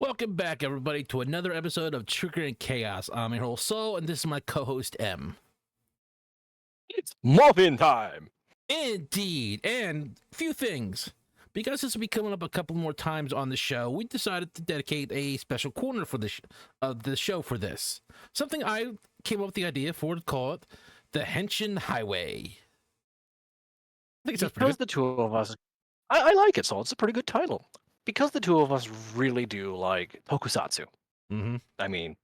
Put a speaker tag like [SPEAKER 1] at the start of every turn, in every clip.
[SPEAKER 1] Welcome back, everybody, to another episode of Trigger and Chaos. I'm your host, Soul, and this is my co-host, M.
[SPEAKER 2] It's muffin time!
[SPEAKER 1] Indeed, and a few things. Because this will be coming up a couple more times on the show, we decided to dedicate a special corner for the show for this. Something I came up with the idea for to call it the Henshin Highway. I think it sounds pretty
[SPEAKER 2] Because the two of us, I like it, so it's a pretty good title. Because the two of us really do like tokusatsu.
[SPEAKER 1] good. Mm-hmm.
[SPEAKER 2] I mean,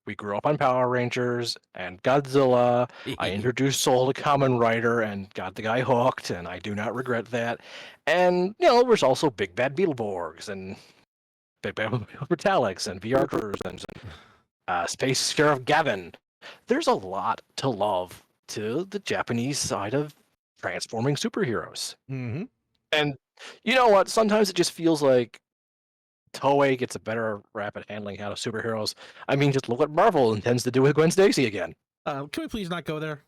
[SPEAKER 2] we grew up on Power Rangers and Godzilla. I introduced Soul to Kamen Rider and got the guy hooked, and I do not regret that. And, there's also Big Bad Beetleborgs and Big Bad Metallics and VR Crews and Space Sheriff Gavin. There's a lot to love to the Japanese side of transforming superheroes.
[SPEAKER 1] Mm-hmm.
[SPEAKER 2] And you know what? Sometimes it just feels like Toei gets a better rap at handling out of superheroes. I mean, just look what Marvel intends to do with Gwen Stacy again.
[SPEAKER 1] Can we please not go there?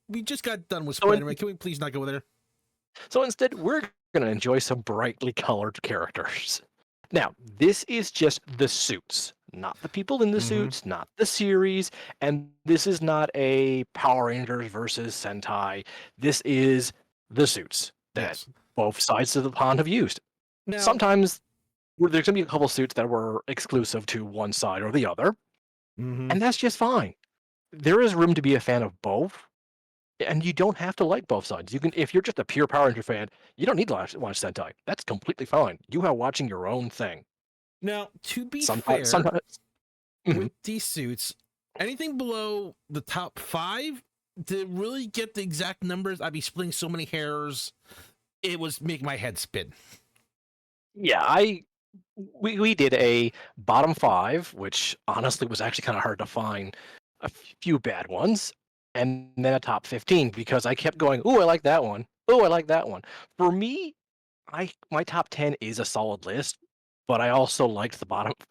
[SPEAKER 1] We just got done with
[SPEAKER 2] So
[SPEAKER 1] Spider-Man. Can we please not go there?
[SPEAKER 2] So instead, we're going to enjoy some brightly colored characters. Now, this is just the suits, not the people in the suits, not the series, and this is not a Power Rangers versus Sentai. This is the suits that both sides of the pond have used.
[SPEAKER 1] Now,
[SPEAKER 2] Sometimes there's going to be a couple suits that were exclusive to one side or the other, and that's just fine. There is room to be a fan of both, and you don't have to like both sides. You can, if you're just a pure Power Ranger fan, you don't need to watch Sentai. That's completely fine. You are watching your own thing.
[SPEAKER 1] Now, to be fair,
[SPEAKER 2] sometimes
[SPEAKER 1] with these suits, anything below the top 5, to really get the exact numbers, I'd be splitting so many hairs, it was making my head spin.
[SPEAKER 2] Yeah, we did a bottom 5, which honestly was actually kind of hard to find a few bad ones, and then a top 15 because I kept going, "Ooh, I like that one. Ooh, I like that one." For me, my top 10 is a solid list, but I also liked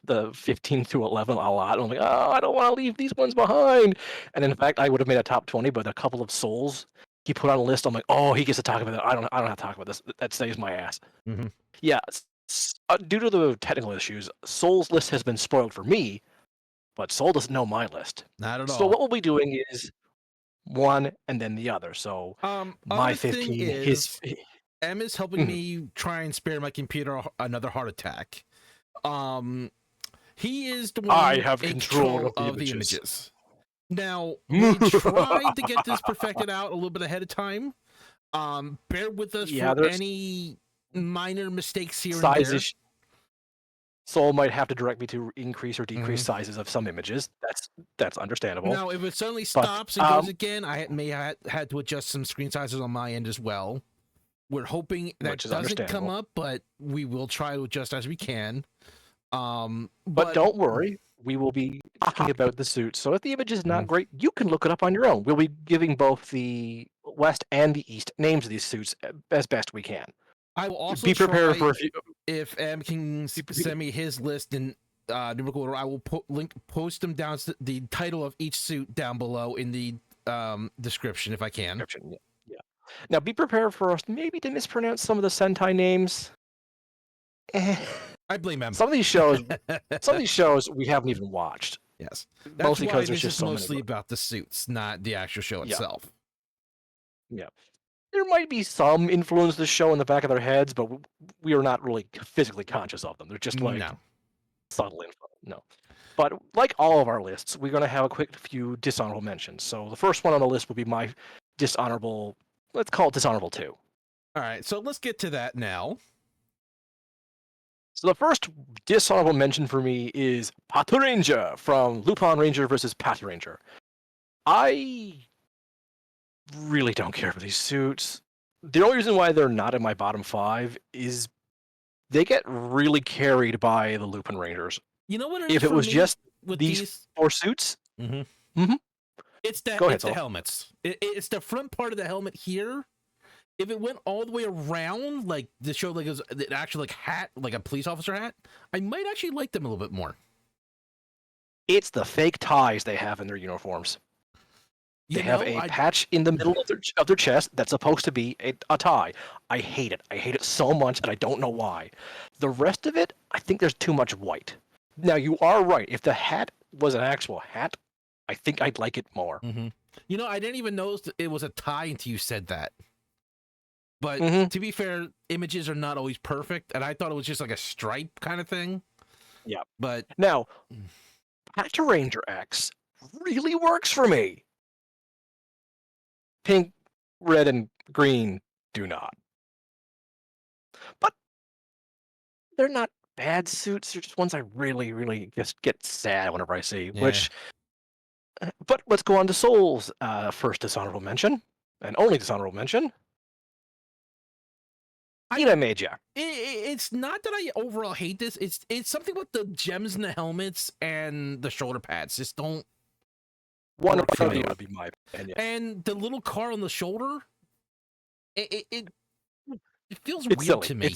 [SPEAKER 2] the 15 through 11 a lot. I'm like, "Oh, I don't want to leave these ones behind." And in fact, I would have made a top 20, but a couple of souls he put on a list. I'm like, "Oh, he gets to talk about that. I don't have to talk about this. That saves my ass." Yeah, due to the technical issues, Soul's list has been spoiled for me, but Soul doesn't know my list.
[SPEAKER 1] Not at
[SPEAKER 2] So
[SPEAKER 1] all.
[SPEAKER 2] what we'll be doing is one and then the other. So my
[SPEAKER 1] Other thing
[SPEAKER 2] 15,
[SPEAKER 1] is, M is helping
[SPEAKER 2] Mhm.
[SPEAKER 1] me try and spare my computer another heart attack. He is the one
[SPEAKER 2] I have
[SPEAKER 1] in
[SPEAKER 2] control
[SPEAKER 1] of
[SPEAKER 2] of
[SPEAKER 1] the
[SPEAKER 2] the
[SPEAKER 1] images.
[SPEAKER 2] images.
[SPEAKER 1] Now, we tried to get this perfected out a little bit ahead of time. Bear with us for
[SPEAKER 2] There's
[SPEAKER 1] any minor mistakes here and
[SPEAKER 2] size
[SPEAKER 1] there.
[SPEAKER 2] ish. Soul might have to direct me to increase or decrease sizes of some images. That's understandable.
[SPEAKER 1] Now, if it suddenly
[SPEAKER 2] But,
[SPEAKER 1] stops and goes again, I may have had to adjust some screen sizes on my end as well. We're hoping that
[SPEAKER 2] Which is
[SPEAKER 1] doesn't come
[SPEAKER 2] understandable.
[SPEAKER 1] up, but we will try to adjust as we can.
[SPEAKER 2] But don't worry, we will be talking about the suit. So if the image is not great, you can look it up on your own. We'll be giving both the West and the East names of these suits as best we can.
[SPEAKER 1] I will also
[SPEAKER 2] be prepared for a few.
[SPEAKER 1] if M can send me his list in numerical order, I will post them down the title of each suit down below in the description if I can.
[SPEAKER 2] Yeah. Now be prepared for us maybe to mispronounce some of the Sentai names.
[SPEAKER 1] I blame M.
[SPEAKER 2] Some of these shows we haven't even watched.
[SPEAKER 1] Yes,
[SPEAKER 2] mostly because there's just so
[SPEAKER 1] mostly
[SPEAKER 2] many.
[SPEAKER 1] About the suits, not the actual show itself.
[SPEAKER 2] Yeah. There might be some influence the show in the back of their heads, but we are not really physically conscious of them. They're just like subtle info. No. But like all of our lists, we're going to have a quick few dishonorable mentions. So the first one on the list will be my dishonorable, let's call it dishonorable 2.
[SPEAKER 1] All right, so let's get to that now.
[SPEAKER 2] So the first dishonorable mention for me is Paturanger from Lupin Ranger versus Paturanger. I really don't care for these suits. The only reason why they're not in my bottom 5 is they get really carried by the Lupin Rangers.
[SPEAKER 1] You know what it
[SPEAKER 2] if
[SPEAKER 1] is
[SPEAKER 2] it was just
[SPEAKER 1] with
[SPEAKER 2] these 4 suits?
[SPEAKER 1] It's that
[SPEAKER 2] Go ahead,
[SPEAKER 1] the helmets. It's the front part of the helmet here. If it went all the way around, like the show, like an actual like hat, like a police officer hat, I might actually like them a little bit more.
[SPEAKER 2] It's the fake ties they have in their uniforms. They
[SPEAKER 1] You
[SPEAKER 2] have
[SPEAKER 1] know,
[SPEAKER 2] a
[SPEAKER 1] I
[SPEAKER 2] patch in the middle of their chest that's supposed to be a tie. I hate it. I hate it so much, and I don't know why. The rest of it, I think there's too much white. Now, you are right. If the hat was an actual hat, I think I'd like it more.
[SPEAKER 1] hmm You know, I didn't even notice that it was a tie until you said that. But
[SPEAKER 2] Hmm.
[SPEAKER 1] to be fair, images are not always perfect, and I thought it was just like a stripe kind of thing.
[SPEAKER 2] Yeah.
[SPEAKER 1] But
[SPEAKER 2] Now, Patch Ranger X really works for me. Pink, red, and green do not. But they're not bad suits. They're just ones I really, really just get sad whenever I see.
[SPEAKER 1] yeah,
[SPEAKER 2] But let's go on to Soul's first dishonorable mention, and only dishonorable mention.
[SPEAKER 1] I
[SPEAKER 2] Ina Meija.
[SPEAKER 1] it's not that I overall hate this. It's something with the gems in the helmets and the shoulder pads just don't
[SPEAKER 2] One
[SPEAKER 1] work for
[SPEAKER 2] or the
[SPEAKER 1] me.
[SPEAKER 2] other would be my opinion.
[SPEAKER 1] And the little car on the shoulder, it feels
[SPEAKER 2] It's
[SPEAKER 1] weird
[SPEAKER 2] silly.
[SPEAKER 1] to me.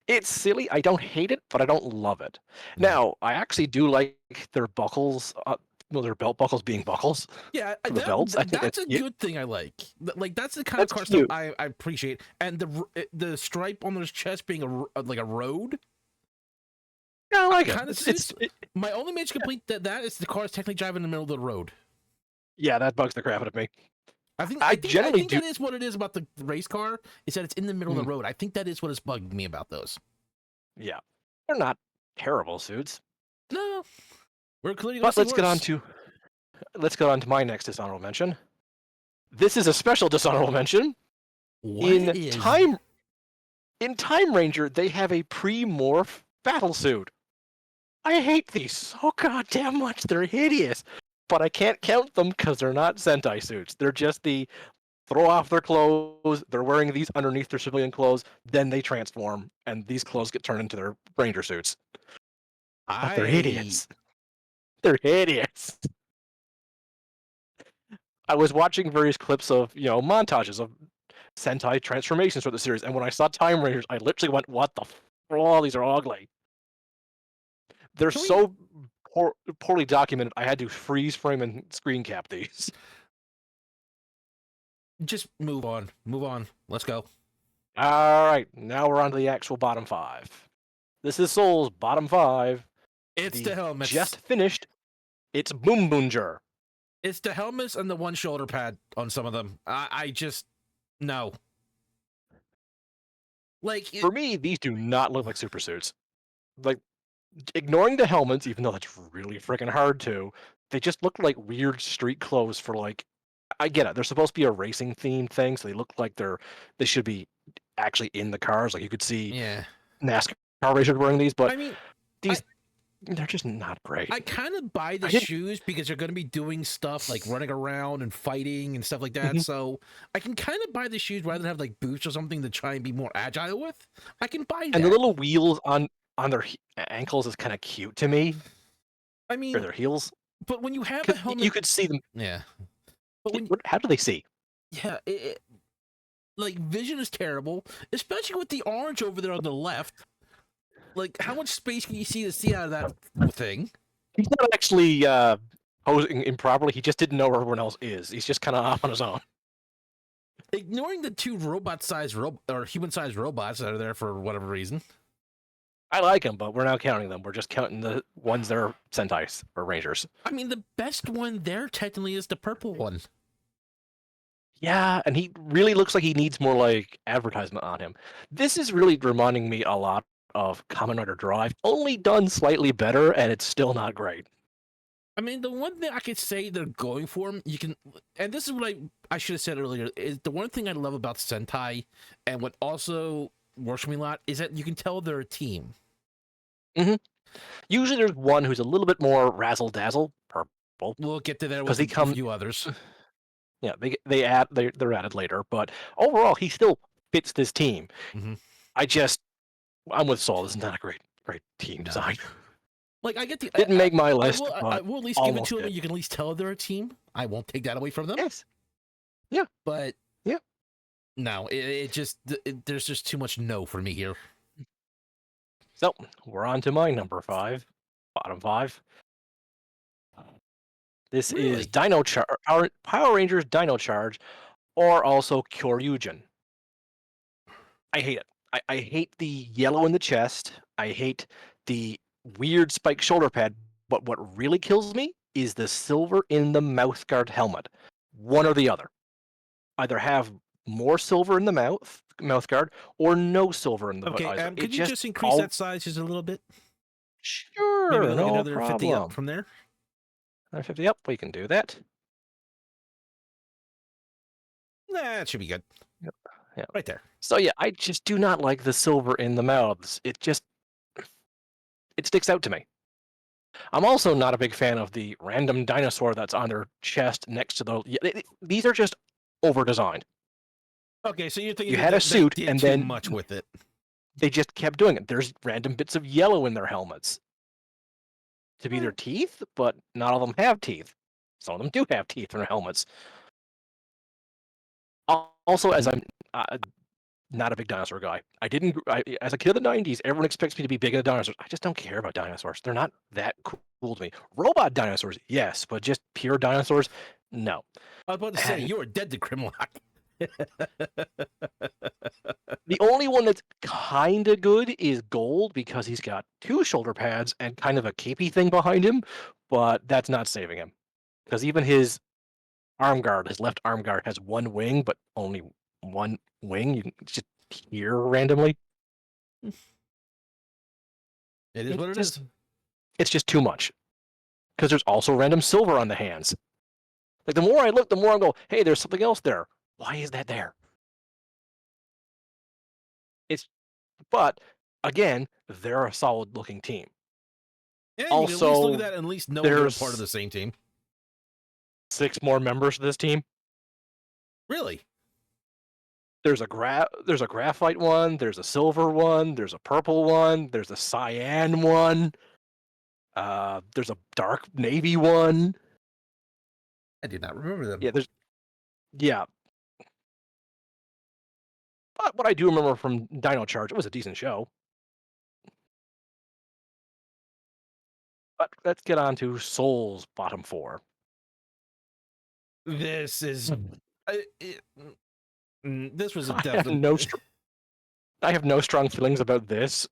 [SPEAKER 2] It's silly. I don't hate it, but I don't love it.
[SPEAKER 1] Yeah.
[SPEAKER 2] Now, I actually do like their buckles. Well, their belt buckles being buckles
[SPEAKER 1] Yeah,
[SPEAKER 2] for the belts. I think
[SPEAKER 1] that's
[SPEAKER 2] that's
[SPEAKER 1] a
[SPEAKER 2] cute.
[SPEAKER 1] good thing I like. Like that's the kind of
[SPEAKER 2] That's
[SPEAKER 1] car stuff
[SPEAKER 2] cute.
[SPEAKER 1] I appreciate. And the stripe on his chest being like a road
[SPEAKER 2] Yeah, I like it.
[SPEAKER 1] kind of suits. My only major complaint that is the car is technically driving in the middle of the road.
[SPEAKER 2] Yeah, that bugs the crap out of me.
[SPEAKER 1] I think
[SPEAKER 2] I
[SPEAKER 1] I think I
[SPEAKER 2] generally
[SPEAKER 1] think
[SPEAKER 2] do.
[SPEAKER 1] that is what it is about the race car is that it's in the middle of
[SPEAKER 2] Mm,
[SPEAKER 1] the road. I think that is what has bugged me about those.
[SPEAKER 2] yeah, they're not terrible suits.
[SPEAKER 1] No, we're clearly gonna
[SPEAKER 2] But
[SPEAKER 1] see worse.
[SPEAKER 2] let's get on to my next dishonorable mention. This is a special dishonorable mention.
[SPEAKER 1] What
[SPEAKER 2] In
[SPEAKER 1] is?
[SPEAKER 2] Time in Time Ranger, they have a pre-morph battle suit. I hate these so goddamn much. They're hideous. But I can't count them because they're not Sentai suits. They're just the throw off their clothes, they're wearing these underneath their civilian clothes, then they transform, and these clothes get turned into their ranger suits. But they're
[SPEAKER 1] I
[SPEAKER 2] hideous. They're hideous. I was watching various clips of, montages of Sentai transformations for the series, and when I saw Time Rangers, I literally went, "What the? Oh, these are ugly." They're
[SPEAKER 1] can we
[SPEAKER 2] so poorly documented. I had to freeze frame and screen cap these.
[SPEAKER 1] just move on? Move on. Let's go.
[SPEAKER 2] All right, now we're on to the actual bottom five. This is Soul's bottom five.
[SPEAKER 1] It's the
[SPEAKER 2] The
[SPEAKER 1] helmets.
[SPEAKER 2] just finished. It's Boom Boonger.
[SPEAKER 1] It's the helmets and the one shoulder pad on some of them. I just no. Like
[SPEAKER 2] For me, these do not look like super suits. Like, ignoring the helmets, even though that's really freaking hard to, they just look like weird street clothes for like. I get it. They're supposed to be a racing themed thing, so they look like they should be actually in the cars. Like you could see
[SPEAKER 1] yeah.
[SPEAKER 2] NASCAR racers wearing these, but
[SPEAKER 1] I mean, I
[SPEAKER 2] these they're just not great.
[SPEAKER 1] I kind of buy the
[SPEAKER 2] I didn't.
[SPEAKER 1] shoes because you're going to be doing stuff like running around and fighting and stuff like that.
[SPEAKER 2] Mhm.
[SPEAKER 1] So I can kind of buy the shoes rather than have like boots or something to try and be more agile with. I can buy
[SPEAKER 2] And the
[SPEAKER 1] that.
[SPEAKER 2] little wheels on their ankles is kind of cute to me,
[SPEAKER 1] I
[SPEAKER 2] or
[SPEAKER 1] mean,
[SPEAKER 2] their heels,
[SPEAKER 1] but when you have a
[SPEAKER 2] because you
[SPEAKER 1] helmet,
[SPEAKER 2] could see them.
[SPEAKER 1] yeah. But when
[SPEAKER 2] How do they see?
[SPEAKER 1] yeah, like vision is terrible, especially with the orange over there on the left. Like, how much space can you see out of that thing?
[SPEAKER 2] He's not actually posing improperly. He just didn't know where everyone else is. He's just kind of off on his own.
[SPEAKER 1] Ignoring the two robot-sized or human-sized robots that are there for whatever reason.
[SPEAKER 2] I like him, but we're not counting them. We're just counting the ones that are Sentais or Rangers.
[SPEAKER 1] I mean, the best one there technically is the purple one.
[SPEAKER 2] Yeah, and he really looks like he needs more like advertisement on him. This is really reminding me a lot of Kamen Rider Drive, only done slightly better, and it's still not great.
[SPEAKER 1] I mean, the one thing I could say they're going for, you can, and this is what I should have said earlier, is the one thing I love about Sentai, and what also works for me a lot, is that you can tell they're a team.
[SPEAKER 2] Hmm. Usually, there's one who's a little bit more razzle dazzle, purple,
[SPEAKER 1] We'll get to there
[SPEAKER 2] because
[SPEAKER 1] with
[SPEAKER 2] he
[SPEAKER 1] a
[SPEAKER 2] come.
[SPEAKER 1] few others.
[SPEAKER 2] Yeah, they're added later, but overall, he still fits this team.
[SPEAKER 1] Hmm
[SPEAKER 2] I just I'm with Saul. This is not a great team
[SPEAKER 1] No.
[SPEAKER 2] design.
[SPEAKER 1] Like, I get the,
[SPEAKER 2] Didn't make my list,
[SPEAKER 1] I
[SPEAKER 2] but
[SPEAKER 1] will at least give it
[SPEAKER 2] almost
[SPEAKER 1] to them,
[SPEAKER 2] did.
[SPEAKER 1] and you can at least tell they're a team. I won't take that away from them.
[SPEAKER 2] Yes. Yeah.
[SPEAKER 1] But
[SPEAKER 2] Yeah.
[SPEAKER 1] no, there's just too much no for me here.
[SPEAKER 2] So we're on to my number five, bottom five. This is
[SPEAKER 1] Really?
[SPEAKER 2] Power Rangers Dino Charge, or also Kyoryugen. I hate it. I hate the yellow in the chest. I hate the weird spiked shoulder pad. But what really kills me is the silver in the mouthguard helmet. One or the other. Either have more silver in the mouthguard, or no silver in the
[SPEAKER 1] Okay,
[SPEAKER 2] visor. It
[SPEAKER 1] could you
[SPEAKER 2] just
[SPEAKER 1] just increase
[SPEAKER 2] all
[SPEAKER 1] that size just a little bit? Maybe
[SPEAKER 2] sure,
[SPEAKER 1] like
[SPEAKER 2] no
[SPEAKER 1] another 50 up
[SPEAKER 2] problem.
[SPEAKER 1] from there?
[SPEAKER 2] 150 up, we can do that.
[SPEAKER 1] Nah, that should be good.
[SPEAKER 2] Yep. Yeah.
[SPEAKER 1] Right there.
[SPEAKER 2] So yeah, I just do not like the silver in the mouths. It sticks out to me. I'm also not a big fan of the random dinosaur that's on their chest next to the. These are just over designed.
[SPEAKER 1] Okay, so you're thinking
[SPEAKER 2] You
[SPEAKER 1] that
[SPEAKER 2] had a
[SPEAKER 1] they
[SPEAKER 2] suit,
[SPEAKER 1] did
[SPEAKER 2] and
[SPEAKER 1] too
[SPEAKER 2] then
[SPEAKER 1] much with it.
[SPEAKER 2] they just kept doing it. There's random bits of yellow in their helmets to be their teeth, but not all of them have teeth. Some of them do have teeth in their helmets. Also, as I'm not a big dinosaur guy, as a kid of the '90s, everyone expects me to be big into dinosaurs. I just don't care about dinosaurs. They're not that cool to me. Robot dinosaurs, yes, but just pure dinosaurs, no.
[SPEAKER 1] I was about to say,
[SPEAKER 2] And
[SPEAKER 1] you are dead to Grimlock.
[SPEAKER 2] the only one that's kind of good is Gold because he's got two shoulder pads and kind of a capey thing behind him, but that's not saving him because even his his left arm guard, has one wing, but only one wing. You can just hear randomly.
[SPEAKER 1] It is
[SPEAKER 2] It's
[SPEAKER 1] what it
[SPEAKER 2] just
[SPEAKER 1] is.
[SPEAKER 2] it's just too much because there's also random silver on the hands. Like the more I look, the more I go, hey, there's something else there. Why is that there? It's but again, they're a solid looking team.
[SPEAKER 1] Yeah, you can at least look at
[SPEAKER 2] Also,
[SPEAKER 1] that and at least know you're a part of
[SPEAKER 2] there's
[SPEAKER 1] the same team.
[SPEAKER 2] 6 more members of this team.
[SPEAKER 1] Really?
[SPEAKER 2] There's a graphite one, there's a silver one, there's a purple one, there's a cyan one, there's a dark navy one.
[SPEAKER 1] I did not remember them.
[SPEAKER 2] Yeah. But what I do remember from Dino Charge, it was a decent show. But let's get on to Soul's bottom 4.
[SPEAKER 1] This is. This was a
[SPEAKER 2] I have
[SPEAKER 1] definite.
[SPEAKER 2] no I have no strong feelings about this.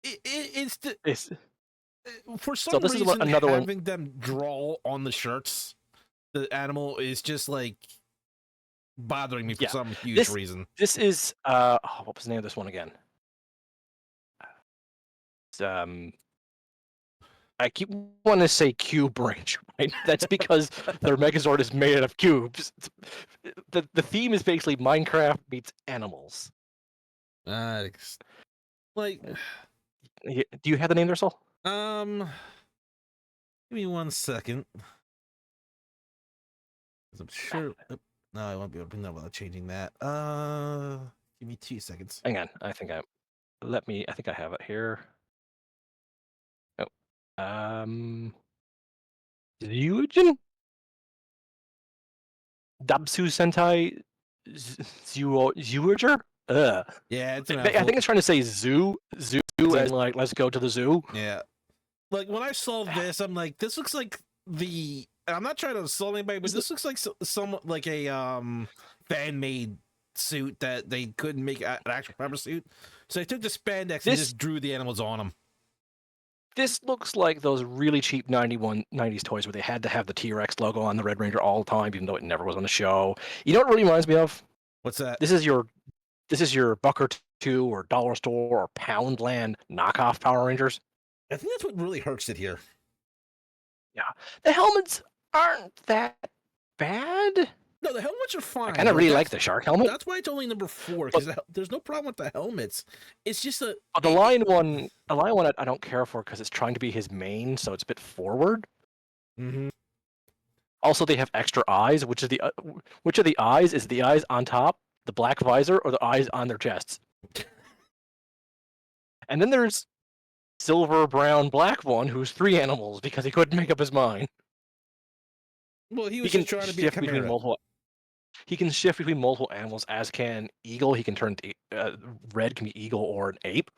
[SPEAKER 1] It's the,
[SPEAKER 2] It's,
[SPEAKER 1] for
[SPEAKER 2] so
[SPEAKER 1] some
[SPEAKER 2] this is
[SPEAKER 1] reason
[SPEAKER 2] another one.
[SPEAKER 1] having them draw on the shirts, the animal is just like bothering me for
[SPEAKER 2] Yeah.
[SPEAKER 1] some huge reason.
[SPEAKER 2] This is what was the name of this one again? It's, I keep wanting to say Cube Range, right? That's because their Megazord is made out of cubes. The theme is basically Minecraft meets animals.
[SPEAKER 1] Like,
[SPEAKER 2] Do you have the name there, Soul?
[SPEAKER 1] give me 1 second. I'm sure. No, I won't be able to know without changing that. Give me 2 seconds.
[SPEAKER 2] Hang on, I think I have it here. Oh, Ryujin? Dabsu Sentai Zyuger?
[SPEAKER 1] Yeah, it's an
[SPEAKER 2] I think it's trying to say zoo, and like let's go to the zoo.
[SPEAKER 1] Yeah. Like when I saw this, I'm like, this looks like the. I'm not trying to insult anybody, but this looks like some like a fan made suit that they couldn't make an actual rubber suit, so they took the spandex and just drew the animals on them.
[SPEAKER 2] This looks like those really cheap 90s toys where they had to have the T-Rex logo on the Red Ranger all the time, even though it never was on the show. You know what it really reminds me of?
[SPEAKER 1] What's that?
[SPEAKER 2] This is your Bucker 2 or Dollar Store or Poundland knockoff Power Rangers.
[SPEAKER 1] I think that's what really hurts it here.
[SPEAKER 2] Yeah, the helmets aren't that bad.
[SPEAKER 1] No, the helmets are fine.
[SPEAKER 2] I kind of really like the shark helmet.
[SPEAKER 1] That's why it's only number 4 because there's no problem with the helmets. It's just the
[SPEAKER 2] lion one. The lion one I don't care for because it's trying to be his main, so it's a bit forward.
[SPEAKER 1] Mm-hmm.
[SPEAKER 2] Also, they have extra eyes. Which of the eyes is the eyes on top, the black visor, or the eyes on their chests? And then there's silver, brown, black one who's 3 animals because he couldn't make up his mind.
[SPEAKER 1] Well, he was just trying to be a chimera.
[SPEAKER 2] He can shift between multiple animals, as can Eagle. He can turn red can be Eagle or an ape.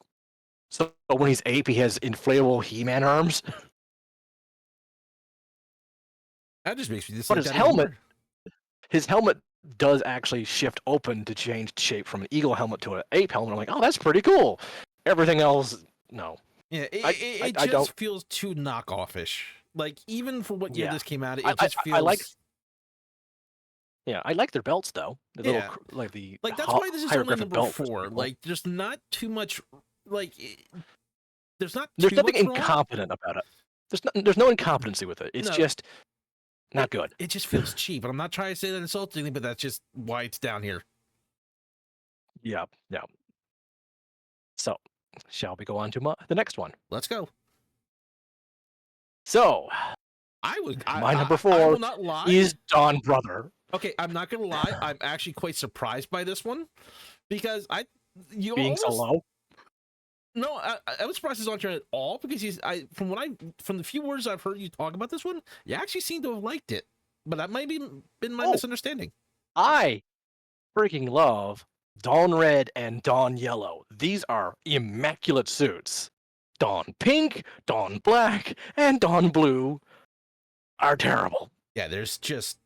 [SPEAKER 2] So when he's ape, he has inflatable He-Man arms.
[SPEAKER 1] That just makes me
[SPEAKER 2] But
[SPEAKER 1] dislike that even more.
[SPEAKER 2] his helmet does actually shift open to change shape from an eagle helmet to an ape helmet. I'm like, oh, that's pretty cool. Everything else, no.
[SPEAKER 1] Yeah, it
[SPEAKER 2] I don't.
[SPEAKER 1] just feels too knockoff-ish. Like, even for what year
[SPEAKER 2] Yeah,
[SPEAKER 1] this came out,
[SPEAKER 2] I,
[SPEAKER 1] it
[SPEAKER 2] I
[SPEAKER 1] just
[SPEAKER 2] I like.
[SPEAKER 1] feels.
[SPEAKER 2] Yeah, I like their belts though. The little
[SPEAKER 1] Yeah,
[SPEAKER 2] like the
[SPEAKER 1] like that's why this is only
[SPEAKER 2] hieroglyphic
[SPEAKER 1] number
[SPEAKER 2] belt was
[SPEAKER 1] four.
[SPEAKER 2] pretty cool.
[SPEAKER 1] Like, there's not too much. Like, there's not
[SPEAKER 2] There's
[SPEAKER 1] too
[SPEAKER 2] nothing
[SPEAKER 1] much wrong.
[SPEAKER 2] incompetent about it. There's no incompetency with it. It's
[SPEAKER 1] No,
[SPEAKER 2] just not good.
[SPEAKER 1] it just feels cheap, and I'm not trying to say that insultingly, but that's just why it's down here.
[SPEAKER 2] Yeah, yeah. So, shall we go on to the next one?
[SPEAKER 1] Let's go.
[SPEAKER 2] So,
[SPEAKER 1] I would.
[SPEAKER 2] my number
[SPEAKER 1] I will
[SPEAKER 2] 4
[SPEAKER 1] not lie.
[SPEAKER 2] is Dawn Brother.
[SPEAKER 1] Okay, I'm not gonna lie. I'm actually quite surprised by this one because you
[SPEAKER 2] Being so
[SPEAKER 1] almost
[SPEAKER 2] low.
[SPEAKER 1] no. I was surprised he's on here at all because from the few words I've heard you talk about this one, you actually seem to have liked it. But that might be been my
[SPEAKER 2] Oh,
[SPEAKER 1] misunderstanding.
[SPEAKER 2] I freaking love Dawn Red and Dawn Yellow. These are immaculate suits. Dawn Pink, Dawn Black, and Dawn Blue are terrible.
[SPEAKER 1] Yeah, there's just.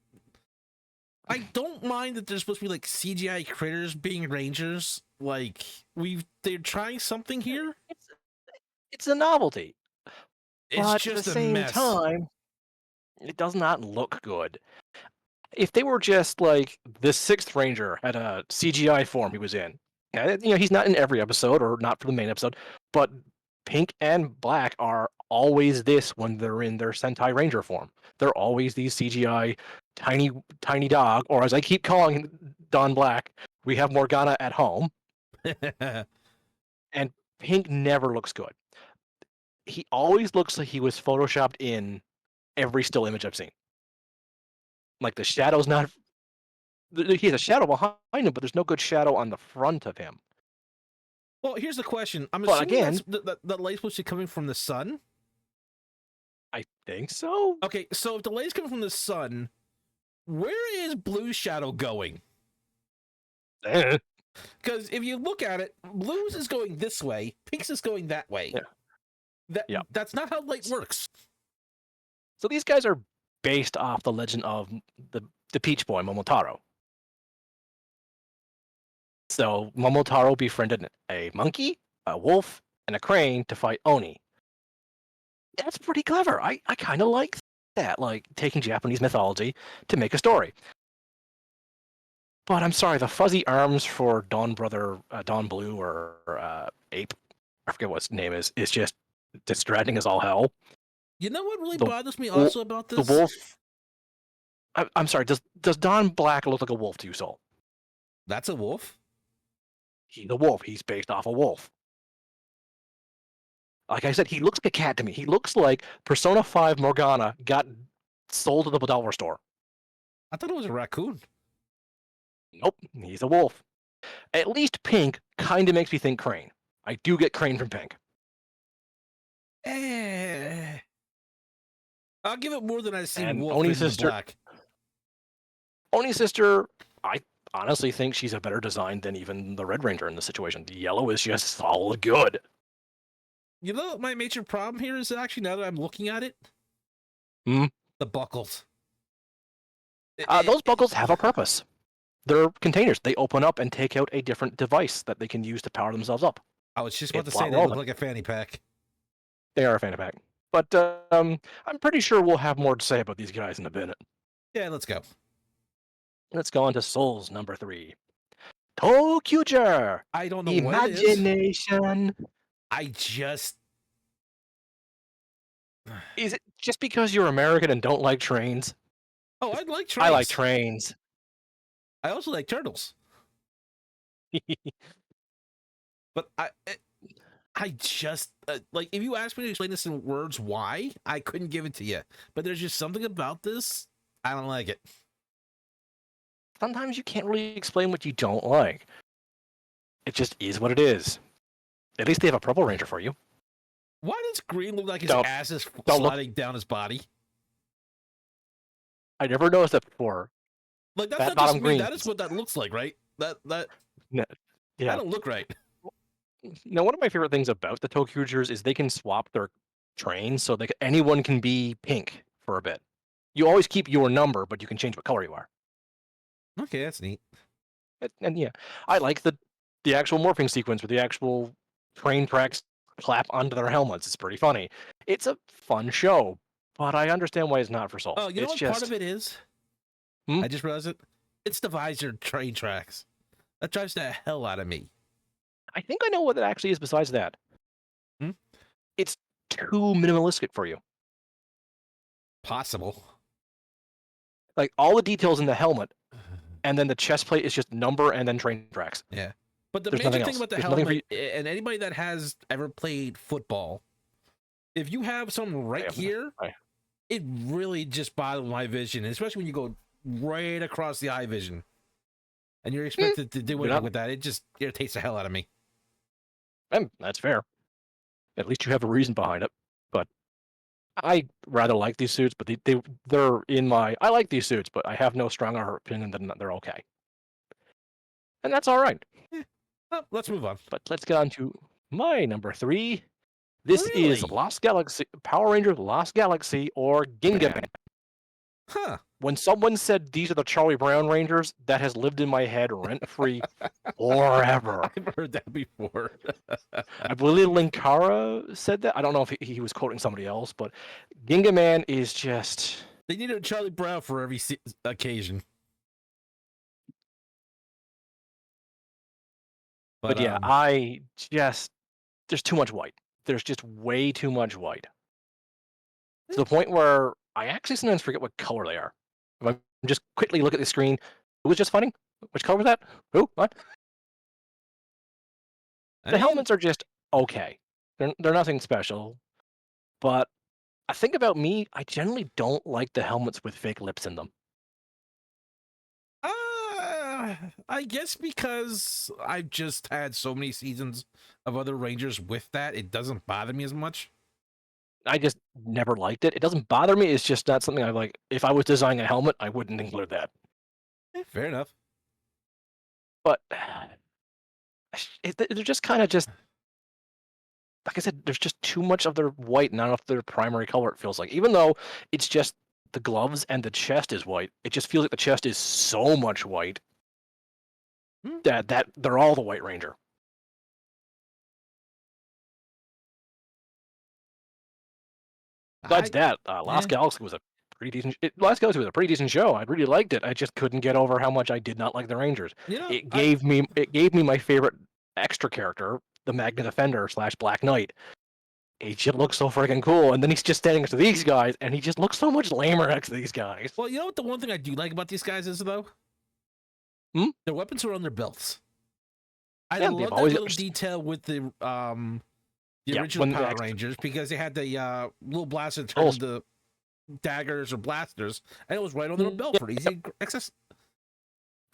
[SPEAKER 1] I don't mind that there's supposed to be like CGI critters being rangers. Like they're trying something here.
[SPEAKER 2] It's a novelty,
[SPEAKER 1] It's
[SPEAKER 2] but at the
[SPEAKER 1] just a
[SPEAKER 2] same
[SPEAKER 1] mess.
[SPEAKER 2] time, it does not look good. If they were just like the Sixth Ranger had a CGI form he was in, he's not in every episode or not for the main episode, but Pink and Black are always this when they're in their Sentai Ranger form. They're always these CGI tiny dog, or as I keep calling Don Black, we have Morgana at home, and Pink never looks good. He always looks like he was photoshopped in every still image I've seen. Like the shadow's not. He has a shadow behind him, but there's no good shadow on the front of him.
[SPEAKER 1] Well, here's the question. I'm
[SPEAKER 2] But
[SPEAKER 1] assuming
[SPEAKER 2] again,
[SPEAKER 1] that light's supposed to be coming from the sun.
[SPEAKER 2] I think so.
[SPEAKER 1] Okay, so if the light's coming from the sun, where is Blue's shadow going? Because if you look at it, Blue's is going this way, Pink's is going that way.
[SPEAKER 2] Yeah.
[SPEAKER 1] That's not how light works.
[SPEAKER 2] So these guys are based off the legend of the Peach Boy Momotaro. So Momotaro befriended a monkey, a wolf, and a crane to fight Oni. That's pretty clever. I kind of like that, like taking Japanese mythology to make a story. But I'm sorry, the fuzzy arms for Dawn Brother, Dawn Blue, or Ape, I forget what his name is just distracting as all hell.
[SPEAKER 1] You know what really
[SPEAKER 2] The
[SPEAKER 1] bothers me also about
[SPEAKER 2] The
[SPEAKER 1] this?
[SPEAKER 2] wolf. I'm sorry. Does Don Black look like a wolf to you, Soul?
[SPEAKER 1] That's a wolf.
[SPEAKER 2] He's a wolf. He's based off a wolf. Like I said, he looks like a cat to me. He looks like Persona 5 Morgana got sold at the dollar store.
[SPEAKER 1] I thought it was a raccoon.
[SPEAKER 2] Nope, he's a wolf. At least Pink kind of makes me think Crane. I do get Crane from Pink.
[SPEAKER 1] I'll give it more than I've seen
[SPEAKER 2] And
[SPEAKER 1] Wolf
[SPEAKER 2] Oni
[SPEAKER 1] in
[SPEAKER 2] sister,
[SPEAKER 1] Black.
[SPEAKER 2] Oni sister, I honestly think she's a better design than even the Red Ranger in this situation. The yellow is just solid good.
[SPEAKER 1] You know what my major problem here is actually, now that I'm looking at it?
[SPEAKER 2] Hmm?
[SPEAKER 1] The buckles.
[SPEAKER 2] Those buckles have a purpose. They're containers. They open up and take out a different device that they can use to power themselves up.
[SPEAKER 1] I was just about to
[SPEAKER 2] It's
[SPEAKER 1] say
[SPEAKER 2] not
[SPEAKER 1] they look
[SPEAKER 2] relevant.
[SPEAKER 1] like a fanny pack.
[SPEAKER 2] They are a fanny pack. But I'm pretty sure we'll have more to say about these guys in a minute.
[SPEAKER 1] Yeah, let's go.
[SPEAKER 2] Let's go on to Souls number 3. Tokuger!
[SPEAKER 1] I don't know what it is.
[SPEAKER 2] Imagination.
[SPEAKER 1] I just...
[SPEAKER 2] Is it just because you're American and don't like trains?
[SPEAKER 1] Oh, I like trains.
[SPEAKER 2] I like trains.
[SPEAKER 1] I also like turtles. But I just like, if you asked me to explain this in words why, I couldn't give it to you. But there's just something about this, I don't like it.
[SPEAKER 2] Sometimes you can't really explain what you don't like. It just is what it is. At least they have a Purple Ranger for you.
[SPEAKER 1] Why does Green look like his
[SPEAKER 2] Don't-
[SPEAKER 1] ass is
[SPEAKER 2] don't look-
[SPEAKER 1] sliding down his body?
[SPEAKER 2] I never noticed that before.
[SPEAKER 1] Like, that's
[SPEAKER 2] That
[SPEAKER 1] not
[SPEAKER 2] bottom
[SPEAKER 1] just me.
[SPEAKER 2] green.
[SPEAKER 1] That is what that looks like, right? That
[SPEAKER 2] Yeah.
[SPEAKER 1] that don't look right.
[SPEAKER 2] Now, one of my favorite things about the Tokugers is they can swap their trains, so anyone can be Pink for a bit. You always keep your number, but you can change what color you are.
[SPEAKER 1] Okay, that's neat.
[SPEAKER 2] And yeah, I like the actual morphing sequence where the actual train tracks clap onto their helmets. It's pretty funny. It's a fun show, but I understand why it's not for
[SPEAKER 1] Oh,
[SPEAKER 2] souls.
[SPEAKER 1] you know
[SPEAKER 2] It's
[SPEAKER 1] what part of
[SPEAKER 2] just
[SPEAKER 1] it is?
[SPEAKER 2] hmm?
[SPEAKER 1] I just realized it. It's the visor train tracks. That drives the hell out of me.
[SPEAKER 2] I think I know what it actually is besides that.
[SPEAKER 1] Hmm?
[SPEAKER 2] It's too minimalistic for you.
[SPEAKER 1] Possible.
[SPEAKER 2] Like all the details in the helmet, and then the chest plate is just number and then train tracks.
[SPEAKER 1] Yeah. But the
[SPEAKER 2] There's
[SPEAKER 1] major
[SPEAKER 2] nothing
[SPEAKER 1] thing
[SPEAKER 2] else.
[SPEAKER 1] about the
[SPEAKER 2] There's nothing for you.
[SPEAKER 1] helmet, and anybody that has ever played football, if you have something
[SPEAKER 2] I
[SPEAKER 1] right
[SPEAKER 2] have,
[SPEAKER 1] here,
[SPEAKER 2] I,
[SPEAKER 1] it really just bothers my vision, especially when you go right across the eye vision and you're
[SPEAKER 2] hmm,
[SPEAKER 1] expected to do
[SPEAKER 2] you're
[SPEAKER 1] anything
[SPEAKER 2] not,
[SPEAKER 1] with that. It just irritates the hell out of me.
[SPEAKER 2] that's fair. At least you have a reason behind it. But I rather like these suits, but they're in my. I like these suits, but I have no stronger opinion than they're okay, and that's all right.
[SPEAKER 1] Eh, well, let's move on.
[SPEAKER 2] But let's get on to my number three. This is
[SPEAKER 1] Really?
[SPEAKER 2] Lost Galaxy, Power Rangers Lost Galaxy, or Ginga Man.
[SPEAKER 1] Huh.
[SPEAKER 2] When someone said these are the Charlie Brown Rangers, that has lived in my head rent free forever.
[SPEAKER 1] I've heard that before.
[SPEAKER 2] I believe Linkara said that. I don't know if he was quoting somebody else, but Ginga Man is just.
[SPEAKER 1] They needed a Charlie Brown for every occasion.
[SPEAKER 2] But
[SPEAKER 1] But
[SPEAKER 2] yeah, I just. There's too much white. There's just way too much white. To the point where I actually sometimes forget what color they are. If I just quickly look at the screen, who was just fighting? Which color was that? Who? What?
[SPEAKER 1] I
[SPEAKER 2] The
[SPEAKER 1] mean,
[SPEAKER 2] helmets are just okay. They're nothing special. But I think about me, I generally don't like the helmets with fake lips in them.
[SPEAKER 1] I guess because I've just had so many seasons of other Rangers with that, it doesn't bother me as much.
[SPEAKER 2] I just never liked it. It doesn't bother me. It's just not something I like. If I was designing a helmet, I wouldn't include that.
[SPEAKER 1] Fair enough.
[SPEAKER 2] But they're just kind of just like I said. There's just too much of their white, not of their primary color. It feels like, even though it's just the gloves and the chest is white, it just feels like the chest is so much white
[SPEAKER 1] Hmm.
[SPEAKER 2] that they're all the White Ranger. Besides
[SPEAKER 1] I
[SPEAKER 2] that, Lost
[SPEAKER 1] eh,
[SPEAKER 2] Galaxy was a pretty decent. Lost Galaxy was a pretty decent show. I really liked it. I just couldn't get over how much I did not like the Rangers.
[SPEAKER 1] you know,
[SPEAKER 2] It gave me my favorite extra character, the Magna Defender slash Black Knight. He just looks so freaking cool, and then he's just standing next to these guys, and he just looks so much lamer next to these guys.
[SPEAKER 1] well, you know what the one thing I do like about these guys is though,
[SPEAKER 2] Hmm?
[SPEAKER 1] their weapons are on their belts. I
[SPEAKER 2] Yeah, they've
[SPEAKER 1] love that
[SPEAKER 2] always
[SPEAKER 1] little detail with the
[SPEAKER 2] yeah
[SPEAKER 1] original
[SPEAKER 2] when the
[SPEAKER 1] Power Rangers because they had the little blaster turn
[SPEAKER 2] little
[SPEAKER 1] into daggers or blasters, and it was right on their belt for easy access.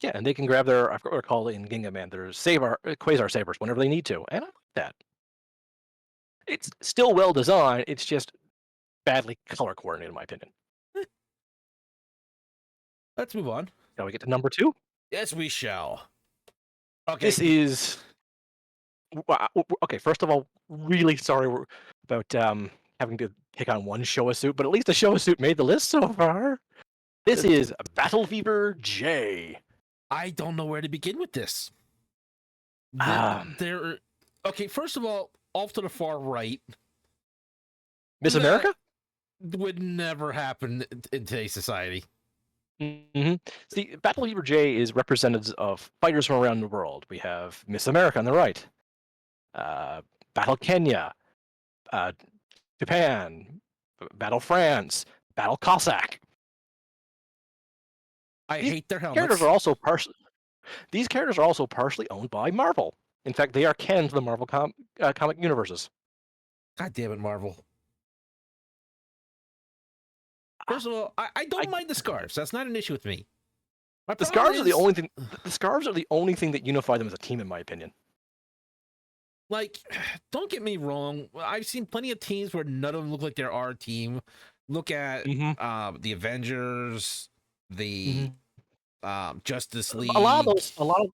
[SPEAKER 2] yeah, and they can grab their I forgot what they're called in Ginga Man. Their Saber Quasar sabers whenever they need to, and I like that. It's still well designed. It's just badly color coordinated, in my opinion.
[SPEAKER 1] Let's move on.
[SPEAKER 2] Shall we get to number two?
[SPEAKER 1] Yes, we shall. Okay.
[SPEAKER 2] This is okay. First of all, really sorry about having to pick on one Showa suit, but at least the Showa suit made the list so far. This is Battle Fever J.
[SPEAKER 1] I don't know where to begin with this.
[SPEAKER 2] Um,
[SPEAKER 1] There. Okay, first of all, off to the far right.
[SPEAKER 2] Miss
[SPEAKER 1] That
[SPEAKER 2] America?
[SPEAKER 1] would never happen in today's society.
[SPEAKER 2] Hmm. See, Battle Fever J is representatives of fighters from around the world. We have Miss America on the right, uh, Battle Kenya, uh, Japan, Battle France, Battle Cossack.
[SPEAKER 1] I
[SPEAKER 2] These
[SPEAKER 1] hate their
[SPEAKER 2] characters
[SPEAKER 1] helmets.
[SPEAKER 2] are also These characters are also partially owned by Marvel. In fact, they are canon to the Marvel comic universes.
[SPEAKER 1] God damn it, Marvel.
[SPEAKER 2] Ah,
[SPEAKER 1] First of all, I
[SPEAKER 2] I,
[SPEAKER 1] don't mind the scarves. That's not an issue with me. My
[SPEAKER 2] the
[SPEAKER 1] problem
[SPEAKER 2] scarves are the
[SPEAKER 1] is,
[SPEAKER 2] only thing. The scarves are the only thing that unify them as a team, in my opinion.
[SPEAKER 1] like, don't get me wrong. I've seen plenty of teams where none of them look like they're our team. Look at
[SPEAKER 2] Hmm.
[SPEAKER 1] the Avengers, the
[SPEAKER 2] Hmm.
[SPEAKER 1] Justice
[SPEAKER 2] A lot of
[SPEAKER 1] League.
[SPEAKER 2] those, a lot of,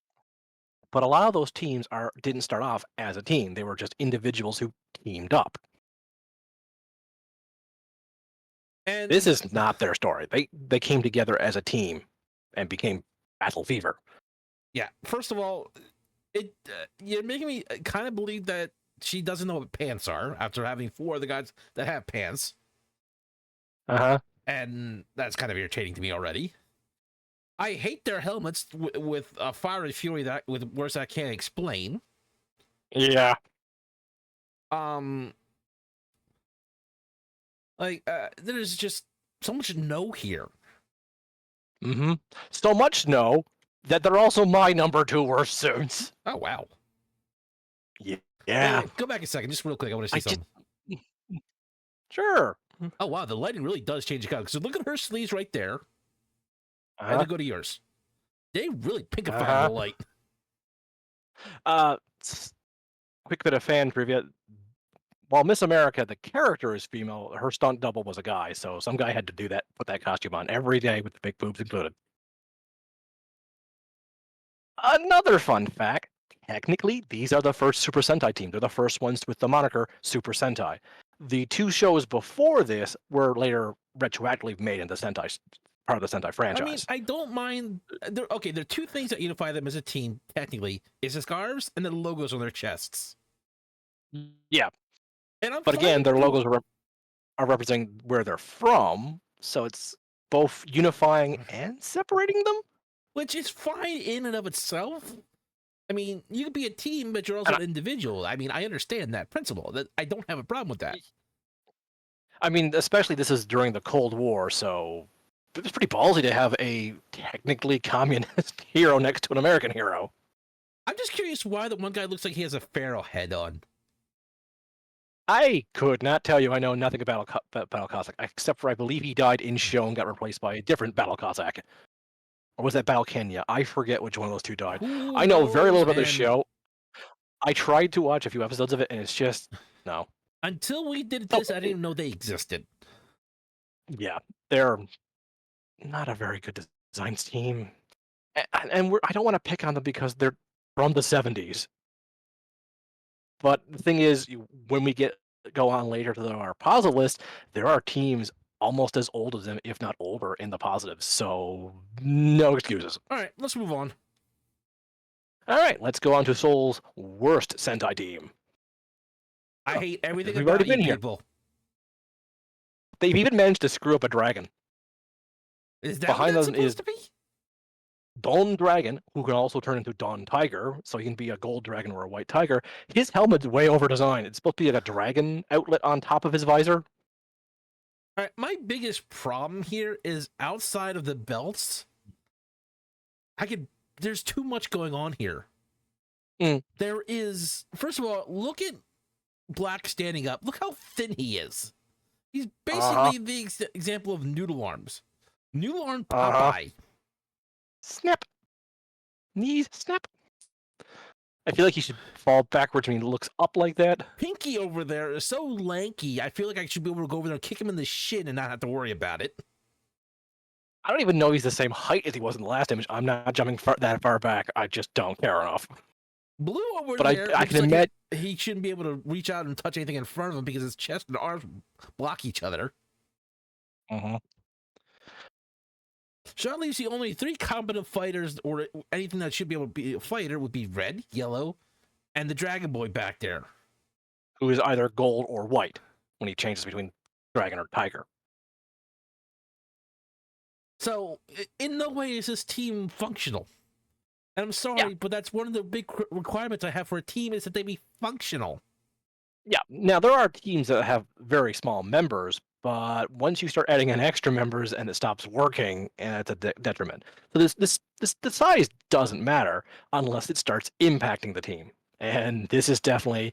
[SPEAKER 2] but a lot of those teams didn't start off as a team. They were just individuals who teamed up. This
[SPEAKER 1] And
[SPEAKER 2] is not their story. They came together as a team and became Battle Fever.
[SPEAKER 1] yeah, first of all, you're making me kind of believe that she doesn't know what pants are after having four of the guys that have pants,
[SPEAKER 2] Uh-huh.
[SPEAKER 1] and that's kind of irritating to me already. I hate their helmets with fire and fury that with words I can't explain.
[SPEAKER 2] Yeah.
[SPEAKER 1] Um, there's just so much no here.
[SPEAKER 2] Mm-hmm. So much no that they're also my number 2 worst suits.
[SPEAKER 1] Oh wow.
[SPEAKER 2] Yeah.
[SPEAKER 1] Go back a second, just real quick. I want to see
[SPEAKER 2] I just
[SPEAKER 1] something.
[SPEAKER 2] sure.
[SPEAKER 1] Oh wow, the lighting really does change the color. So look at her sleeves right there, and
[SPEAKER 2] Uh-huh.
[SPEAKER 1] then go to yours. They really pinkify the
[SPEAKER 2] Uh-huh.
[SPEAKER 1] light.
[SPEAKER 2] Quick bit of fan trivia. While Miss America, the character is female, her stunt double was a guy, so some guy had to do that, put that costume on every day with the big boobs included. Another fun fact, technically, these are the first Super Sentai team. They're the first ones with the moniker Super Sentai. The 2 shows before this were later retroactively made into Sentai, part of the Sentai
[SPEAKER 1] I mean,
[SPEAKER 2] franchise.
[SPEAKER 1] I don't mind. There are two things that unify them as a team. Technically, is the scarves and the logos on their chests.
[SPEAKER 2] Yeah,
[SPEAKER 1] And I'm
[SPEAKER 2] but
[SPEAKER 1] fine
[SPEAKER 2] again,
[SPEAKER 1] with
[SPEAKER 2] their logos are representing where they're from, so it's both unifying and separating them.
[SPEAKER 1] which is fine in and of itself. I mean, you could be a team, but you're also
[SPEAKER 2] And
[SPEAKER 1] an individual. I mean, I understand that principle. That I don't have a problem with that.
[SPEAKER 2] I mean, especially this is during the Cold War, so it's pretty ballsy to have a technically communist hero next to an American hero.
[SPEAKER 1] I'm just curious why the one guy looks like he has a pharaoh head on.
[SPEAKER 2] I could not tell you. I know nothing about Battle Cossack, except for I believe he died in show and got replaced by a different Battle Cossack. Or was that Battle Kenya? I forget which one of those two died.
[SPEAKER 1] Who
[SPEAKER 2] I know very
[SPEAKER 1] knows?
[SPEAKER 2] little about this
[SPEAKER 1] And
[SPEAKER 2] show. I tried to watch a few episodes of it, and it's just no.
[SPEAKER 1] until we did
[SPEAKER 2] So
[SPEAKER 1] this, I didn't even know they existed.
[SPEAKER 2] yeah, they're not a very good design team, and I don't want to pick on them because they're from the '70s. But the thing is, when we go on later to our positive list, there are teams almost as old as them, if not older, in the positives. So no excuses.
[SPEAKER 1] All right, let's move on.
[SPEAKER 2] All right, let's go on to Seoul's worst Sentai team.
[SPEAKER 1] I
[SPEAKER 2] Oh,
[SPEAKER 1] hate
[SPEAKER 2] because
[SPEAKER 1] everything
[SPEAKER 2] we've already
[SPEAKER 1] about you
[SPEAKER 2] been here.
[SPEAKER 1] people.
[SPEAKER 2] They've even managed to screw up a dragon.
[SPEAKER 1] Is that what
[SPEAKER 2] Behind
[SPEAKER 1] that's
[SPEAKER 2] them is
[SPEAKER 1] supposed to be?
[SPEAKER 2] Dawn Dragon, who can also turn into Dawn Tiger, so he can be a gold dragon or a white tiger. His helmet's way over designed. It's supposed to be like a dragon outlet on top of his visor.
[SPEAKER 1] All right, my biggest problem here is outside of the belts. There's too much going on here.
[SPEAKER 2] Mm.
[SPEAKER 1] There is, first of all, look at Black standing up. Look how thin he is. He's basically the example of Noodle Arms. Noodle Arm Popeye.
[SPEAKER 2] Snap. Knees, snap. I feel like he should fall backwards when he looks up like that.
[SPEAKER 1] Pinky over there is so lanky. I feel like I should be able to go over there and kick him in the shin and not have to worry about it.
[SPEAKER 2] I don't even know he's the same height as he was in the last image. I'm not jumping that far back. I just don't care enough.
[SPEAKER 1] Blue over
[SPEAKER 2] But
[SPEAKER 1] there
[SPEAKER 2] I
[SPEAKER 1] looks
[SPEAKER 2] can
[SPEAKER 1] like
[SPEAKER 2] admit
[SPEAKER 1] he shouldn't be able to reach out and touch anything in front of him because his chest and arms block each other. So that leaves the only three competent fighters or anything that should be able to be a fighter would be red, yellow, and the Dragon Boy back there.
[SPEAKER 2] who is either gold or white when he changes between dragon or tiger.
[SPEAKER 1] So in no way is this team functional. And I'm sorry,
[SPEAKER 2] Yeah.
[SPEAKER 1] but that's one of the big requirements I have for a team is that they be functional.
[SPEAKER 2] Yeah. Now there are teams that have very small members, but once you start adding in extra members and it stops working, and it's a detriment. So the size doesn't matter unless it starts impacting the team, and this is definitely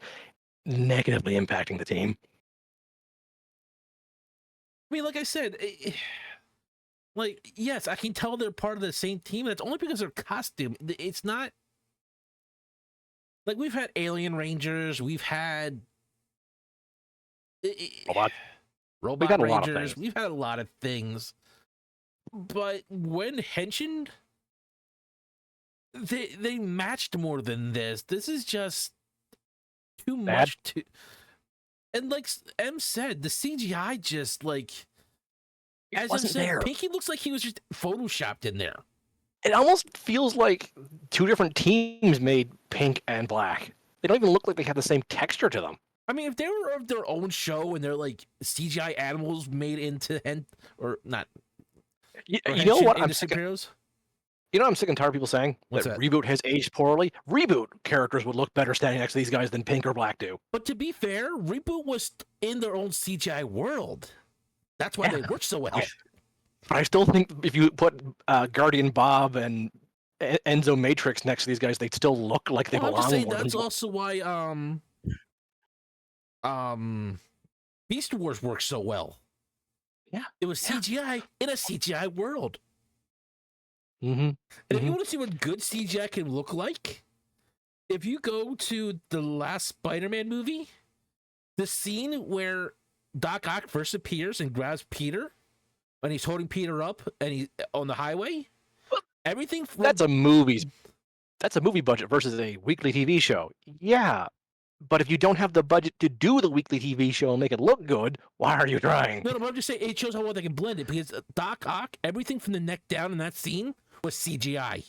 [SPEAKER 2] negatively impacting the team.
[SPEAKER 1] I mean, like I said, like, yes, I can tell they're part of the same team. That's only because their costume. It's not like we've had Alien Rangers, we've had
[SPEAKER 2] Robot.
[SPEAKER 1] Robot
[SPEAKER 2] got a lot of
[SPEAKER 1] Rangers,
[SPEAKER 2] things.
[SPEAKER 1] we've had a lot of things. But when Henshin, they matched more than this. This is just too
[SPEAKER 2] Bad.
[SPEAKER 1] much. And like M said, the CGI just like
[SPEAKER 2] It
[SPEAKER 1] As I'm
[SPEAKER 2] wasn't
[SPEAKER 1] saying,
[SPEAKER 2] there.
[SPEAKER 1] Pinky looks like he was just photoshopped in there.
[SPEAKER 2] It almost feels like two different teams made pink and black. They don't even look like they have the same texture to them.
[SPEAKER 1] I mean, if they were of their own show and they're like CGI animals made into or not or
[SPEAKER 2] You know
[SPEAKER 1] henshin
[SPEAKER 2] what?
[SPEAKER 1] into superheroes.
[SPEAKER 2] You know what I'm sick and tired of people saying?
[SPEAKER 1] What's
[SPEAKER 2] That
[SPEAKER 1] that?
[SPEAKER 2] Reboot has aged poorly. Reboot characters would look better standing next to these guys than pink or black do.
[SPEAKER 1] But to be fair, Reboot was in their own CGI world. That's why
[SPEAKER 2] Yeah.
[SPEAKER 1] they worked so well.
[SPEAKER 2] But I still think if you put Guardian Bob and Enzo Matrix next to these guys, they'd still look like they
[SPEAKER 1] Well, I'm just
[SPEAKER 2] belong
[SPEAKER 1] saying
[SPEAKER 2] more than
[SPEAKER 1] that's also why Beast Wars works so well.
[SPEAKER 2] Yeah.
[SPEAKER 1] It was CGI in a CGI world.
[SPEAKER 2] Mm-hmm.
[SPEAKER 1] And if you want to see what good CGI can look like, if you go to the last Spider-Man movie, the scene where Doc Ock first appears and grabs Peter, and he's holding Peter up and he's on the highway, everything from
[SPEAKER 2] That's a movie budget versus a weekly TV show. Yeah. But if you don't have the budget to do the weekly TV show and make it look good, why are you trying?
[SPEAKER 1] No, but I'm just saying it shows how well they can blend it because Doc Ock, everything from the neck down in that scene was CGI.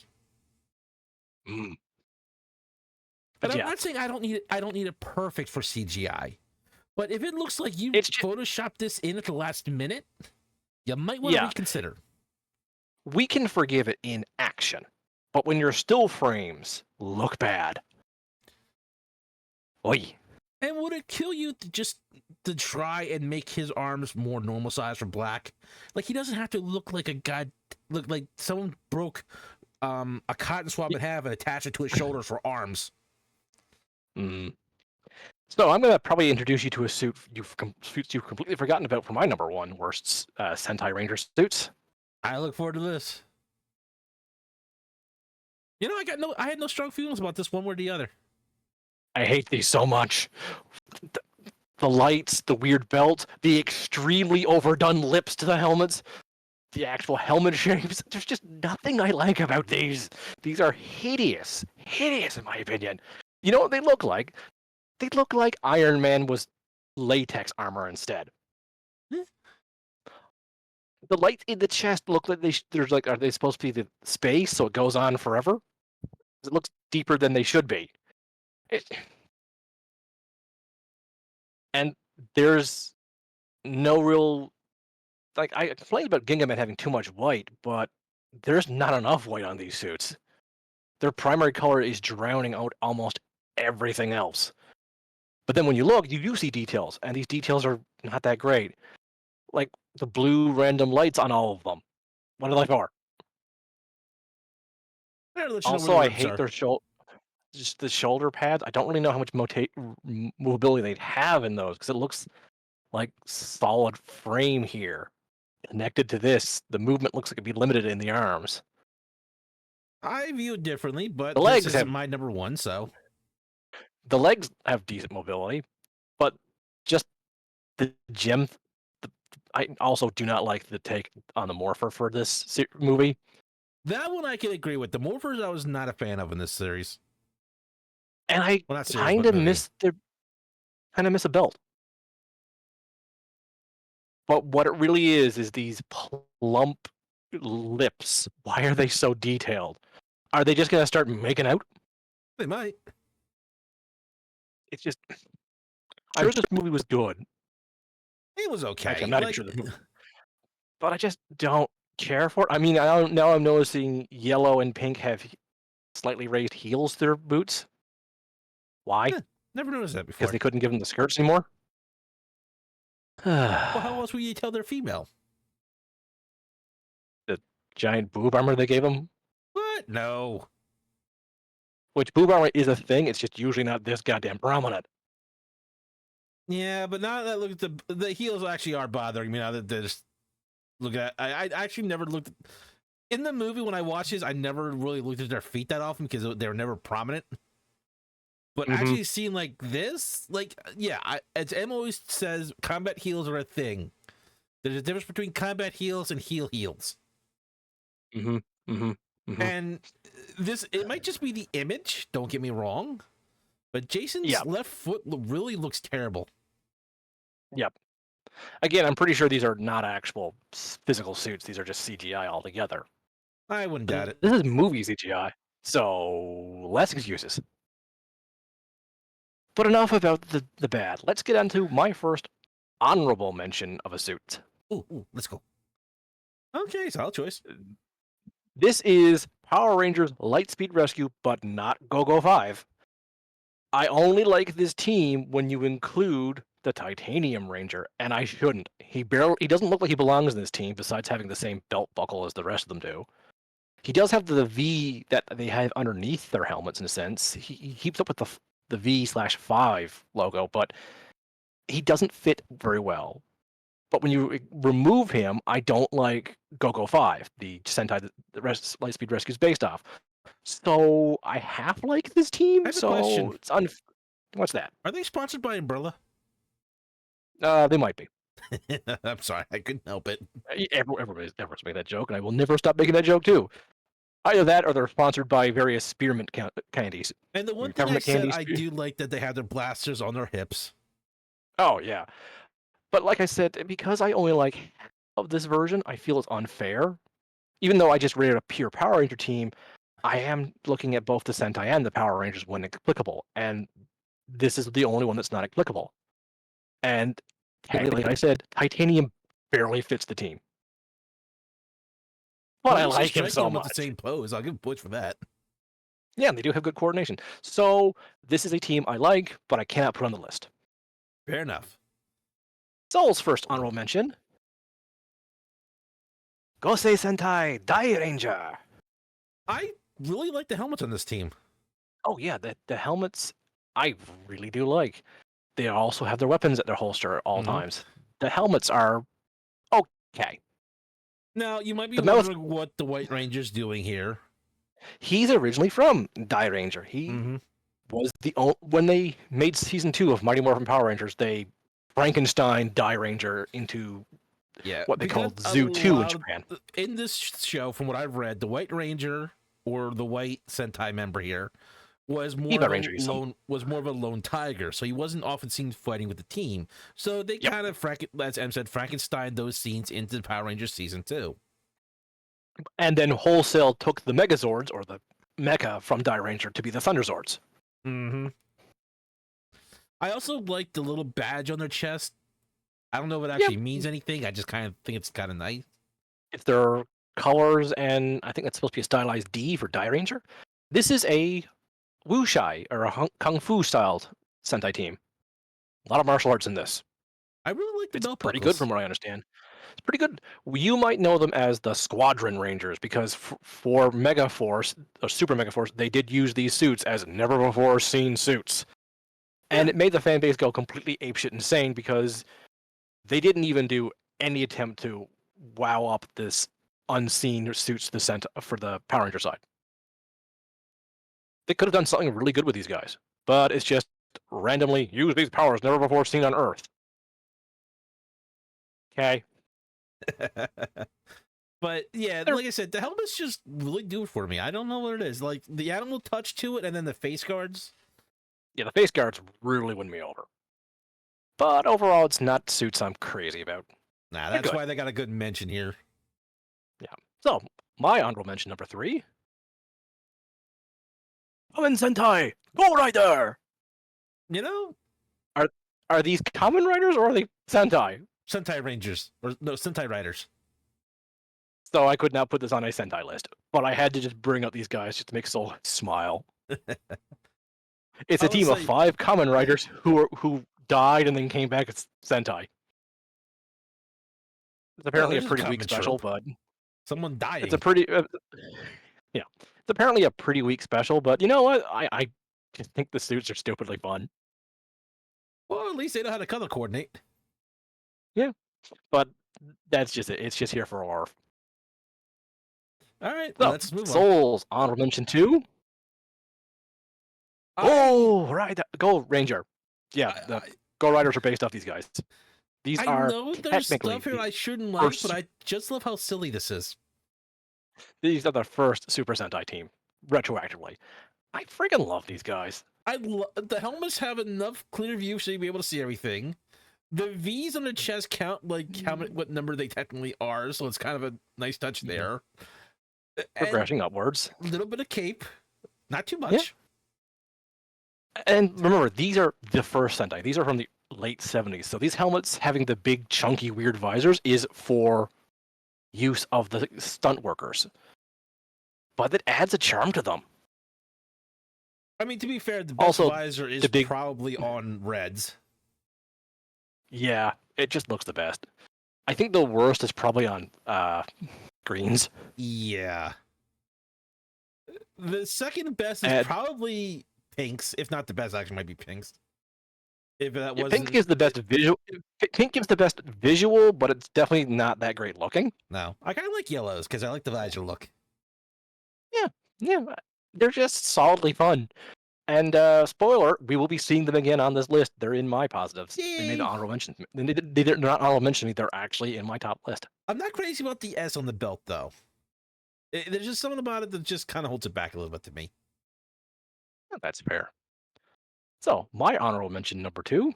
[SPEAKER 2] Mm.
[SPEAKER 1] And I'm
[SPEAKER 2] Yeah.
[SPEAKER 1] not saying I don't need it perfect for CGI. But if it looks like you
[SPEAKER 2] It's just-
[SPEAKER 1] photoshopped this in at the last minute, you might want to reconsider.
[SPEAKER 2] We can forgive it in action, but when your still frames look bad. Oi.
[SPEAKER 1] And would it kill you to try and make his arms more normal size for black? Like he doesn't have to look like a guy, look like someone broke a cotton swab in half and attached it to his shoulders for arms.
[SPEAKER 2] Mm. So I'm gonna probably introduce you to a suit you've completely forgotten about for my number one worst Sentai Ranger suits.
[SPEAKER 1] I look forward to this. You know, I had no strong feelings about this one way or the other.
[SPEAKER 2] I hate these so much. The lights, the weird belt, the extremely overdone lips to the helmets, the actual helmet shapes. There's just nothing I like about these. These are hideous. Hideous, in my opinion. You know what they look like? They look like Iron Man was latex armor instead. The lights in the chest look like there's like, are they supposed to be the space so it goes on forever? It looks deeper than they should be. And there's no real, like, I complained about Gingaman having too much white, but there's not enough white on these suits. Their primary color is drowning out almost everything else. But then when you look, you do see details, and these details are not that great. Like the blue random lights on all of them. What are they for? Also, I hate their just the shoulder pads. I don't really know how much mobility they'd have in those because it looks like solid frame here. Connected to this, the movement looks like it'd be limited in the arms.
[SPEAKER 1] I view it differently, but
[SPEAKER 2] The legs
[SPEAKER 1] this isn't
[SPEAKER 2] have
[SPEAKER 1] my number one, so
[SPEAKER 2] the legs have decent mobility, but just the gem. I also do not like the take on the morpher for this movie.
[SPEAKER 1] that one I can agree with. The morphers I was not a fan of in this series.
[SPEAKER 2] And I
[SPEAKER 1] Well, not series,
[SPEAKER 2] kind
[SPEAKER 1] but
[SPEAKER 2] of
[SPEAKER 1] movie.
[SPEAKER 2] miss a belt. But what it really is these plump lips. Why are they so detailed? Are they just gonna start making out?
[SPEAKER 1] They might.
[SPEAKER 2] It's just, I'm sure this movie was good.
[SPEAKER 1] It was okay.
[SPEAKER 2] Actually, I'm not even sure this movie, but I just don't care for it. I mean, now I'm noticing yellow and pink have slightly raised heels to their boots. Why?
[SPEAKER 1] Yeah, never noticed that before.
[SPEAKER 2] Because they couldn't give them the skirts anymore?
[SPEAKER 1] Well, how else would you tell they're female?
[SPEAKER 2] The giant boob armor they gave them?
[SPEAKER 1] What? No.
[SPEAKER 2] Which boob armor is a thing, it's just usually not this goddamn prominent.
[SPEAKER 1] Yeah, but now that I look at the heels actually are bothering me now that they're just look at. I actually never looked in the movie when I watched this. I never really looked at their feet that often because they were never prominent. But actually seeing like this, like as Em always says, combat heels are a thing. There's a difference between combat heels and heel heels. And it might just be the image. Don't get me wrong, but Jason's left foot really looks terrible.
[SPEAKER 2] Yep. Again, I'm pretty sure these are not actual physical suits. These are just CGI altogether.
[SPEAKER 1] I wouldn't doubt it.
[SPEAKER 2] This is movie CGI, so less excuses. But enough about the bad. Let's get on to my first honorable mention of a suit.
[SPEAKER 1] Ooh, let's go. Okay, solid choice.
[SPEAKER 2] This is Power Rangers Lightspeed Rescue, but not Go-Go 5. I only like this team when you include the Titanium Ranger, and I shouldn't. He doesn't look like he belongs in this team, besides having the same belt buckle as the rest of them do. He does have the V that they have underneath their helmets in a sense. He keeps up with the V/5 logo, but he doesn't fit very well. But when you remove him, I don't like Go-Go 5, the Sentai Lightspeed Rescue is based off. So I half like this team.
[SPEAKER 1] I have a
[SPEAKER 2] So
[SPEAKER 1] question.
[SPEAKER 2] it's what's that?
[SPEAKER 1] Are they sponsored by Umbrella?
[SPEAKER 2] They might be.
[SPEAKER 1] I'm sorry, I couldn't help it.
[SPEAKER 2] Everybody's making that joke, and I will never stop making that joke too. Either that, or they're sponsored by various spearmint candies.
[SPEAKER 1] And the one thing I
[SPEAKER 2] Peppermint
[SPEAKER 1] said,
[SPEAKER 2] candies.
[SPEAKER 1] I do like that they have their blasters on their hips.
[SPEAKER 2] Oh yeah, but like I said, because I only like half of this version, I feel it's unfair. Even though I just rated a pure Power Ranger team, I am looking at both the Sentai and the Power Rangers when applicable, and this is the only one that's not applicable. And technically, like I said, Titanium barely fits the team. But I like him so much.
[SPEAKER 1] With the same pose. I'll give him points for that.
[SPEAKER 2] Yeah, they do have good coordination. So this is a team I like, but I cannot put on the list.
[SPEAKER 1] Fair enough.
[SPEAKER 2] Soul's first honorable mention. Gosei Sentai Dai Ranger.
[SPEAKER 1] I really like the helmets on this team.
[SPEAKER 2] Oh yeah, the helmets I really do like. They also have their weapons at their holster at all times. The helmets are okay.
[SPEAKER 1] Now, you might be wondering what the White Ranger's doing here.
[SPEAKER 2] He's originally from Dai Ranger. He was when they made season 2 of Mighty Morphin Power Rangers, they Frankenstein Dai Ranger into what they called Zoo 2 in Japan.
[SPEAKER 1] In this show, from what I've read, the White Ranger or the White Sentai member here was more of a lone tiger, so he wasn't often seen fighting with the team. So they kind of, as Em said, Frankenstein those scenes into Power Rangers season 2.
[SPEAKER 2] And then wholesale took the Megazords, or the Mecha, from Dai Ranger to be the Thunderzords.
[SPEAKER 1] I also like the little badge on their chest. I don't know if it actually means anything. I just kind of think it's kind of nice.
[SPEAKER 2] It's their colors, and I think that's supposed to be a stylized D for Dai Ranger. This is a wuxia, or a kung fu styled Sentai team. A lot of martial arts in this.
[SPEAKER 1] I really like the belt buckles.
[SPEAKER 2] Pretty good from what I understand. It's pretty good. You might know them as the Squadron Rangers, because for Mega Force, or Super Mega Force, they did use these suits as never before seen suits. And it made the fan base go completely apeshit insane, because they didn't even do any attempt to wow up this unseen suits for the Power Ranger side. They could have done something really good with these guys, but it's just randomly use these powers never before seen on Earth. Okay.
[SPEAKER 1] But yeah, like I said, the helmets just really do it for me. I don't know what it is. Like the animal touch to it, and then the face guards.
[SPEAKER 2] Yeah, the face guards really win me over. But overall, it's not suits I'm crazy about.
[SPEAKER 1] Nah, that's why they got a good mention here.
[SPEAKER 2] Yeah. So, my honorable mention number 3. Kamen Sentai Go Rider!
[SPEAKER 1] You know?
[SPEAKER 2] Are these Kamen Riders, or are they Sentai?
[SPEAKER 1] Sentai Rangers. Or no, Sentai Riders.
[SPEAKER 2] So I could not put this on a Sentai list. But I had to just bring up these guys just to make Soul smile. It's a team of 5 Kamen Riders who died and then came back as Sentai. It's apparently a pretty weak special, but
[SPEAKER 1] someone dying.
[SPEAKER 2] It's a pretty yeah. It's apparently a pretty weak special, but you know what? I just think the suits are stupidly fun.
[SPEAKER 1] Well, at least they know how to color coordinate.
[SPEAKER 2] Yeah, but that's just it. It's just here for our.
[SPEAKER 1] All right,
[SPEAKER 2] so,
[SPEAKER 1] let's move on.
[SPEAKER 2] Soul's honorable mention 2. Right, Go Ranger. Yeah, the Go Riders are based off these guys. These are
[SPEAKER 1] know there's stuff here I shouldn't like, but I just love how silly this is.
[SPEAKER 2] These are the first Super Sentai team, retroactively. I freaking love these guys.
[SPEAKER 1] The helmets have enough clear view so you'll be able to see everything. The V's on the chest count like what number they technically are, so it's kind of a nice touch there. And
[SPEAKER 2] Progressing upwards.
[SPEAKER 1] a little bit of cape, not too
[SPEAKER 2] Yeah.
[SPEAKER 1] much.
[SPEAKER 2] And remember, these are the first Sentai. These are from the late 70s. So these helmets having the big, chunky, weird visors is for use of the stunt workers. But it adds a charm to them.
[SPEAKER 1] I mean, to be fair, the best
[SPEAKER 2] Also,
[SPEAKER 1] visor is
[SPEAKER 2] the big,
[SPEAKER 1] probably on Reds.
[SPEAKER 2] yeah, it just looks the best. I think the worst is probably on greens.
[SPEAKER 1] Yeah. The second best is
[SPEAKER 2] And
[SPEAKER 1] probably Pink's, if not the best. Actually, might be Pink's. If that
[SPEAKER 2] yeah,
[SPEAKER 1] wasn't
[SPEAKER 2] pink is the best visual. Pink gives the best visual, but it's definitely not that great looking.
[SPEAKER 1] no, I kind of like yellows because I like the visor look.
[SPEAKER 2] Yeah, they're just solidly fun. And spoiler, we will be seeing them again on this list. They're in my positives. They made
[SPEAKER 1] Yay!
[SPEAKER 2] the honorable mention. They're not honorable mention me. They're actually in my top list.
[SPEAKER 1] I'm not crazy about the S on the belt though. There's just something about it that just kind of holds it back a little bit to me.
[SPEAKER 2] That's fair. So my honorable mention number 2.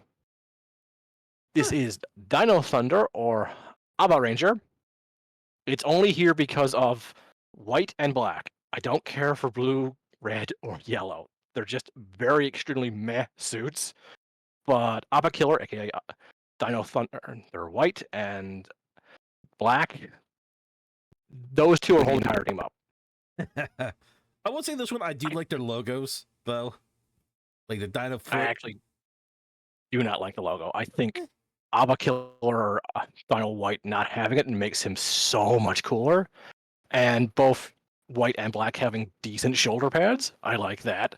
[SPEAKER 2] This is Dino Thunder or Aba Ranger. It's only here because of white and black. I don't care for blue, red, or yellow. They're just very extremely meh suits. But Aba Killer, aka Dino Thunder, they're white and black. Those two are holding the entire team up.
[SPEAKER 1] I will say this one. I do like their logos though, like the Dino foot.
[SPEAKER 2] I actually do not like the logo. I think Aba Killer Dino White not having it makes him so much cooler. And both white and black having decent shoulder pads. I like that.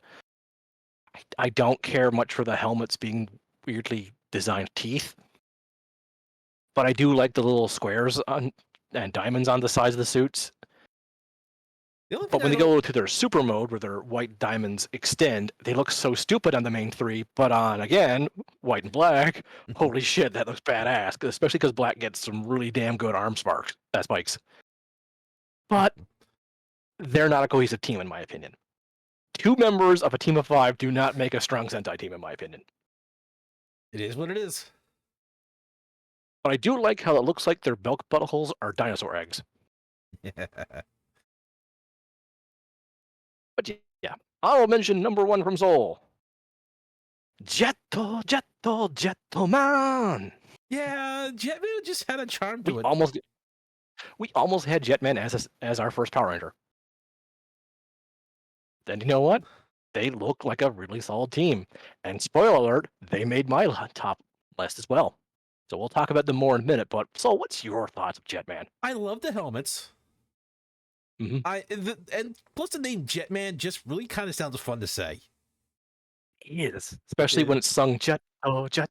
[SPEAKER 2] I don't care much for the helmets being weirdly designed teeth. But I do like the little squares and diamonds on the sides of the suits.
[SPEAKER 1] The only thing
[SPEAKER 2] But when
[SPEAKER 1] I
[SPEAKER 2] they go to their super mode, where their white diamonds extend, they look so stupid on the main 3. But on, again, white and black, holy shit, that looks badass. Especially because black gets some really damn good arm spikes. But they're not a cohesive team, in my opinion. 2 members of a team of 5 do not make a strong Sentai team, in my opinion.
[SPEAKER 1] it is what it is.
[SPEAKER 2] But I do like how it looks like their belt buttholes are dinosaur eggs. But yeah, I'll mention number 1 from Seoul. Jetto, Jetto, Jetto Man.
[SPEAKER 1] Yeah, Jetman just had a charm to
[SPEAKER 2] We
[SPEAKER 1] it.
[SPEAKER 2] almost had Jetman as our first Power Ranger. Then you know what? They look like a really solid team. And spoiler alert, they made my top list as well. So we'll talk about them more in a minute. But so, what's your thoughts of Jetman?
[SPEAKER 1] I love the helmets.
[SPEAKER 2] Mm-hmm.
[SPEAKER 1] And plus the name Jetman just really kind of sounds fun to say.
[SPEAKER 2] It is, especially when it's sung Jetto, Jetto,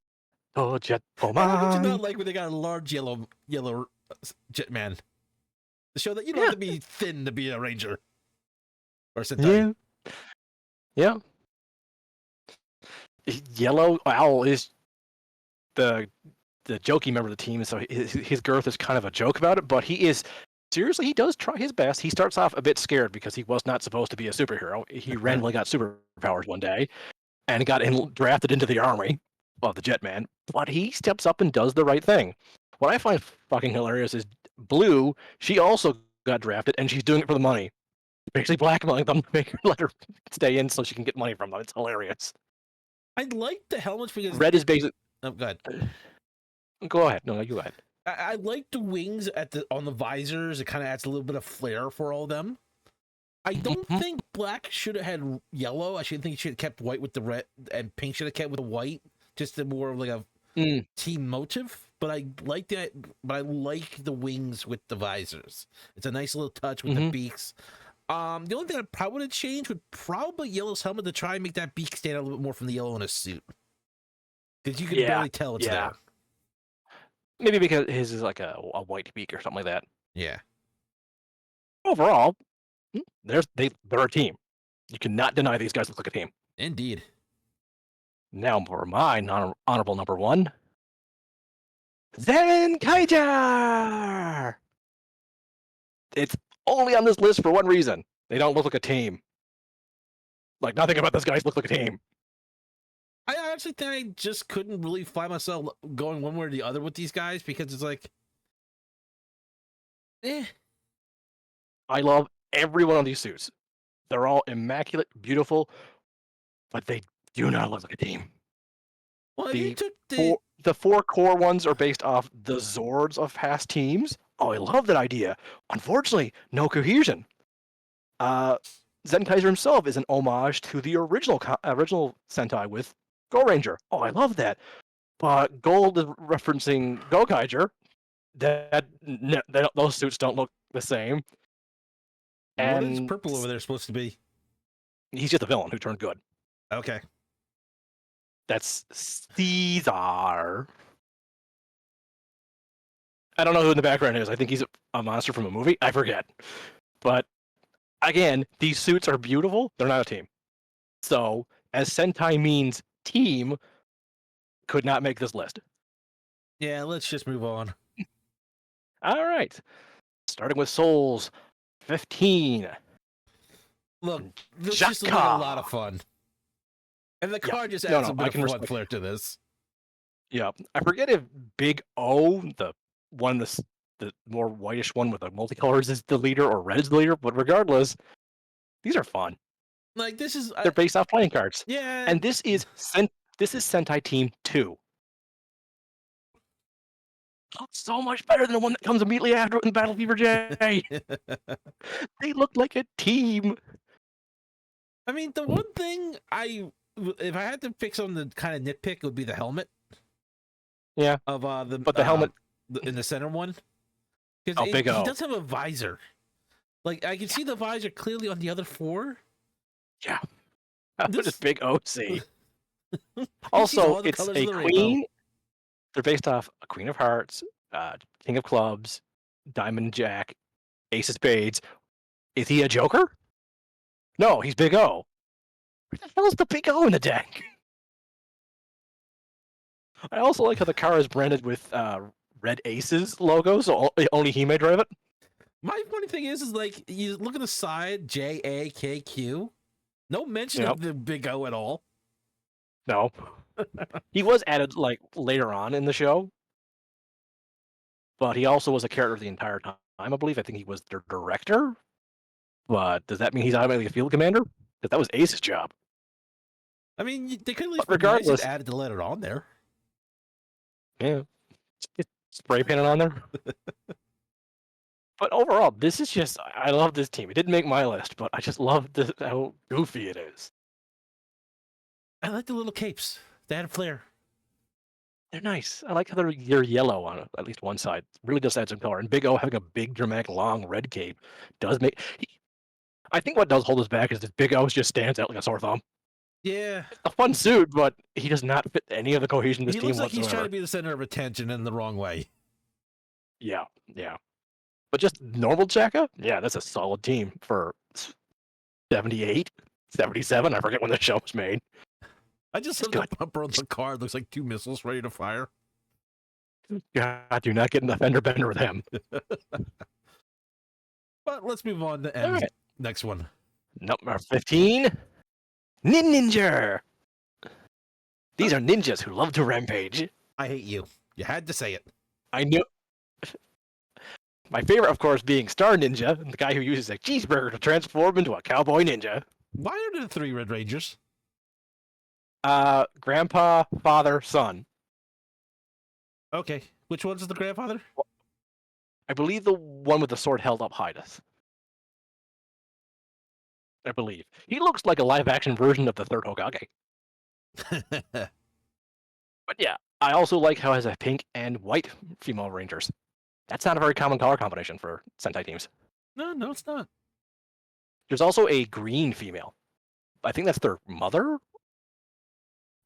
[SPEAKER 2] Jetto
[SPEAKER 1] And how could you
[SPEAKER 2] Man.
[SPEAKER 1] not like when they got a large yellow Jetman to show that you don't have to be thin to be a ranger or Sentai.
[SPEAKER 2] Yeah. Yellow Owl is the jokey member of the team, so his girth is kind of a joke about it. But he seriously, he does try his best. He starts off a bit scared because he was not supposed to be a superhero. He randomly got superpowers one day and got drafted into the army of the Jetman. But he steps up and does the right thing. What I find fucking hilarious is Blue. She also got drafted, and she's doing it for the money. Basically blackmailing them to let her stay in so she can get money from them. It's hilarious.
[SPEAKER 1] I like the helmets because
[SPEAKER 2] Red is basically.
[SPEAKER 1] Oh, go ahead.
[SPEAKER 2] Go ahead. No, you go ahead.
[SPEAKER 1] I like the wings on the visors. It kind of adds a little bit of flair for all of them. I don't think black should have had yellow. I should think it should have kept white with the red, and pink should have kept with the white. Just more of like a team motive. But I like that. But I like the wings with the visors. It's a nice little touch with the beaks. The only thing I probably would have changed would probably Yellow's helmet to try and make that beak stand out a little bit more from the yellow in his suit. Because you can barely tell it's there.
[SPEAKER 2] Maybe because his is like a white beak or something like that.
[SPEAKER 1] Yeah.
[SPEAKER 2] Overall, they're a team. You cannot deny these guys look like a team.
[SPEAKER 1] Indeed.
[SPEAKER 2] Now for my honorable number 1. Zenkaiger! It's only on this list for one reason. They don't look like a team. Like, nothing about those guys look like a team.
[SPEAKER 1] I actually think I just couldn't really find myself going one way or the other with these guys because it's like, eh.
[SPEAKER 2] I love every one of these suits. They're all immaculate, beautiful, but they do not look like a team.
[SPEAKER 1] Well, if you
[SPEAKER 2] The
[SPEAKER 1] took the
[SPEAKER 2] the four core ones are based off the Zords of past teams. Oh, I love that idea. Unfortunately, no cohesion. Zenkaiser himself is an homage to the original Sentai with Go Ranger. Oh, I love that. But Gold is referencing Gokaiger. Those suits don't look the same.
[SPEAKER 1] what is
[SPEAKER 2] And
[SPEAKER 1] purple over there supposed to be?
[SPEAKER 2] he's just a villain who turned good.
[SPEAKER 1] Okay.
[SPEAKER 2] That's Caesar. I don't know who in the background is. I think he's a monster from a movie. I forget. But again, these suits are beautiful. They're not a team. So, as Sentai means team, could not make this list.
[SPEAKER 1] Yeah, let's just move on.
[SPEAKER 2] All right. Starting with Souls 15.
[SPEAKER 1] Look, this just looks like a lot of fun. And the car just adds a bit of fun flair to this.
[SPEAKER 2] Yeah. I forget if Big O, the more whitish one with the multicolors, is the leader or red is the leader, but regardless, these are fun.
[SPEAKER 1] Like, this is...
[SPEAKER 2] They're based off playing cards.
[SPEAKER 1] Yeah.
[SPEAKER 2] And this is Sentai Team 2. Oh, so much better than the one that comes immediately after in Battle Fever J. They look like a team.
[SPEAKER 1] I mean, the one thing if I had to pick something to kind of nitpick, it would be the helmet.
[SPEAKER 2] Yeah.
[SPEAKER 1] Of
[SPEAKER 2] the helmet
[SPEAKER 1] in the center one.
[SPEAKER 2] Oh, Big O.
[SPEAKER 1] He does have a visor. Like, I can see the visor clearly on the other four.
[SPEAKER 2] Yeah. This is Big OC. Also, it's a queen. They're based off a Queen of Hearts, King of Clubs, Diamond Jack, Ace of Spades. Is he a Joker? No, he's Big O. Where the hell is the Big O in the deck? I also like how the car is branded with Red Aces logo, so only he may drive it.
[SPEAKER 1] My funny thing is like, you look at the side, JAKQ. No mention of the Big O at all.
[SPEAKER 2] No. He was added like later on in the show, but he also was a character the entire time, I believe. I think he was their director. But does that mean he's automatically a field commander? Because that was Ace's job.
[SPEAKER 1] I mean, they could at least
[SPEAKER 2] regardless
[SPEAKER 1] added the letter on there.
[SPEAKER 2] Yeah. Just spray painted on there. But overall, this is just, I love this team. It didn't make my list, but I just love how goofy it is.
[SPEAKER 1] I like the little capes. They had a flair.
[SPEAKER 2] They're nice. I like how they're yellow on at least one side. It really does add some color. And Big O having a big, dramatic, long red cape does make... I think what does hold us back is that Big O just stands out like a sore thumb.
[SPEAKER 1] Yeah.
[SPEAKER 2] It's a fun suit, but he does not fit any of the cohesion of this team whatsoever.
[SPEAKER 1] He looks like he's trying to be the center of attention in the wrong way.
[SPEAKER 2] Yeah, yeah. But just normal Chaka? Yeah, that's a solid team for 78, 77. I forget when the show was made.
[SPEAKER 1] I just saw the bumper on the car. It looks like 2 missiles ready to fire.
[SPEAKER 2] God, do not get in the fender bender with him.
[SPEAKER 1] But let's move on to M's next one.
[SPEAKER 2] Number 15, Ninja. These are ninjas who love to rampage.
[SPEAKER 1] I hate you. You had to say it.
[SPEAKER 2] I knew. My favorite, of course, being Star Ninja, the guy who uses a cheeseburger to transform into a cowboy ninja.
[SPEAKER 1] Why are there 3 Red Rangers?
[SPEAKER 2] Grandpa, father, son.
[SPEAKER 1] Okay. Which one's the grandfather?
[SPEAKER 2] I believe the one with the sword held up high does. I believe. He looks like a live-action version of the third Hokage. But yeah, I also like how it has a pink and white female rangers. That's not a very common color combination for Sentai teams.
[SPEAKER 1] No, it's not.
[SPEAKER 2] There's also a green female. I think that's their mother?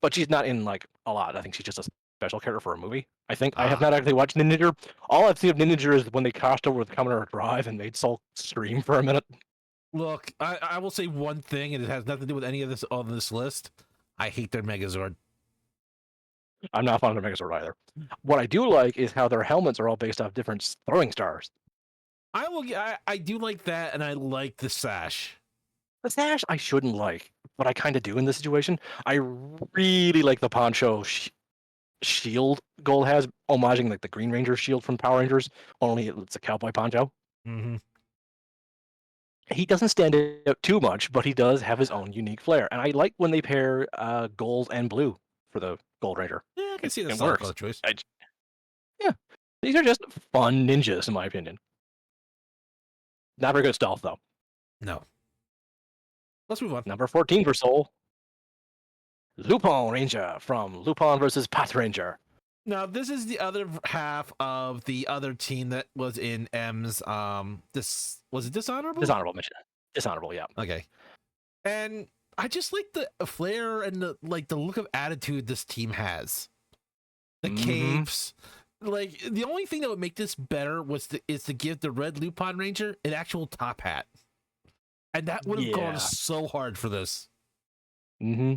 [SPEAKER 2] But she's not in, like, a lot. I think she's just a special character for a movie. I think. I have not actually watched Ninja. All I've seen of Ninja is when they crossed over with Kamen Drive and made Soul scream for a minute.
[SPEAKER 1] Look, I will say one thing, and it has nothing to do with any of this on this list. I hate their Megazord.
[SPEAKER 2] I'm not fond of their Megazord either. What I do like is how their helmets are all based off different throwing stars.
[SPEAKER 1] I do like that, and I like the sash.
[SPEAKER 2] The sash I shouldn't like. what I kind of do in this situation. I really like the poncho shield Gold has, homaging like the Green Ranger shield from Power Rangers, only it's a cowboy poncho.
[SPEAKER 1] Mm-hmm.
[SPEAKER 2] He doesn't stand out too much, but he does have his own unique flair. And I like when they pair gold and blue for the Gold Ranger.
[SPEAKER 1] Yeah, I can see the
[SPEAKER 2] It
[SPEAKER 1] solid
[SPEAKER 2] works.
[SPEAKER 1] color choice.
[SPEAKER 2] Yeah, these are just fun ninjas, in my opinion. Not very good stealth, though.
[SPEAKER 1] No. Let's move on.
[SPEAKER 2] Number 14 for Soul. Lupin Ranger from Lupin versus Path Ranger.
[SPEAKER 1] Now, this is the other half of the other team that was in M's. This was it dishonorable?
[SPEAKER 2] Dishonorable mention. Dishonorable, yeah.
[SPEAKER 1] Okay. And I just like the flair and the look of attitude this team has. The capes. Like, the only thing that would make this better is to give the red Lupin Ranger an actual top hat. And that would have gone so hard for this.
[SPEAKER 2] Mm-hmm.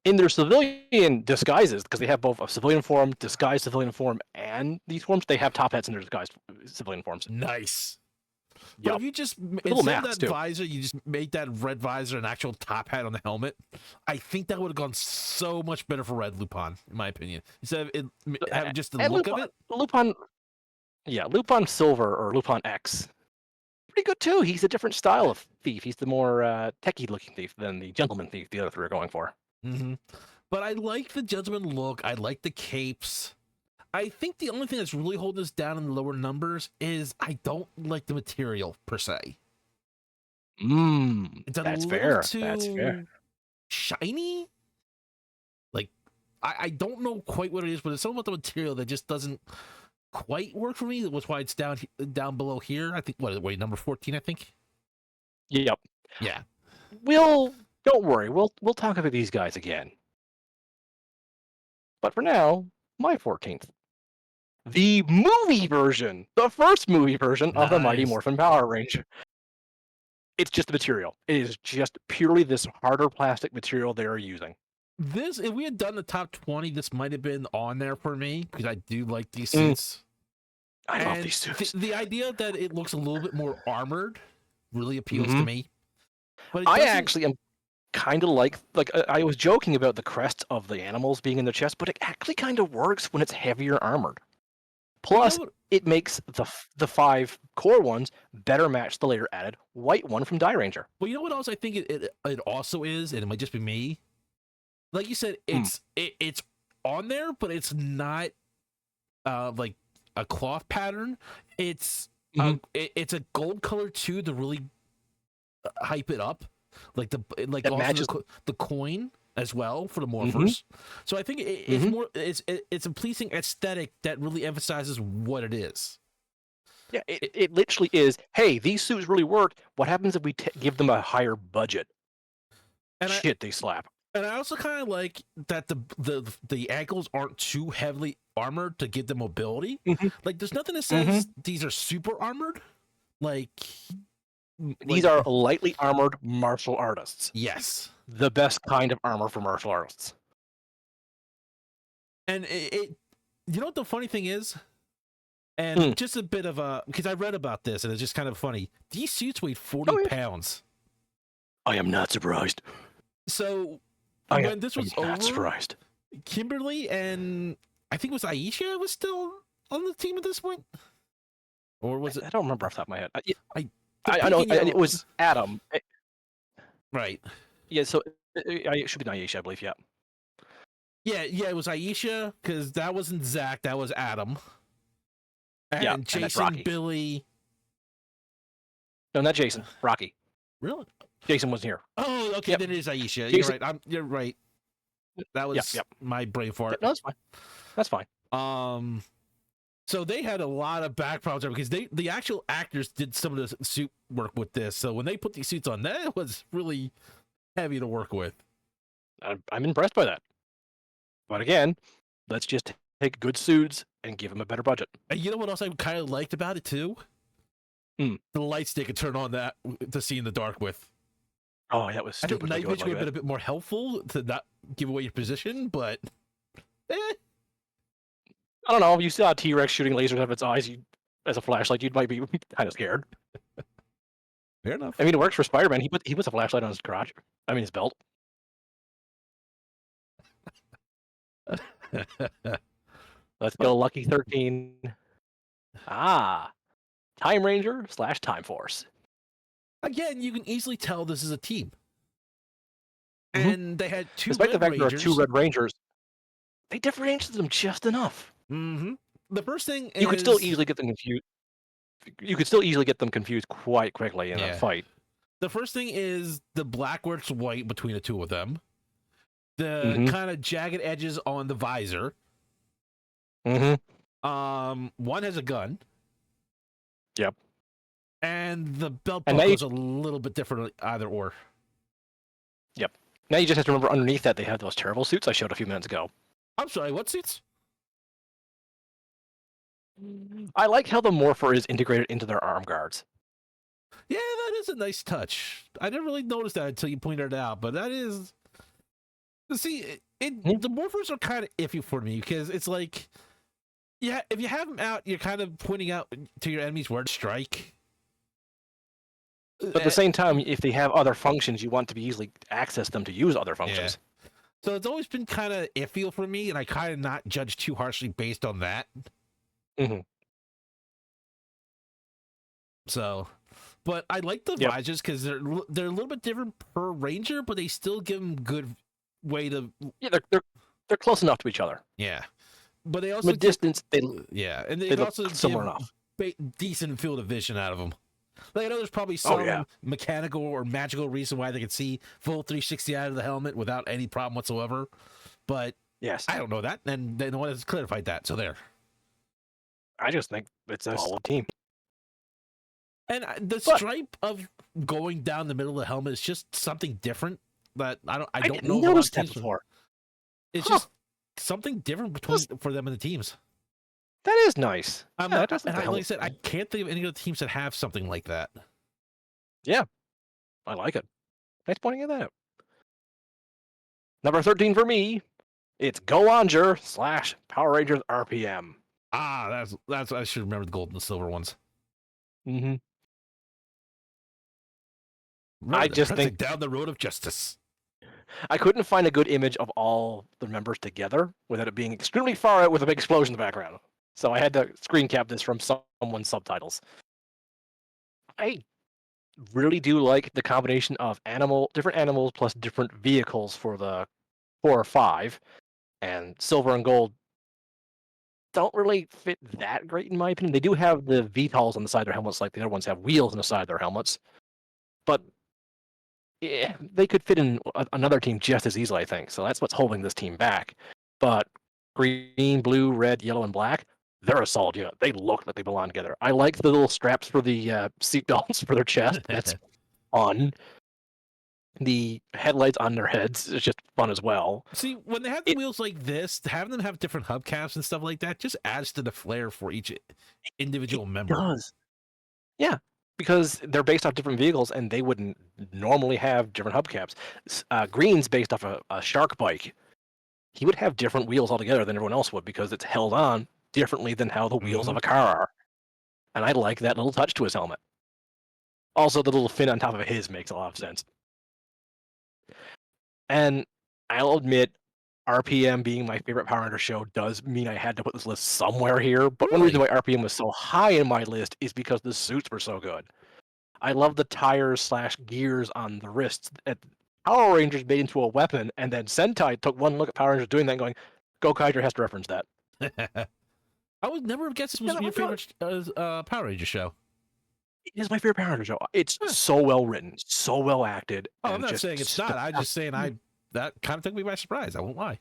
[SPEAKER 2] In their civilian disguises, because they have both a civilian form, disguised civilian form, and these forms, they have top hats in their disguised civilian forms.
[SPEAKER 1] Nice.
[SPEAKER 2] Yep.
[SPEAKER 1] But if you just,
[SPEAKER 2] little
[SPEAKER 1] instead of
[SPEAKER 2] masks,
[SPEAKER 1] that
[SPEAKER 2] too.
[SPEAKER 1] visor, you just made that red visor an actual top hat on the helmet, I think that would have gone so much better for red Lupin, in my opinion. Instead of having just the look of it.
[SPEAKER 2] Lupin Silver or Lupin X. Pretty good, too. He's a different style of thief. He's the more techie-looking thief than the gentleman thief the other three are going for.
[SPEAKER 1] Mm-hmm. But I like the gentleman look. I like the capes. I think the only thing that's really holding us down in the lower numbers is I don't like the material per se. It's
[SPEAKER 2] That's fair.
[SPEAKER 1] Too
[SPEAKER 2] That's fair.
[SPEAKER 1] shiny. Like I don't know quite what it is, but it's something about the material that just doesn't quite work for me. That's why it's down below here. I think wait, number 14, I think.
[SPEAKER 2] Yep.
[SPEAKER 1] Yeah.
[SPEAKER 2] Don't worry. We'll talk about these guys again. But for now, my 14th. The movie version, the first movie version of the Mighty Morphin Power Ranger. It's just the material. It is just purely this harder plastic material they are using.
[SPEAKER 1] This, if we had done the top 20, this might have been on there for me because I do like these suits.
[SPEAKER 2] I love these suits.
[SPEAKER 1] The idea that it looks a little bit more armored really appeals to me. But
[SPEAKER 2] I actually am kind of like I was joking about the crests of the animals being in the chest, but it actually kind of works when it's heavier armored. Plus, it makes the 5 core ones better match the later added white one from Die Ranger.
[SPEAKER 1] Well, you know what else I think it also is, and it might just be me. Like you said, it's on there, but it's not like a cloth pattern. It's it's a gold color too to really hype it up. Like also matches the coin as well for the morphers. So I think it's more it's a pleasing aesthetic that really emphasizes what it is.
[SPEAKER 2] Yeah, it literally is. Hey, these suits really work. What happens if we give them a higher budget? And they slap.
[SPEAKER 1] And I also kind of like that the ankles aren't too heavily armored to give them mobility. Like, there's nothing that says these are super armored.
[SPEAKER 2] These are lightly armored martial artists.
[SPEAKER 1] Yes.
[SPEAKER 2] The best kind of armor for martial artists.
[SPEAKER 1] And you know what the funny thing is? And just a bit of because I read about this and it's just kind of funny. These suits weighed 40 pounds.
[SPEAKER 2] I am not surprised.
[SPEAKER 1] So when this was over,
[SPEAKER 2] surprised.
[SPEAKER 1] Kimberly and I think it was Aisha was still on the team at this point? Or was it?
[SPEAKER 2] I don't remember off the top of my head. I know it was Adam.
[SPEAKER 1] Right.
[SPEAKER 2] Yeah, so it should be Aisha, I believe, yeah.
[SPEAKER 1] Yeah, it was Aisha, because that wasn't Zach, that was Adam. And Jason,
[SPEAKER 2] and
[SPEAKER 1] Billy.
[SPEAKER 2] No, not Jason. Rocky.
[SPEAKER 1] Really?
[SPEAKER 2] Jason wasn't here.
[SPEAKER 1] Oh, okay, then it is Aisha. Jason... You're right. That was my brain fart.
[SPEAKER 2] No, that's fine. That's fine.
[SPEAKER 1] So they had a lot of back problems because the actual actors did some of the suit work with this. So when they put these suits on, that was really heavy to work with.
[SPEAKER 2] I'm impressed by that. But again, let's just take good suits and give them a better budget.
[SPEAKER 1] And you know what else I kind of liked about it too? The lights they could turn on that to see in the dark with.
[SPEAKER 2] Oh, that was stupid.
[SPEAKER 1] I think Night Vision would have been a bit more helpful to not give away your position, but I
[SPEAKER 2] don't know. If you saw a T-Rex shooting lasers out of its eyes as a flashlight, you might be kind of scared.
[SPEAKER 1] Fair enough.
[SPEAKER 2] I mean, it works for Spider-Man. He puts a flashlight on his crotch. I mean, his belt. Let's go, Lucky 13. Ah, Time Ranger / Time Force.
[SPEAKER 1] Again, you can easily tell this is a team.
[SPEAKER 2] Mhm.
[SPEAKER 1] And they had two
[SPEAKER 2] Despite the
[SPEAKER 1] Red
[SPEAKER 2] fact there are
[SPEAKER 1] Rangers.
[SPEAKER 2] 2 Red Rangers, they differentiated them just enough.
[SPEAKER 1] Mm-hmm. The first thing is
[SPEAKER 2] You could still easily get them confused. You could still easily get them confused quite quickly in a fight.
[SPEAKER 1] the first thing is the black versus white between the two of them. The
[SPEAKER 2] Mhm.
[SPEAKER 1] kind of jagged edges on the visor.
[SPEAKER 2] Mhm.
[SPEAKER 1] One has a gun.
[SPEAKER 2] Yep.
[SPEAKER 1] And the belt
[SPEAKER 2] And now
[SPEAKER 1] buckle
[SPEAKER 2] you
[SPEAKER 1] is a little bit different either or.
[SPEAKER 2] Yep. Now you just have to remember underneath that they have those terrible suits I showed a few minutes ago.
[SPEAKER 1] I'm sorry, what suits?
[SPEAKER 2] I like how the morpher is integrated into their arm guards.
[SPEAKER 1] Yeah, that is a nice touch. I didn't really notice that until you pointed it out, but that is. See, the morphers are kind of iffy for me because it's like, yeah, if you have them out, you're kind of pointing out to your enemies where to strike.
[SPEAKER 2] But at the same time, if they have other functions, you want to be easily access them to use other functions.
[SPEAKER 1] Yeah. So it's always been kind of iffy for me, and I kind of not judge too harshly based on that.
[SPEAKER 2] Mm-hmm.
[SPEAKER 1] So, but I like the visors because they're a little bit different per ranger, but they still give them good way to.
[SPEAKER 2] Yeah, they're close enough to each other.
[SPEAKER 1] Yeah, but they also
[SPEAKER 2] from a distance they
[SPEAKER 1] and they
[SPEAKER 2] look
[SPEAKER 1] also
[SPEAKER 2] similar
[SPEAKER 1] give
[SPEAKER 2] enough.
[SPEAKER 1] Decent field of vision out of them. Like I know there's probably some mechanical or magical reason why they can see full 360 out of the helmet without any problem whatsoever, but
[SPEAKER 2] yes,
[SPEAKER 1] I don't know that, and no one has clarified that. So there.
[SPEAKER 2] I just think it's a solid team.
[SPEAKER 1] And the stripe of going down the middle of the helmet is just something different that I don't know.
[SPEAKER 2] Noticed that before.
[SPEAKER 1] It's just something different for them and the teams.
[SPEAKER 2] That is nice.
[SPEAKER 1] Like I said, I can't think of any other teams that have something like that.
[SPEAKER 2] Yeah, I like it. Thanks for pointing that out. Number 13 for me, it's Go Onger / Power Rangers RPM.
[SPEAKER 1] Ah, that's I should remember the gold and the silver ones.
[SPEAKER 2] Mm-hmm.
[SPEAKER 1] I just think down the road of justice. I
[SPEAKER 2] couldn't find a good image of all the members together without it being extremely far out with a big explosion in the background. So I had to screen cap this from someone's subtitles. I really do like the combination of different animals plus different vehicles for the 4 or 5, and silver and gold don't really fit that great in my opinion. They do have the VTOLs on the side of their helmets, like the other ones have wheels on the side of their helmets, but they could fit in another team just as easily, I think. So that's what's holding this team back. But green, blue, red, yellow, and black, they're a solid unit. They look like they belong together. I like the little straps for the seat belts for their chest. That's fun. The headlights on their heads is just fun as well.
[SPEAKER 1] See, when they have the wheels like this, having them have different hubcaps and stuff like that just adds to the flair for each individual member.
[SPEAKER 2] It does. Yeah, because they're based off different vehicles, and they wouldn't normally have different hubcaps. Green's based off a shark bike. He would have different wheels altogether than everyone else would because it's held on differently than how the wheels of a car are. And I like that little touch to his helmet. Also, the little fin on top of his makes a lot of sense. And I'll admit, RPM being my favorite Power Rangers show does mean I had to put this list somewhere here. But one reason why RPM was so high in my list is because the suits were so good. I love the tires / gears on the wrists. Power Rangers made into a weapon, and then Sentai took one look at Power Rangers doing that and going, Go Kaiser has to reference that.
[SPEAKER 1] I would never have guessed this was your favorite Power Ranger show.
[SPEAKER 2] It is my favorite Power Ranger show. It's so well written, so well acted.
[SPEAKER 1] Oh, I'm not saying it's not. I'm just saying that kind of took me by surprise. I won't lie.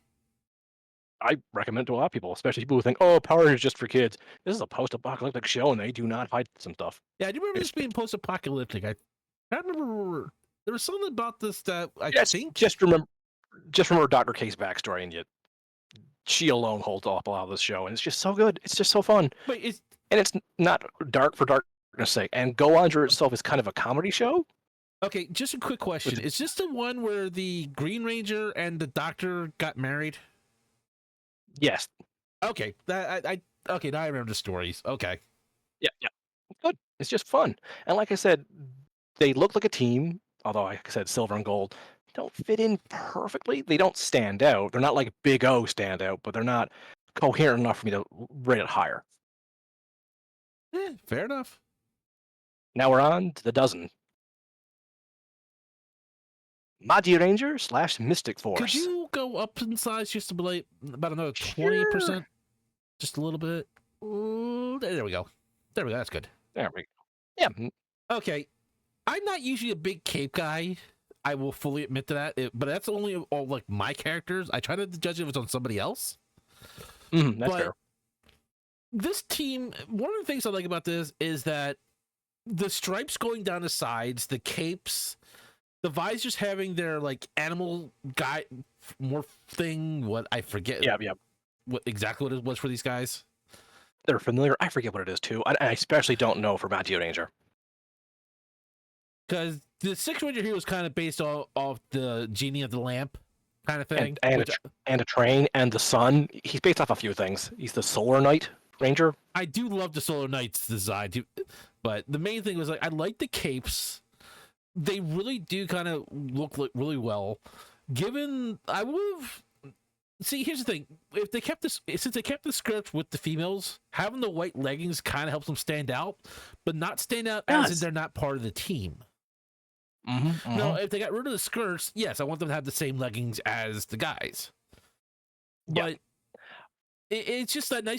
[SPEAKER 2] I recommend it to a lot of people, especially people who think, oh, Power Rangers just for kids. This is a post-apocalyptic show, and they do not hide some stuff.
[SPEAKER 1] Yeah, I do remember this being post-apocalyptic. I remember there was something about this that I think.
[SPEAKER 2] Just remember Dr. K's backstory, and she alone holds up a lot of this show, and it's just so good. It's just so fun.
[SPEAKER 1] But
[SPEAKER 2] it's not dark for darkness' sake. And Go Onger itself is kind of a comedy show.
[SPEAKER 1] Okay, just a quick question: is this the one where the Green Ranger and the Doctor got married?
[SPEAKER 2] Yes.
[SPEAKER 1] Okay, okay. Now I remember the stories. Okay.
[SPEAKER 2] Yeah. Good. It's just fun, and like I said, they look like a team, although like I said silver and gold don't fit in perfectly. They don't stand out. They're not like Big O stand out, but they're not coherent enough for me to rate it higher.
[SPEAKER 1] Fair enough.
[SPEAKER 2] Now we're on to the dozen. Magi Ranger / Mystic
[SPEAKER 1] Could
[SPEAKER 2] Force.
[SPEAKER 1] you go up in size just to be like about another
[SPEAKER 2] Sure.
[SPEAKER 1] 20%? Just a little bit. Ooh, there we go. There we go. That's good.
[SPEAKER 2] There we go. Yeah.
[SPEAKER 1] Okay. I'm not usually a big cape guy. I will fully admit to that. But that's only all like my characters. I try to judge if it's on somebody else.
[SPEAKER 2] That's
[SPEAKER 1] But
[SPEAKER 2] fair.
[SPEAKER 1] this team, one of the things I like about this is that the stripes going down the sides, the capes, the visors having their like animal guy morph thing. What I forget.
[SPEAKER 2] Yeah.
[SPEAKER 1] What exactly what it was for these guys.
[SPEAKER 2] They're familiar. I forget what it is too. I especially don't know for Magi Ranger.
[SPEAKER 1] Because the Six Ranger here was kind of based off the genie of the lamp kind of thing.
[SPEAKER 2] And a train and the sun. He's based off a few things. He's the Solar Knight Ranger.
[SPEAKER 1] I do love the Solar Knights design too, but the main thing was like I like the capes. They really do kind of look like really well. Given I would have see here's the thing: if they kept this, since they kept the script with the females, having the white leggings kind of helps them stand out, but not stand out as in they're not part of the team. No, if they got rid of the skirts, yes, I want them to have the same leggings as the guys. But it's just that nice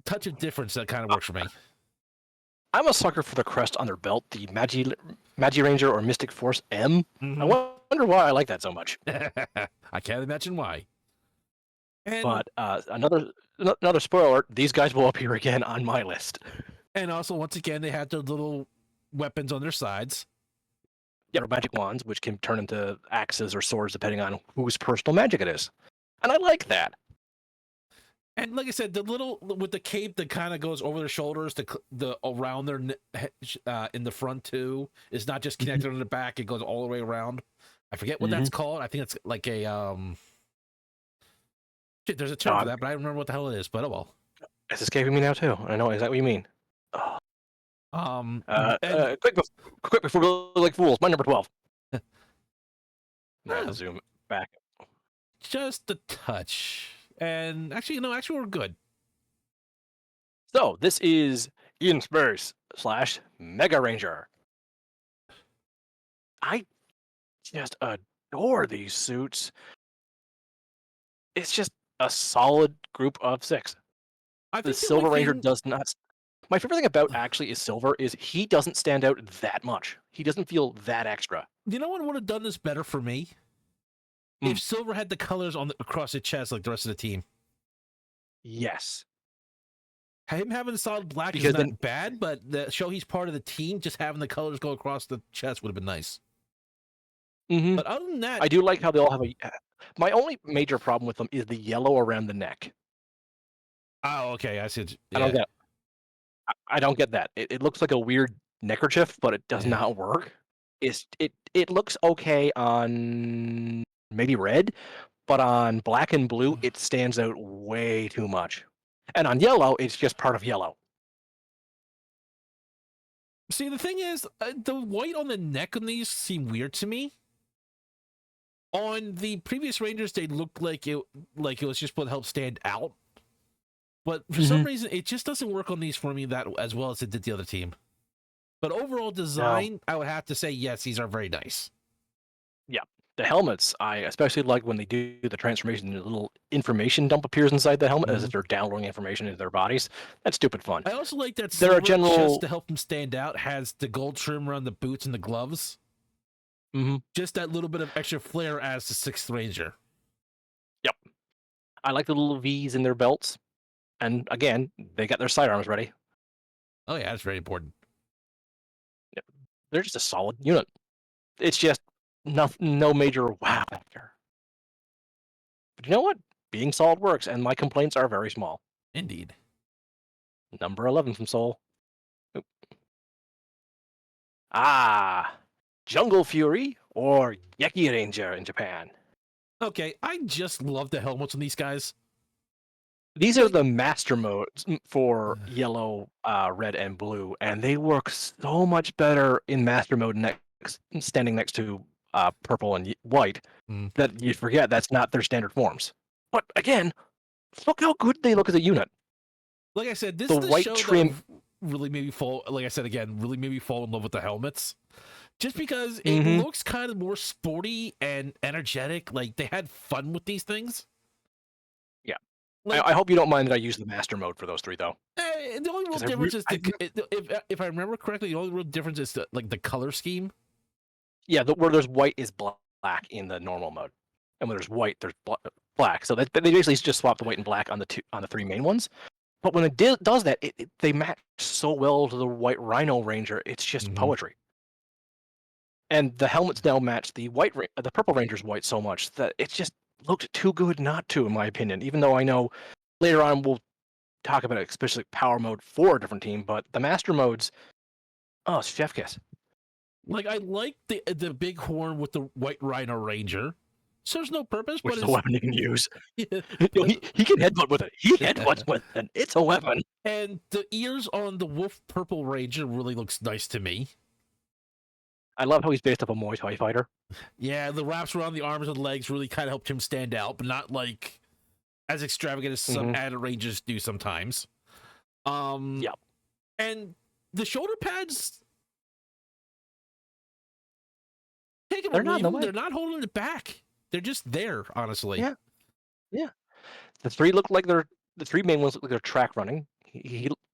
[SPEAKER 1] touch of difference that kind of works for me.
[SPEAKER 2] I'm a sucker for the crest on their belt, the Magi Ranger or Mystic Force M. I wonder why I like that so much.
[SPEAKER 1] I can't imagine why. And,
[SPEAKER 2] but another spoiler alert, these guys will appear again on my list.
[SPEAKER 1] And also, once again, they had their little weapons on their sides.
[SPEAKER 2] Yeah, magic wands, which can turn into axes or swords depending on whose personal magic it is. And I like that.
[SPEAKER 1] And like I said, the little with the cape that kind of goes over their shoulders, the around their in the front too, is not just connected on the back; it goes all the way around. I forget what that's called. I think it's like a Shit, there's a term for that, but I don't remember what the hell it is. But oh well.
[SPEAKER 2] It's escaping me now too. I know exactly what you mean. Quick before we look like fools. My number 12. Now zoom back.
[SPEAKER 1] Just a touch. And actually, we're good.
[SPEAKER 2] So this is In Space / Mega Ranger. I just adore these suits. It's just a solid group of 6.
[SPEAKER 1] I think
[SPEAKER 2] the Silver Ranger does not. My favorite thing about actually is Silver is he doesn't stand out that much. He doesn't feel that extra.
[SPEAKER 1] You know what would have done this better for me? If Silver had the colors across his chest like the rest of the team.
[SPEAKER 2] Yes.
[SPEAKER 1] Him having the solid black is not bad, but the show he's part of the team, just having the colors go across the chest would have been nice. But other than that,
[SPEAKER 2] I do like how they all have a. My only major problem with them is the yellow around the neck.
[SPEAKER 1] Oh, okay. I see. Yeah.
[SPEAKER 2] I don't get that. It looks like a weird neckerchief, but it does not work. It looks okay on maybe red, but on black and blue, it stands out way too much. And on yellow, it's just part of yellow.
[SPEAKER 1] See, the thing is, the white on the neck on these seem weird to me. On the previous Rangers, they looked like it was just what helped stand out. But for some reason, it just doesn't work on these for me that as well as it did the other team. But overall design, I would have to say, yes, these are very nice.
[SPEAKER 2] Yeah. The helmets, I especially like when they do the transformation, the little information dump appears inside the helmet as if they're downloading information into their bodies. That's stupid fun.
[SPEAKER 1] I also like that Silver, just to help them stand out, has the gold trim around the boots and the gloves. Just that little bit of extra flair as the 6th Ranger.
[SPEAKER 2] Yep. I like the little V's in their belts. And again, they got their sidearms ready.
[SPEAKER 1] Oh yeah, that's very important.
[SPEAKER 2] Yep. They're just a solid unit. It's just no major wow factor. But you know what? Being solid works, and my complaints are very small.
[SPEAKER 1] Indeed.
[SPEAKER 2] Number 11 from Seoul. Oop. Jungle Fury or Yeki Ranger in Japan.
[SPEAKER 1] Okay, I just love the helmets on these guys.
[SPEAKER 2] These are
[SPEAKER 1] Like,
[SPEAKER 2] the master modes for yellow, red, and blue, and they work so much better in master mode standing next to purple and white
[SPEAKER 1] mm,
[SPEAKER 2] that you forget that's not their standard forms. But again, look how good they look as a unit.
[SPEAKER 1] like I said, this
[SPEAKER 2] The
[SPEAKER 1] is the
[SPEAKER 2] white
[SPEAKER 1] show that
[SPEAKER 2] trim.
[SPEAKER 1] really made me fall. Like I said again, really made me fall in love with the helmets. Just because it
[SPEAKER 2] Hmm.
[SPEAKER 1] looks kind of more sporty and energetic. Like they had fun with these things.
[SPEAKER 2] Yeah,
[SPEAKER 1] Like
[SPEAKER 2] I hope you don't mind that I use the master mode for those three though,
[SPEAKER 1] the only real
[SPEAKER 2] because
[SPEAKER 1] difference is if I remember correctly, the only real difference is like the color scheme.
[SPEAKER 2] yeah, where there's white is black in the normal mode, and when there's white, there's black. So they basically just swap the white and black on the three main ones. But when it does that, they match so well to the White Rhino Ranger. It's just
[SPEAKER 1] Mm-hmm.
[SPEAKER 2] poetry. And the helmets now match the Purple Ranger's white so much that it just looked too good not to, in my opinion. Even though I know later on we'll talk about a specific power mode for a different team, but the master modes, oh, it's chef kiss.
[SPEAKER 1] Like I like the big horn with the White Rhino Ranger. Serves no purpose,
[SPEAKER 2] Which
[SPEAKER 1] but
[SPEAKER 2] is a
[SPEAKER 1] it's
[SPEAKER 2] weapon you can use.
[SPEAKER 1] yeah,
[SPEAKER 2] He can headbutt with it. He headbutts with it. It's a weapon.
[SPEAKER 1] and the ears on the Wolf Purple Ranger really looks nice to me.
[SPEAKER 2] I love how he's based off a Muay Thai fighter.
[SPEAKER 1] Yeah, the wraps around the arms and legs really kind of helped him stand out, but not like as extravagant as some
[SPEAKER 2] Hmm.
[SPEAKER 1] added rangers do sometimes.
[SPEAKER 2] Yep.
[SPEAKER 1] And the shoulder pads, take it or
[SPEAKER 2] They're not in
[SPEAKER 1] leave
[SPEAKER 2] the
[SPEAKER 1] them,
[SPEAKER 2] way.
[SPEAKER 1] they're not holding it back. They're just there, honestly.
[SPEAKER 2] Yeah. Yeah. The three look like the three main ones look like they're track running.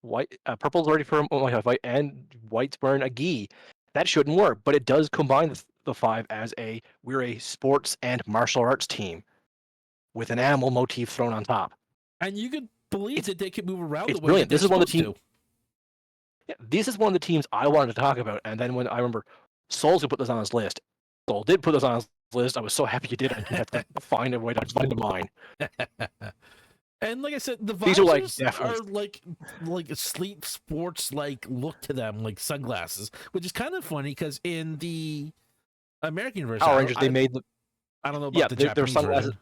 [SPEAKER 2] White, purple's ready for a fight, and white's wearing a gi. That shouldn't work, but it does combine the five as we're a sports and martial arts team with an animal motif thrown on top.
[SPEAKER 1] And you could believe
[SPEAKER 2] It's
[SPEAKER 1] that they can move around the
[SPEAKER 2] it's
[SPEAKER 1] way that
[SPEAKER 2] brilliant.
[SPEAKER 1] they're
[SPEAKER 2] This is one of the
[SPEAKER 1] supposed
[SPEAKER 2] team.
[SPEAKER 1] to.
[SPEAKER 2] Yeah, this is one of the teams I wanted to talk about, and then when I remember Souls who put this on his list, Soul did put this on his list. I was so happy you did. I didn't have to find a way to find mine.
[SPEAKER 1] And like I said, the
[SPEAKER 2] These are like
[SPEAKER 1] visors
[SPEAKER 2] definitely
[SPEAKER 1] are like a sleek sports like look to them, like sunglasses, which is kind of funny because in the American version,
[SPEAKER 2] Power Rangers. They made the
[SPEAKER 1] I don't know
[SPEAKER 2] yeah,
[SPEAKER 1] about the
[SPEAKER 2] they're
[SPEAKER 1] Japanese
[SPEAKER 2] sunglasses.
[SPEAKER 1] version.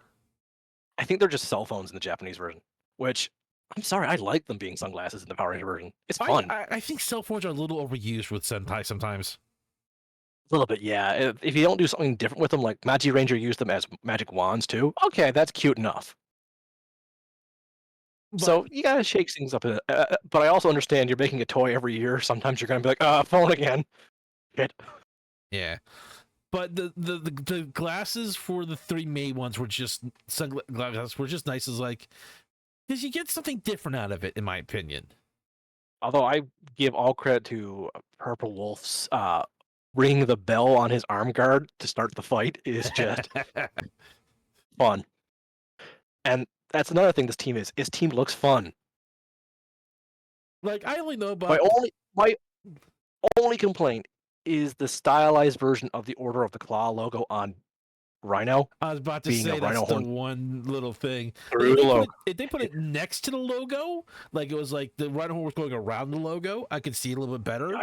[SPEAKER 2] I think they're just cell phones in the Japanese version, which I'm sorry, I like them being sunglasses in the Power Ranger version. It's fun.
[SPEAKER 1] I think cell phones are a little overused with Sentai sometimes.
[SPEAKER 2] A little bit, yeah. If you don't do something different with them, like Magi Ranger used them as magic wands too, okay, that's cute enough.
[SPEAKER 1] But
[SPEAKER 2] So you gotta shake things up. But I also understand you're making a toy every year. Sometimes you're gonna be like, phone again. Shit.
[SPEAKER 1] yeah, but the glasses for the three main ones were just sunglasses were just nice as like because you get something different out of it, in my opinion.
[SPEAKER 2] Although I give all credit to Purple Wolf's ringing the bell on his arm guard to start the fight is just fun. And that's another thing this team is. His team looks fun.
[SPEAKER 1] Like I only know
[SPEAKER 2] My
[SPEAKER 1] about
[SPEAKER 2] only complaint is the stylized version of the Order of the Claw logo on Rhino
[SPEAKER 1] I was about to
[SPEAKER 2] being a
[SPEAKER 1] say that's
[SPEAKER 2] rhino
[SPEAKER 1] the
[SPEAKER 2] horn
[SPEAKER 1] one little thing.
[SPEAKER 2] through the logo.
[SPEAKER 1] If they put it next to the logo, like it was like the Rhino horn was going around the logo, I could see it a little bit better.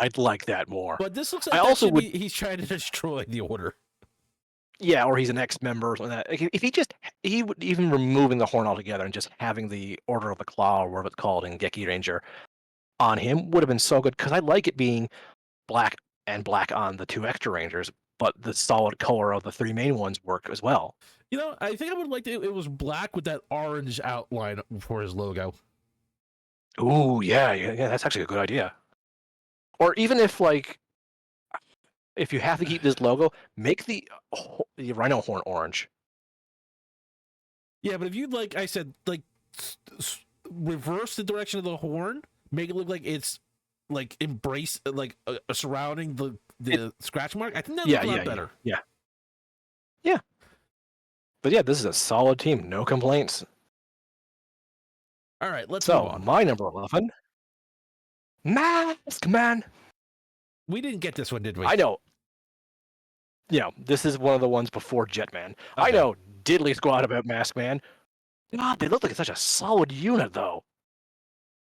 [SPEAKER 2] I'd like that more.
[SPEAKER 1] But this looks
[SPEAKER 2] I
[SPEAKER 1] like that
[SPEAKER 2] also
[SPEAKER 1] should
[SPEAKER 2] would,
[SPEAKER 1] be he's trying to destroy the order.
[SPEAKER 2] yeah, or he's an ex-member or something like that. Like, if he would even removing the horn altogether and just having the Order of the Claw or whatever it's called in Geki Ranger on him would have been so good because I like it being black and black on the two extra Rangers, but the solid color of the three main ones work as well.
[SPEAKER 1] You know, I think I would like it was black with that orange outline for his logo.
[SPEAKER 2] Ooh, yeah, that's actually a good idea. Or even if you have to keep this logo, make the rhino horn orange.
[SPEAKER 1] Yeah, but if you like I said, like reverse the direction of the horn, make it look like it's like embrace like surrounding the scratch mark. I think that
[SPEAKER 2] Yeah,
[SPEAKER 1] look a lot
[SPEAKER 2] yeah,
[SPEAKER 1] better.
[SPEAKER 2] yeah. But yeah, this is a solid team. No complaints.
[SPEAKER 1] All right, let's move
[SPEAKER 2] So
[SPEAKER 1] on.
[SPEAKER 2] my number 11, Mask Man.
[SPEAKER 1] We didn't get this one, did we?
[SPEAKER 2] I know. Yeah, this is one of the ones before Jetman. I
[SPEAKER 1] Okay.
[SPEAKER 2] know diddly squad about Mask Man. God, they look like such a solid unit, though.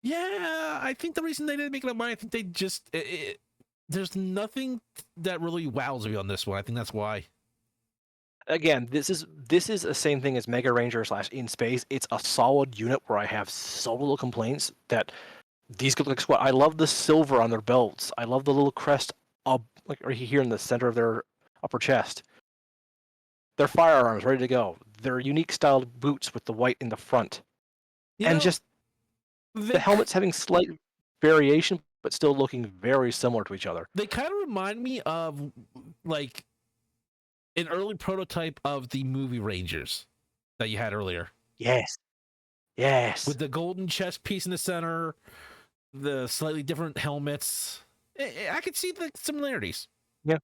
[SPEAKER 1] Yeah, I think the reason they didn't make it on mine, I think they just there's nothing that really wows me on this one. I think that's why.
[SPEAKER 2] again, this is the same thing as Mega Ranger slash In Space. It's a solid unit where I have so little complaints that these could look squad. I love the silver on their belts. I love the little crest up, like right here in the center of their upper chest. Their firearms ready to go. Their unique styled boots with the white in the front,
[SPEAKER 1] You
[SPEAKER 2] and
[SPEAKER 1] know,
[SPEAKER 2] just the
[SPEAKER 1] they
[SPEAKER 2] helmets having slight variation, but still looking very similar to each other.
[SPEAKER 1] they kind of remind me of like an early prototype of the movie Rangers that you had earlier,
[SPEAKER 2] Yes, yes.
[SPEAKER 1] with the golden chest piece in the center, the slightly different helmets. I could see the similarities.
[SPEAKER 2] Yeah.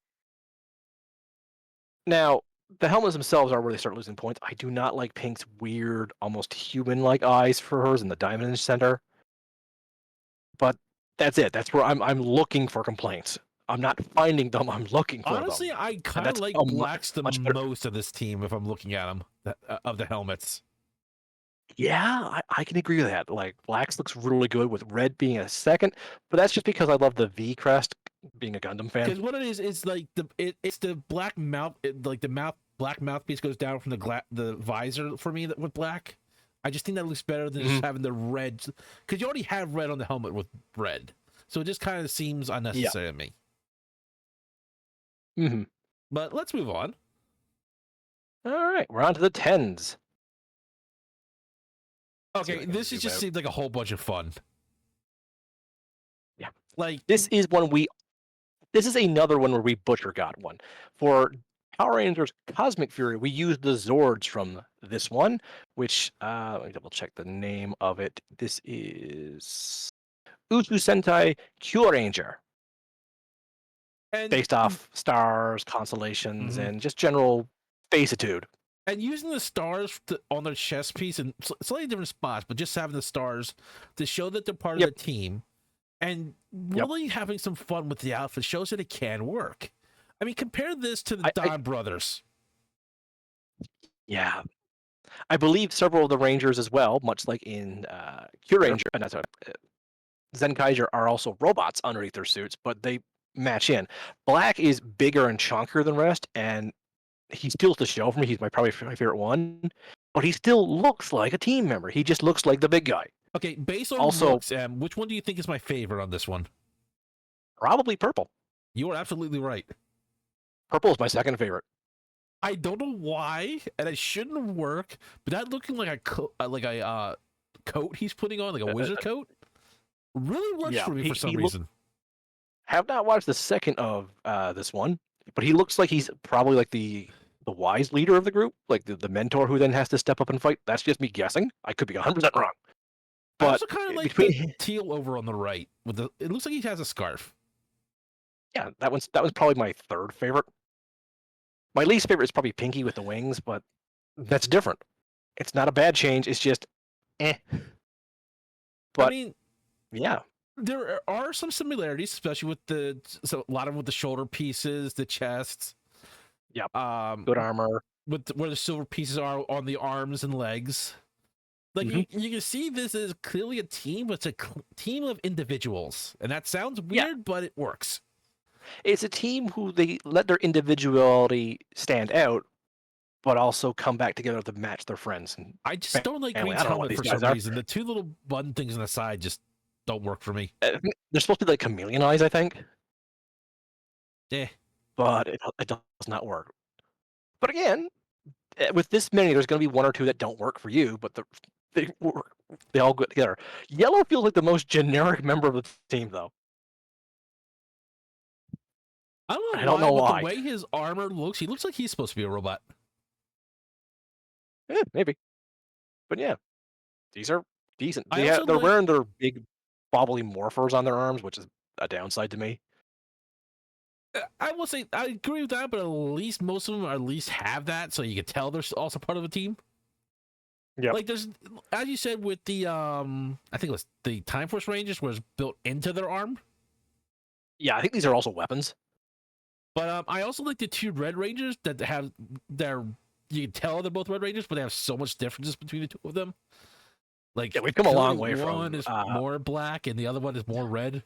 [SPEAKER 2] Now, the helmets themselves are where they start losing points. I do not like Pink's weird, almost human-like eyes for hers in the diamond in the center. But that's it. That's where I'm looking for complaints. I'm not finding them. I'm looking for them,
[SPEAKER 1] Honestly, I
[SPEAKER 2] and
[SPEAKER 1] kind of
[SPEAKER 2] that's
[SPEAKER 1] like
[SPEAKER 2] a
[SPEAKER 1] Black's the
[SPEAKER 2] much better.
[SPEAKER 1] most of this team if I'm looking at them of the helmets.
[SPEAKER 2] Yeah, I can agree with that. Like Black's looks really good with red being a second, but that's just because I love the V crest. Being a Gundam fan.
[SPEAKER 1] Because what it is like it's the black mouth, like the black mouthpiece goes down from the visor for me with Black. I just think that looks better than just
[SPEAKER 2] Mhm.
[SPEAKER 1] having the red, because you already have red on the helmet with red, so it just kind of seems
[SPEAKER 2] Yeah.
[SPEAKER 1] unnecessary to me.
[SPEAKER 2] Hmm.
[SPEAKER 1] But let's move on.
[SPEAKER 2] All right, we're on to the tens. Let's see what
[SPEAKER 1] Okay,
[SPEAKER 2] I can
[SPEAKER 1] this
[SPEAKER 2] zoom
[SPEAKER 1] just
[SPEAKER 2] out.
[SPEAKER 1] seems like a whole bunch of fun.
[SPEAKER 2] Yeah,
[SPEAKER 1] Like,
[SPEAKER 2] this is one we. This is another one where we butcher got one. For Power Rangers Cosmic Fury, we used the Zords from this one, which let me double check the name of it. This is Usu Sentai Kyuranger,
[SPEAKER 1] and
[SPEAKER 2] based off stars, constellations,
[SPEAKER 1] mhm.
[SPEAKER 2] and just general faceitude.
[SPEAKER 1] And using the stars on their chest piece in slightly different spots, but just having the stars to show that they're part of
[SPEAKER 2] Yep,
[SPEAKER 1] the team, and
[SPEAKER 2] yep.
[SPEAKER 1] really having some fun with the outfit shows that it can work. I mean, compare this to the
[SPEAKER 2] I
[SPEAKER 1] Don Brothers.
[SPEAKER 2] yeah. I believe several of the Rangers as well, much like in Kyuranger, not sorry, Zenkaiger are also robots underneath their suits, but they match in. Black is bigger and chunkier than rest, and he steals the show for me. He's probably my favorite one, but he still looks like a team member. He just looks like the big guy.
[SPEAKER 1] Okay, based on
[SPEAKER 2] Also,
[SPEAKER 1] looks, which one do you think is my favorite on this one?
[SPEAKER 2] probably purple.
[SPEAKER 1] You are absolutely right.
[SPEAKER 2] Purple is my second favorite.
[SPEAKER 1] I don't know why, and it shouldn't work, but that looking like a coat he's putting on, like a wizard coat, really works
[SPEAKER 2] Yeah,
[SPEAKER 1] for me for some
[SPEAKER 2] he look.
[SPEAKER 1] reason.
[SPEAKER 2] Have not watched the second of this one, but he looks like he's probably like the wise leader of the group, like the mentor who then has to step up and fight. That's just me guessing. I could be 100% wrong.
[SPEAKER 1] I
[SPEAKER 2] But
[SPEAKER 1] also kind of like the
[SPEAKER 2] between
[SPEAKER 1] teal over on the right. With the, it looks like he has a scarf.
[SPEAKER 2] yeah, that was probably my third favorite. My least favorite is probably Pinky with the wings, but that's different. It's not a bad change. It's just eh.
[SPEAKER 1] I
[SPEAKER 2] But
[SPEAKER 1] mean,
[SPEAKER 2] yeah,
[SPEAKER 1] there are some similarities, especially with a lot of them with the shoulder pieces, the chests,
[SPEAKER 2] yep.
[SPEAKER 1] um,
[SPEAKER 2] Good armor.
[SPEAKER 1] with where the silver pieces are on the arms and legs. Like
[SPEAKER 2] Hmm.
[SPEAKER 1] you can see, this is clearly a team, but it's a team of individuals, and that sounds
[SPEAKER 2] Yeah,
[SPEAKER 1] weird, but it works.
[SPEAKER 2] it's a team who they let their individuality stand out, but also come back together to match their friends and
[SPEAKER 1] I just don't like
[SPEAKER 2] family.
[SPEAKER 1] Green's
[SPEAKER 2] I don't know what
[SPEAKER 1] helmet
[SPEAKER 2] these
[SPEAKER 1] for
[SPEAKER 2] guys
[SPEAKER 1] some
[SPEAKER 2] are.
[SPEAKER 1] reason. The two little button things on the side just don't work for me.
[SPEAKER 2] They're supposed to be like chameleon eyes, I think,
[SPEAKER 1] Eh.
[SPEAKER 2] but it does not work. But again, with this many, there's going to be one or two that don't work for you, but they work. They all go together. Yellow feels like the most generic member of the team, though.
[SPEAKER 1] I don't
[SPEAKER 2] I
[SPEAKER 1] know
[SPEAKER 2] don't
[SPEAKER 1] why,
[SPEAKER 2] know
[SPEAKER 1] but the
[SPEAKER 2] why.
[SPEAKER 1] way his armor looks, he looks like he's supposed to be a robot.
[SPEAKER 2] Maybe, but yeah, these are decent.
[SPEAKER 1] I also
[SPEAKER 2] They're
[SPEAKER 1] like.
[SPEAKER 2] wearing their big bobbly morphers on their arms, which is a downside to me.
[SPEAKER 1] I will say I agree with that, but at least most of them at least have that, so you can tell they're also part of a team.
[SPEAKER 2] Yep.
[SPEAKER 1] Like there's, as you said with the I think it was the Time Force Rangers was built into their arm.
[SPEAKER 2] Yeah, I think these are also weapons.
[SPEAKER 1] But I also like the two Red Rangers that have their. You can tell they're both Red Rangers, but they have so much differences between the two of them. Like
[SPEAKER 2] Yeah, we've come a long way
[SPEAKER 1] one
[SPEAKER 2] from.
[SPEAKER 1] is more black and the other one is more red.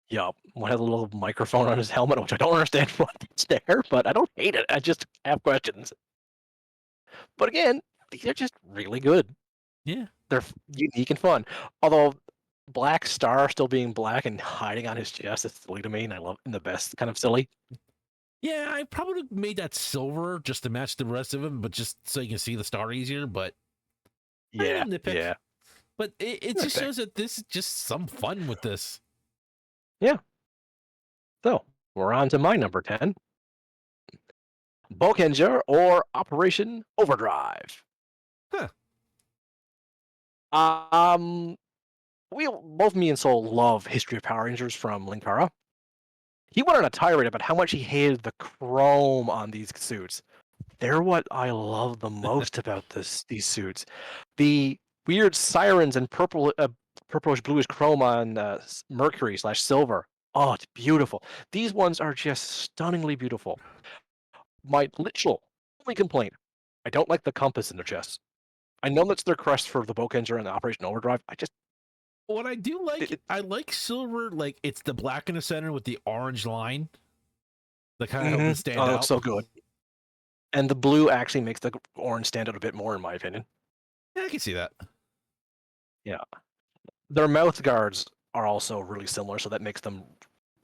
[SPEAKER 2] Yep, one has a little microphone on his helmet, which I don't understand what's there, but I don't hate it. I just have questions. But again, these are just really good.
[SPEAKER 1] Yeah.
[SPEAKER 2] They're unique and fun. Although Black Star still being black and hiding on his chest is silly to me, and I love in the best kind of silly.
[SPEAKER 1] Yeah, I probably made that silver just to match the rest of them, but just so you can see the star easier. But I
[SPEAKER 2] Yeah,
[SPEAKER 1] didn't nitpick.
[SPEAKER 2] yeah.
[SPEAKER 1] But it just
[SPEAKER 2] Okay.
[SPEAKER 1] shows that this is just some fun with this.
[SPEAKER 2] Yeah. So we're on to my number 10. Bokenger or Operation Overdrive.
[SPEAKER 1] Huh.
[SPEAKER 2] Um, we both me and Soul love History of Power Rangers from Linkara. He went on a tirade about how much he hated the chrome on these suits. They're what I love the most about these suits. The weird sirens and purplish bluish chrome on Mercury slash Silver. Oh, it's beautiful. These ones are just stunningly beautiful. My literal only complaint: I don't like the compass in their chests. I know that's their crest for the Bokenger and the Operation Overdrive.
[SPEAKER 1] What I do like,
[SPEAKER 2] It,
[SPEAKER 1] I like silver. Like it's the black in the center with the orange line that kind of helps it stand
[SPEAKER 2] oh, it looks
[SPEAKER 1] out.
[SPEAKER 2] so good. And the blue actually makes the orange stand out a bit more, in my opinion.
[SPEAKER 1] Yeah, I can see that.
[SPEAKER 2] Yeah. Their mouth guards are also really similar, so that makes them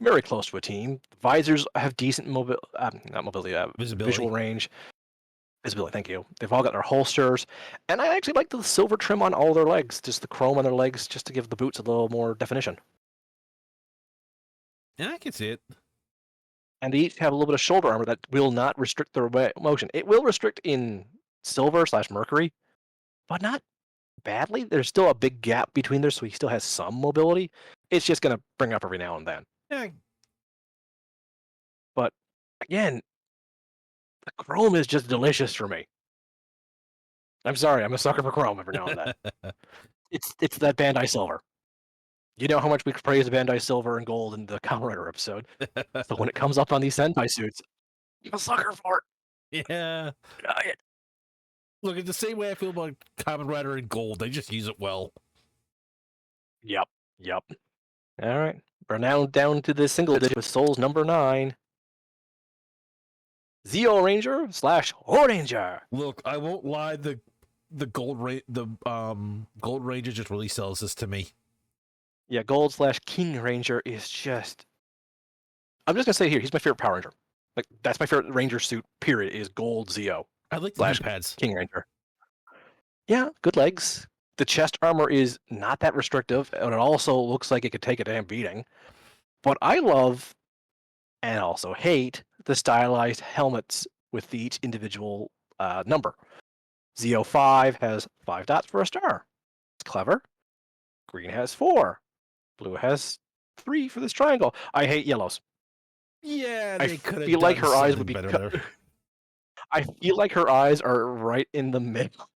[SPEAKER 2] very close to a team. Visors have decent not mobility,
[SPEAKER 1] Visibility.
[SPEAKER 2] visual range. Visibility, thank you. They've all got their holsters. And I actually like the silver trim on all their legs, just the chrome on their legs, just to give the boots a little more definition.
[SPEAKER 1] Yeah, I can see it.
[SPEAKER 2] And they each have a little bit of shoulder armor that will not restrict their motion. It will restrict in silver slash mercury, but not badly. There's still a big gap between there, so he still has some mobility. It's just going to bring up every now and then.
[SPEAKER 1] Yeah.
[SPEAKER 2] But again, the chrome is just delicious for me. I'm sorry, I'm a sucker for chrome every now and then. It's that Bandai Silver. You know how much we praise Bandai Silver and Gold in the Kamen Rider episode. So when it comes up on these Sentai suits, I'm a sucker for
[SPEAKER 1] Yeah.
[SPEAKER 2] it.
[SPEAKER 1] Look, it's the same way I feel about Kamen Rider in gold. They just use it well.
[SPEAKER 2] Yep, yep. All right, we're now down to the single digit with Soul's number 9. Zeo Ranger slash Ranger.
[SPEAKER 1] Look, I won't lie. The Gold Ranger just really sells this to me.
[SPEAKER 2] Yeah, Gold slash King Ranger is just. I'm just gonna say here, he's my favorite Power Ranger. Like that's my favorite Ranger suit. Period. Is Gold Zeo
[SPEAKER 1] I like the
[SPEAKER 2] slash
[SPEAKER 1] knee pads.
[SPEAKER 2] King Ranger. Yeah, good legs. The chest armor is not that restrictive, and it also looks like it could take a damn beating. But I love and also hate the stylized helmets with each individual number. Zeo 5 has 5 dots for a star. It's clever. Green has 4. Blue has 3 for this triangle. I hate yellows.
[SPEAKER 1] Yeah,
[SPEAKER 2] I
[SPEAKER 1] they could have
[SPEAKER 2] feel like
[SPEAKER 1] done
[SPEAKER 2] her eyes
[SPEAKER 1] something
[SPEAKER 2] would be.
[SPEAKER 1] better there.
[SPEAKER 2] I feel like her eyes are right in the middle.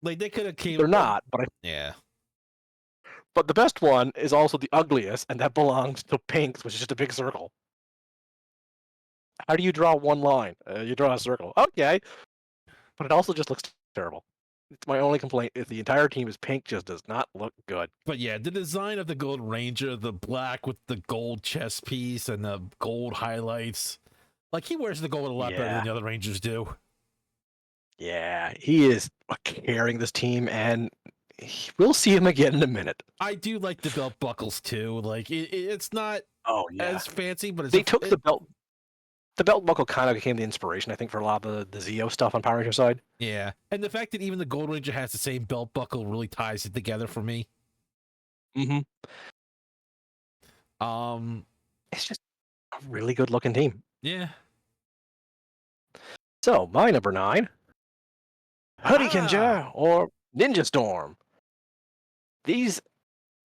[SPEAKER 1] Like they could have came.
[SPEAKER 2] They're not,
[SPEAKER 1] Yeah.
[SPEAKER 2] but the best one is also the ugliest, and that belongs to Pink's, which is just a big circle. How do you draw one line? You draw a circle. Okay, but it also just looks terrible. It's my only complaint is the entire team is pink, just does not look good.
[SPEAKER 1] But yeah, the design of the Gold Ranger, the black with the gold chest piece and the gold highlights. Like he wears the gold a lot better
[SPEAKER 2] Yeah.
[SPEAKER 1] than the other Rangers do.
[SPEAKER 2] Yeah, he is carrying this team, and we'll see him again in a minute.
[SPEAKER 1] I do like the belt buckles too. Like it's not
[SPEAKER 2] Oh yeah,
[SPEAKER 1] as fancy, but it's
[SPEAKER 2] they took the belt. The belt buckle kind of became the inspiration, I think, for a lot of the Zeo stuff on Power Ranger side.
[SPEAKER 1] Yeah, and the fact that even the Gold Ranger has the same belt buckle really ties it together for me.
[SPEAKER 2] Mm-hmm. It's just a really good looking team.
[SPEAKER 1] Yeah.
[SPEAKER 2] So my number 9, Hurricane or Ninja Storm. These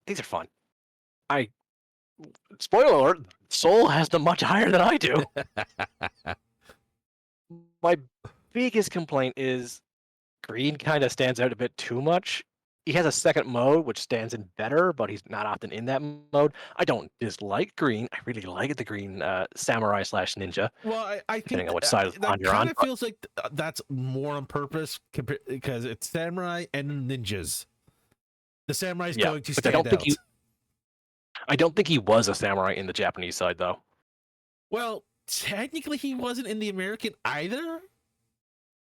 [SPEAKER 2] are fun. Spoiler alert, Soul has them much higher than I do. My biggest complaint is Green kind of stands out a bit too much. He has a second mode, which stands in better, but he's not often in that mode. I don't dislike Green. I really like the Green Samurai slash Ninja.
[SPEAKER 1] Well, I think
[SPEAKER 2] Depending on which side of the pond
[SPEAKER 1] that
[SPEAKER 2] you're on.
[SPEAKER 1] kind of feels like that's more on purpose because it's samurai and ninjas. The samurai's going to
[SPEAKER 2] but
[SPEAKER 1] stand out.
[SPEAKER 2] I don't think he was a samurai in the Japanese side, though.
[SPEAKER 1] Well, technically, he wasn't in the American either.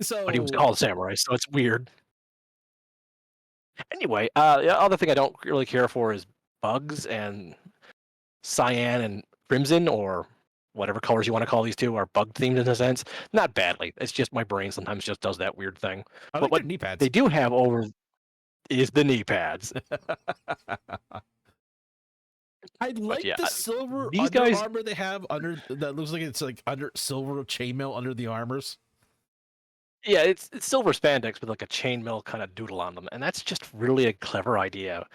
[SPEAKER 2] but he was
[SPEAKER 1] So
[SPEAKER 2] called samurai, so it's weird. Anyway, the other thing I don't really care for is bugs and cyan and crimson, or whatever colors you want to call these two, are bug themed in a sense. Not badly. It's just my brain sometimes just does that weird thing.
[SPEAKER 1] I
[SPEAKER 2] But
[SPEAKER 1] like
[SPEAKER 2] what
[SPEAKER 1] their knee
[SPEAKER 2] they
[SPEAKER 1] pads.
[SPEAKER 2] do have over is the knee pads.
[SPEAKER 1] I
[SPEAKER 2] But
[SPEAKER 1] like
[SPEAKER 2] yeah,
[SPEAKER 1] the silver
[SPEAKER 2] these
[SPEAKER 1] Under
[SPEAKER 2] guys,
[SPEAKER 1] Armour they have under that looks like it's like under silver chainmail under the armors.
[SPEAKER 2] yeah, it's silver spandex with like a chainmail kind of doodle on them, and that's just really a clever idea.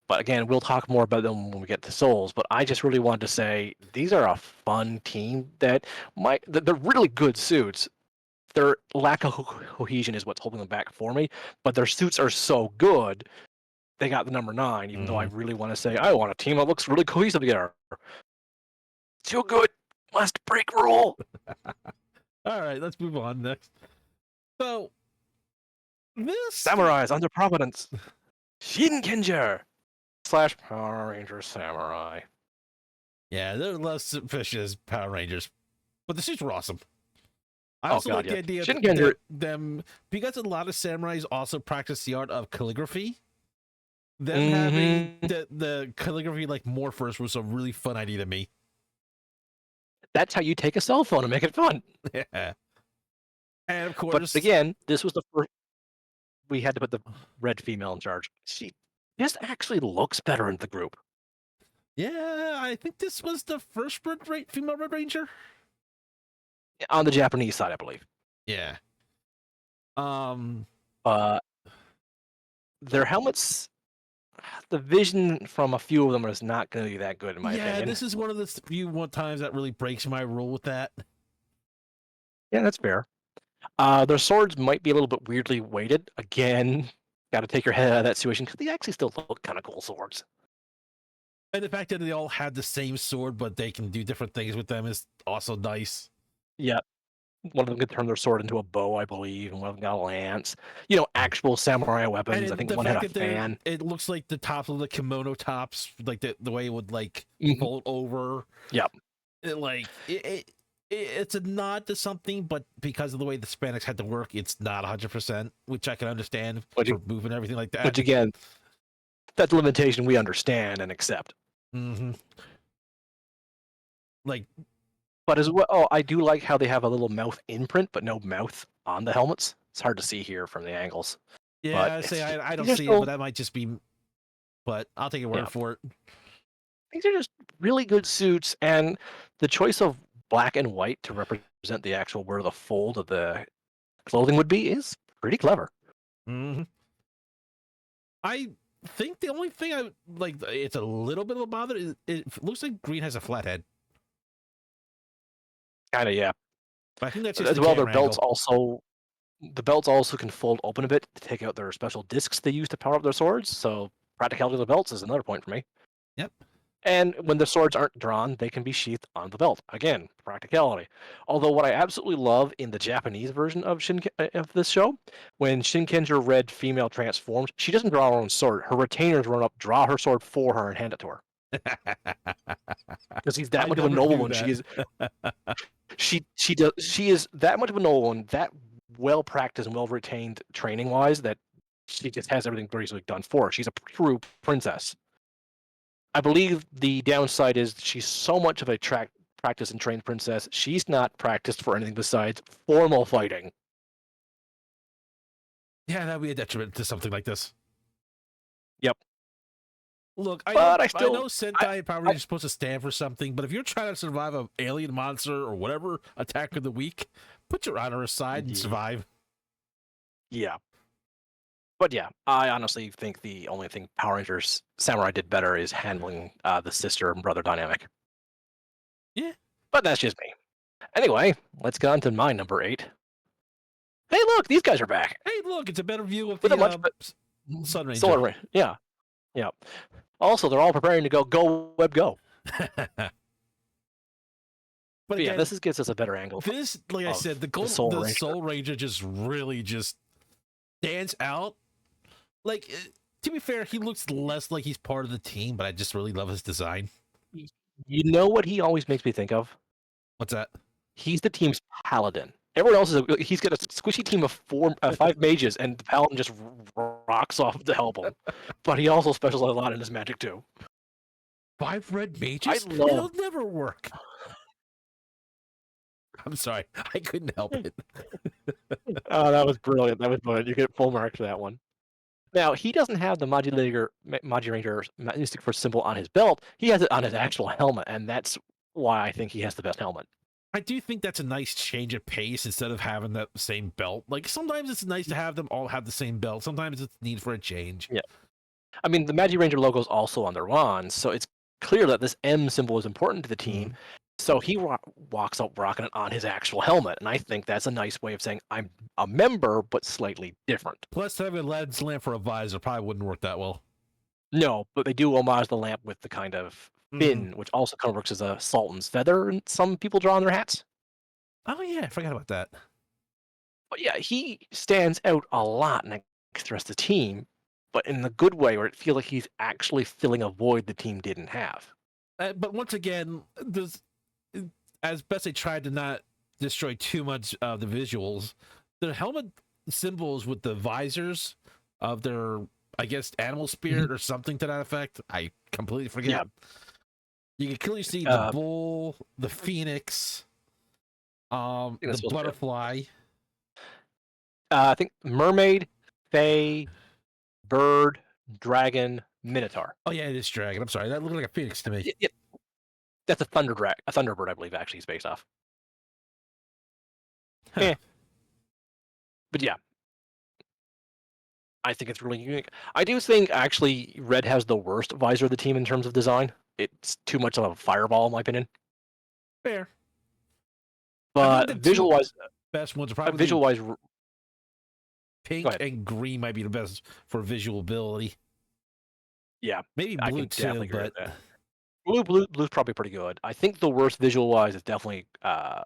[SPEAKER 2] But again, we'll talk more about them when we get to Souls. But I just really wanted to say these are a fun team that they're really good suits. Their lack of cohesion is what's holding them back for me. But their suits are so good, they got the number 9. Even though I
[SPEAKER 1] Mhm.
[SPEAKER 2] really want to say I want a team that looks really cohesive together. Too good, must break rule.
[SPEAKER 1] All right, let's move on next. So this,
[SPEAKER 2] Samurais under Providence. Shinkenger slash Power Ranger Samurai.
[SPEAKER 1] yeah, they're less efficient as Power Rangers, but the suits were awesome. I
[SPEAKER 2] Oh
[SPEAKER 1] also
[SPEAKER 2] god,
[SPEAKER 1] like
[SPEAKER 2] yeah.
[SPEAKER 1] the idea
[SPEAKER 2] Shinkenger.
[SPEAKER 1] that them because a lot of samurais also practice the art of calligraphy. Them having
[SPEAKER 2] Mm-hmm.
[SPEAKER 1] the calligraphy like morphers was a really fun idea to me.
[SPEAKER 2] That's how you take a cell phone and make it fun.
[SPEAKER 1] Yeah, and of
[SPEAKER 2] But
[SPEAKER 1] course,
[SPEAKER 2] again, this was the first we had to put the red female in charge. She just actually looks better in the group.
[SPEAKER 1] yeah, I think this was the first female Red Ranger.
[SPEAKER 2] On the Japanese side, I believe.
[SPEAKER 1] Yeah. Um.
[SPEAKER 2] Uh, their helmets, the vision from a few of them is not going to be that good, in my
[SPEAKER 1] Yeah,
[SPEAKER 2] opinion.
[SPEAKER 1] this is one of the few one times that really breaks my rule with that.
[SPEAKER 2] Yeah, that's fair. Their swords might be a little bit weirdly weighted. Again, got to take your head out of that situation because they actually still look kind of cool swords.
[SPEAKER 1] And the fact that they all have the same sword, but they can do different things with them is also nice.
[SPEAKER 2] Yeah, one of them could turn their sword into a bow, I believe, and one of them got a lance. You know, actual samurai
[SPEAKER 1] And
[SPEAKER 2] weapons. I think
[SPEAKER 1] the
[SPEAKER 2] one had
[SPEAKER 1] fact
[SPEAKER 2] a
[SPEAKER 1] that they're,
[SPEAKER 2] fan.
[SPEAKER 1] it looks like the tops of the kimono tops, like the way it would like
[SPEAKER 2] Mhm.
[SPEAKER 1] fold over.
[SPEAKER 2] Yep.
[SPEAKER 1] It's a nod to something, but because of the way the Hispanics had to work, it's not 100%, which I can understand
[SPEAKER 2] Which,
[SPEAKER 1] for moving everything like that.
[SPEAKER 2] which again, that's a limitation we understand and accept.
[SPEAKER 1] Mm-hmm. Like,
[SPEAKER 2] But as well, oh, I do like how they have a little mouth imprint, but no mouth on the helmets. It's hard to see here from the angles, but
[SPEAKER 1] yeah,
[SPEAKER 2] it's just,
[SPEAKER 1] I don't
[SPEAKER 2] these are
[SPEAKER 1] see it, but
[SPEAKER 2] still,
[SPEAKER 1] that might just be. But I'll take your
[SPEAKER 2] yeah,
[SPEAKER 1] word for it.
[SPEAKER 2] these are just really good suits, and the choice of black and white to represent the actual where the fold of the clothing would be is pretty clever.
[SPEAKER 1] Mm-hmm. I think the only thing I like, it's a little bit of a bother. Is it looks like Green has a flathead,
[SPEAKER 2] Kind of, yeah.
[SPEAKER 1] but I think that's just
[SPEAKER 2] As
[SPEAKER 1] the
[SPEAKER 2] well, their
[SPEAKER 1] camera
[SPEAKER 2] belts
[SPEAKER 1] angle.
[SPEAKER 2] also the belts also can fold open a bit to take out their special discs they use to power up their swords. So practicality of the belts is another point for me.
[SPEAKER 1] Yep.
[SPEAKER 2] And when the swords aren't drawn, they can be sheathed on the belt. Again, practicality. Although what I absolutely love in the Japanese version of of this show, when Shinkenger Red female transforms, she doesn't draw her own sword. Her retainers run up, draw her sword for her, and hand it to her. Because he's that
[SPEAKER 1] I
[SPEAKER 2] much of a
[SPEAKER 1] never knew
[SPEAKER 2] nobleman.
[SPEAKER 1] that.
[SPEAKER 2] She is that much of a nobleman, that well practiced and well retained training wise, that she just has everything basically done for her. She's a true princess. I believe the downside is she's so much of a practiced and trained princess, she's not practiced for anything besides formal fighting.
[SPEAKER 1] Yeah, that would be a detriment to something like this.
[SPEAKER 2] Yep.
[SPEAKER 1] Look,
[SPEAKER 2] But
[SPEAKER 1] I know
[SPEAKER 2] I,
[SPEAKER 1] Sentai Power
[SPEAKER 2] I
[SPEAKER 1] Rangers supposed to stand for something, but if you're trying to survive an alien monster or whatever attack of the week, put your honor aside and survive.
[SPEAKER 2] yeah. But yeah, I honestly think the only thing Power Rangers Samurai did better is handling the sister and brother dynamic.
[SPEAKER 1] Yeah.
[SPEAKER 2] But that's just me. Anyway, let's get on to my number 8. Hey, look, these guys are back
[SPEAKER 1] Hey, look, it's a better view of
[SPEAKER 2] with a
[SPEAKER 1] the
[SPEAKER 2] much better
[SPEAKER 1] Sun Ranger.
[SPEAKER 2] Solar Ray. Yeah, yeah. Also, they're all preparing to go web go.
[SPEAKER 1] But
[SPEAKER 2] But yeah,
[SPEAKER 1] again,
[SPEAKER 2] this gets us a better angle
[SPEAKER 1] this, like I
[SPEAKER 2] of
[SPEAKER 1] said,
[SPEAKER 2] Soul
[SPEAKER 1] the
[SPEAKER 2] Ranger.
[SPEAKER 1] Soul Ranger just really just stands out. Like, to be fair, he looks less like he's part of the team, but I just really love his design.
[SPEAKER 2] You know what he always makes me think of?
[SPEAKER 1] What's that?
[SPEAKER 2] He's the team's paladin. Everyone else he's got a squishy team of 5 mages, and the paladin just rocks off to help him. But he also specializes a lot in his magic too.
[SPEAKER 1] 5 red
[SPEAKER 2] I
[SPEAKER 1] mages?
[SPEAKER 2] love.
[SPEAKER 1] It'll never work. I'm sorry, I couldn't help it.
[SPEAKER 2] Oh, that was brilliant. That was brilliant. You get full marks for that one. Now he doesn't have the Magirator Mystic Force symbol on his belt. He has it on his actual helmet, and that's why I think he has the best helmet.
[SPEAKER 1] I do think that's a nice change of pace instead of having that same belt. Like sometimes it's nice to have them all have the same belt. Sometimes it's need for a change.
[SPEAKER 2] Yeah. I mean, the Magiranger logo is also on their wands, so it's clear that this M symbol is important to the team.
[SPEAKER 1] Mhm.
[SPEAKER 2] So he walks up rocking it on his actual helmet, and I think that's a nice way of saying I'm a member, but slightly different.
[SPEAKER 1] Plus, having a lead lamp for a visor probably wouldn't work that well.
[SPEAKER 2] No, but they do homage the lamp with the kind of fin, which also kind of works as a sultan's feather, and some people draw on their hats.
[SPEAKER 1] Oh yeah, I forgot about that.
[SPEAKER 2] But yeah, he stands out a lot next to the rest of the team, but in the good way, where it feels like he's actually filling a void the team didn't have.
[SPEAKER 1] But once again, as best they tried to not destroy too much of the visuals, the helmet symbols with the visors of their, I guess, animal spirit or something to that effect. I completely forget.
[SPEAKER 2] Yeah.
[SPEAKER 1] You can clearly see the bull, the phoenix, the butterfly.
[SPEAKER 2] I think mermaid, fae, bird, dragon, minotaur.
[SPEAKER 1] Oh yeah, it is dragon. I'm sorry, that looked like a phoenix to me.
[SPEAKER 2] Yeah, that's a thunderbird, I believe. Actually, is based off.
[SPEAKER 1] Huh.
[SPEAKER 2] Yeah. But yeah, I think it's really unique. I do think actually Red has the worst visor of the team in terms of design. It's too much of a fireball, in my opinion.
[SPEAKER 1] Fair.
[SPEAKER 2] But visual-wise,
[SPEAKER 1] best ones are probably
[SPEAKER 2] visual-wise,
[SPEAKER 1] pink and green might be the best for visual ability.
[SPEAKER 2] Yeah,
[SPEAKER 1] maybe blue too, but
[SPEAKER 2] blue's probably pretty good. I think the worst visual-wise is definitely the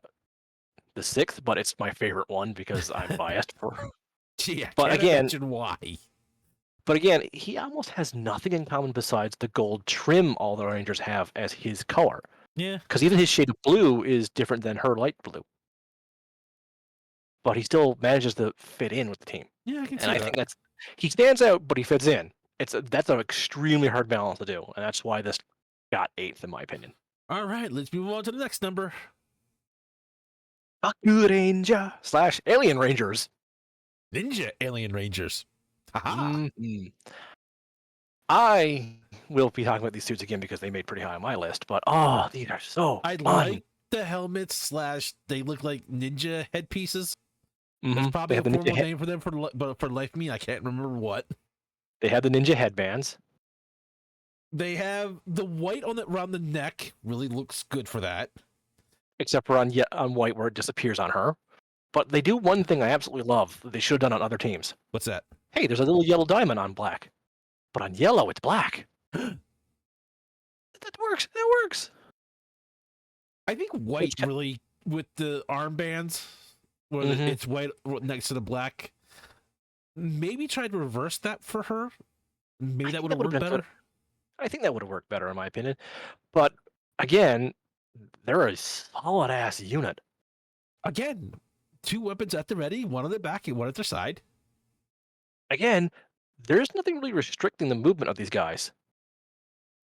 [SPEAKER 2] 6th, but it's my favorite one because I'm biased for.
[SPEAKER 1] Yeah,
[SPEAKER 2] but
[SPEAKER 1] can't
[SPEAKER 2] again,
[SPEAKER 1] imagine why.
[SPEAKER 2] But again, he almost has nothing in common besides the gold trim all the Rangers have as his color.
[SPEAKER 1] Yeah.
[SPEAKER 2] Because even his shade of blue is different than her light blue. But he still manages to fit in with the team.
[SPEAKER 1] Yeah, I can see
[SPEAKER 2] and
[SPEAKER 1] that.
[SPEAKER 2] I think he stands out, but he fits in. That's an extremely hard balance to do, and that's why this got 8th in my opinion.
[SPEAKER 1] All right, let's move on to the next number.
[SPEAKER 2] Baku Ranger / Alien Rangers.
[SPEAKER 1] Ninja Alien Rangers. Haha.
[SPEAKER 2] I will be talking about these suits again because they made pretty high on my list, but these are so
[SPEAKER 1] I
[SPEAKER 2] fun.
[SPEAKER 1] like the helmets / they look like ninja headpieces. There's probably a formal name for them, but for life of me, I can't remember what.
[SPEAKER 2] They have the ninja headbands.
[SPEAKER 1] They have the white around the neck. Really looks good for that.
[SPEAKER 2] Except for on white where it disappears on her. But they do one thing I absolutely love that they should have done on other teams.
[SPEAKER 1] What's that?
[SPEAKER 2] Hey, there's a little yellow diamond on black. But on yellow, it's black. That works. That works.
[SPEAKER 1] I think white really, with the armbands, where it's white next to the black, maybe try to reverse that for her. Maybe that would have worked better.
[SPEAKER 2] I think that would have worked better, in my opinion. But again, they're a solid ass unit.
[SPEAKER 1] Again, 2 weapons at the ready, one on their back and one at their side.
[SPEAKER 2] Again, there's nothing really restricting the movement of these guys.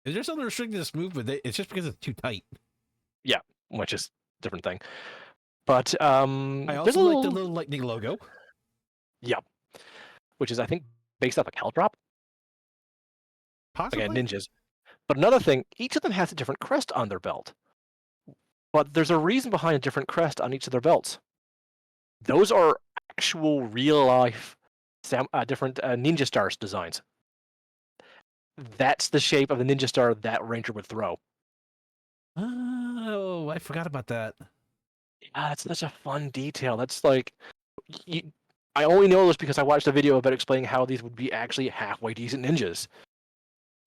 [SPEAKER 1] Is there something restricting this movement? It's just because it's too tight.
[SPEAKER 2] Yeah, which is a different thing. But
[SPEAKER 1] I also like the little lightning logo.
[SPEAKER 2] Yep. Which is, I think, based off a Caltrop.
[SPEAKER 1] Possibly.
[SPEAKER 2] Again, ninjas. But another thing, each of them has a different crest on their belt. But there's a reason behind a different crest on each of their belts. Those are actual real-life different Ninja Stars designs. That's the shape of the Ninja Star that Ranger would throw.
[SPEAKER 1] Oh, I forgot about that.
[SPEAKER 2] Yeah, that's such a fun detail. That's like... I only know this because I watched a video about explaining how these would be actually halfway decent ninjas.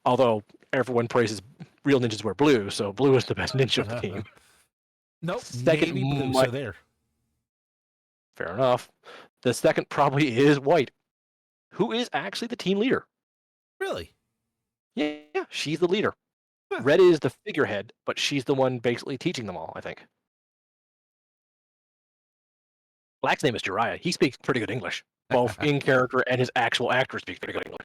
[SPEAKER 2] Although everyone praises real ninjas wear blue, so blue is the best ninja of the team.
[SPEAKER 1] Nope, navy blue, so there.
[SPEAKER 2] Fair enough. The second probably is White, who is actually the team leader.
[SPEAKER 1] Really?
[SPEAKER 2] Yeah, she's the leader. Huh. Red is the figurehead, but she's the one basically teaching them all, I think. Black's name is Jiraiya. He speaks pretty good English, both in character and his actual actor speaks pretty good English.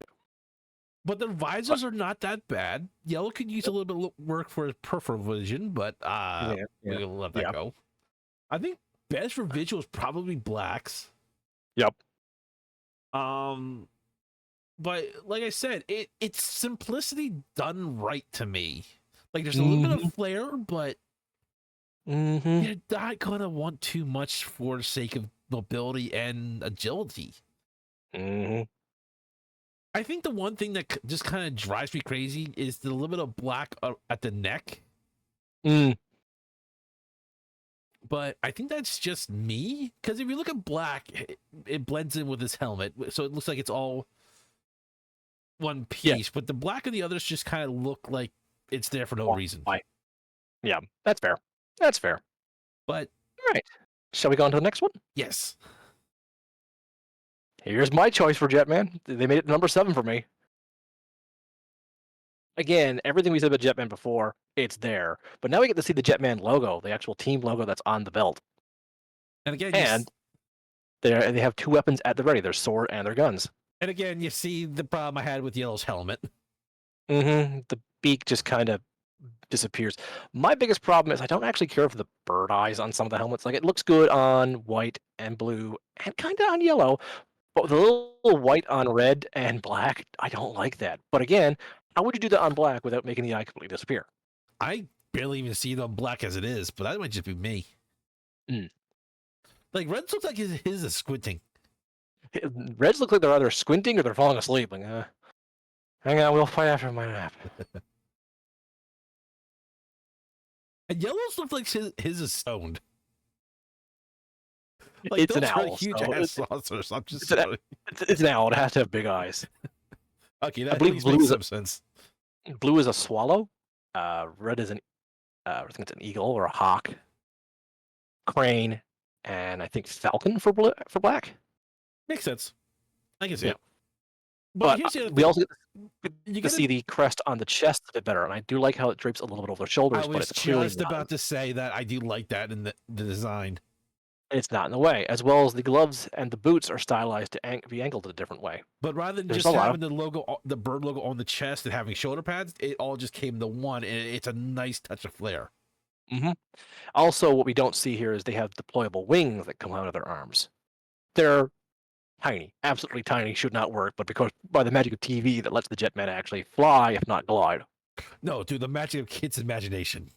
[SPEAKER 1] But their
[SPEAKER 2] But,
[SPEAKER 1] visors are not that bad. Yellow could use a little bit of work for his peripheral vision, but we'll let that go. I think best for visuals probably Black's.
[SPEAKER 2] Yep.
[SPEAKER 1] But like I said, it's simplicity done right to me. Like there's a little bit of flair, but you're not gonna want too much for the sake of mobility and agility. I think the one thing that just kind of drives me crazy is the little bit of black at the neck. But I think that's just me, because if you look at Black, it blends in with his helmet, so it looks like it's all one piece. But the black of the others just kind of look like it's there for no reason.
[SPEAKER 2] Yeah, that's fair. That's fair.
[SPEAKER 1] But
[SPEAKER 2] all right, shall we go on to the next one?
[SPEAKER 1] Yes.
[SPEAKER 2] Here's my choice for Jetman. They made it number 7 for me. Again, everything we said about Jetman before, it's there. But now we get to see the Jetman logo, the actual team logo that's on the belt.
[SPEAKER 1] And again,
[SPEAKER 2] they have 2 weapons at the ready, their sword and their guns.
[SPEAKER 1] And again, you see the problem I had with Yellow's helmet.
[SPEAKER 2] The beak just kind of disappears. My biggest problem is I don't actually care for the bird eyes on some of the helmets. Like, it looks good on white and blue and kind of on yellow. But the little white on red and black, I don't like that. But again, how would you do that on black without making the eye completely disappear?
[SPEAKER 1] I barely even see it on black as it is, but that might just be me. Like, Reds looks like his is squinting.
[SPEAKER 2] Reds look like they're either squinting or they're falling asleep. Like, hang on, we'll fight after my nap.
[SPEAKER 1] And Yellow's look like his is stoned. Like,
[SPEAKER 2] it's an owl.
[SPEAKER 1] Huge ass saucers. I'm just
[SPEAKER 2] it's an owl. It has to have big eyes.
[SPEAKER 1] Okay, that makes some sense.
[SPEAKER 2] Blue is a swallow. Red is I think it's an eagle or a hawk. Crane, and I think falcon for black.
[SPEAKER 1] Makes sense. I can see it.
[SPEAKER 2] But we also get to see the crest on the chest a bit better, and I do like how it drapes a little bit over the shoulders.
[SPEAKER 1] I was just about to say that I do like that in the design.
[SPEAKER 2] It's not in the way, as well as the gloves and the boots are stylized to be angled in a different way.
[SPEAKER 1] But rather than just having the logo, the bird logo on the chest and having shoulder pads, it all just came to one, and it's a nice touch of flair.
[SPEAKER 2] Also, what we don't see here is they have deployable wings that come out of their arms. They're tiny, absolutely tiny, should not work, but because by the magic of TV that lets the Jetman actually fly, if not glide.
[SPEAKER 1] No, dude, the magic of kids' imagination.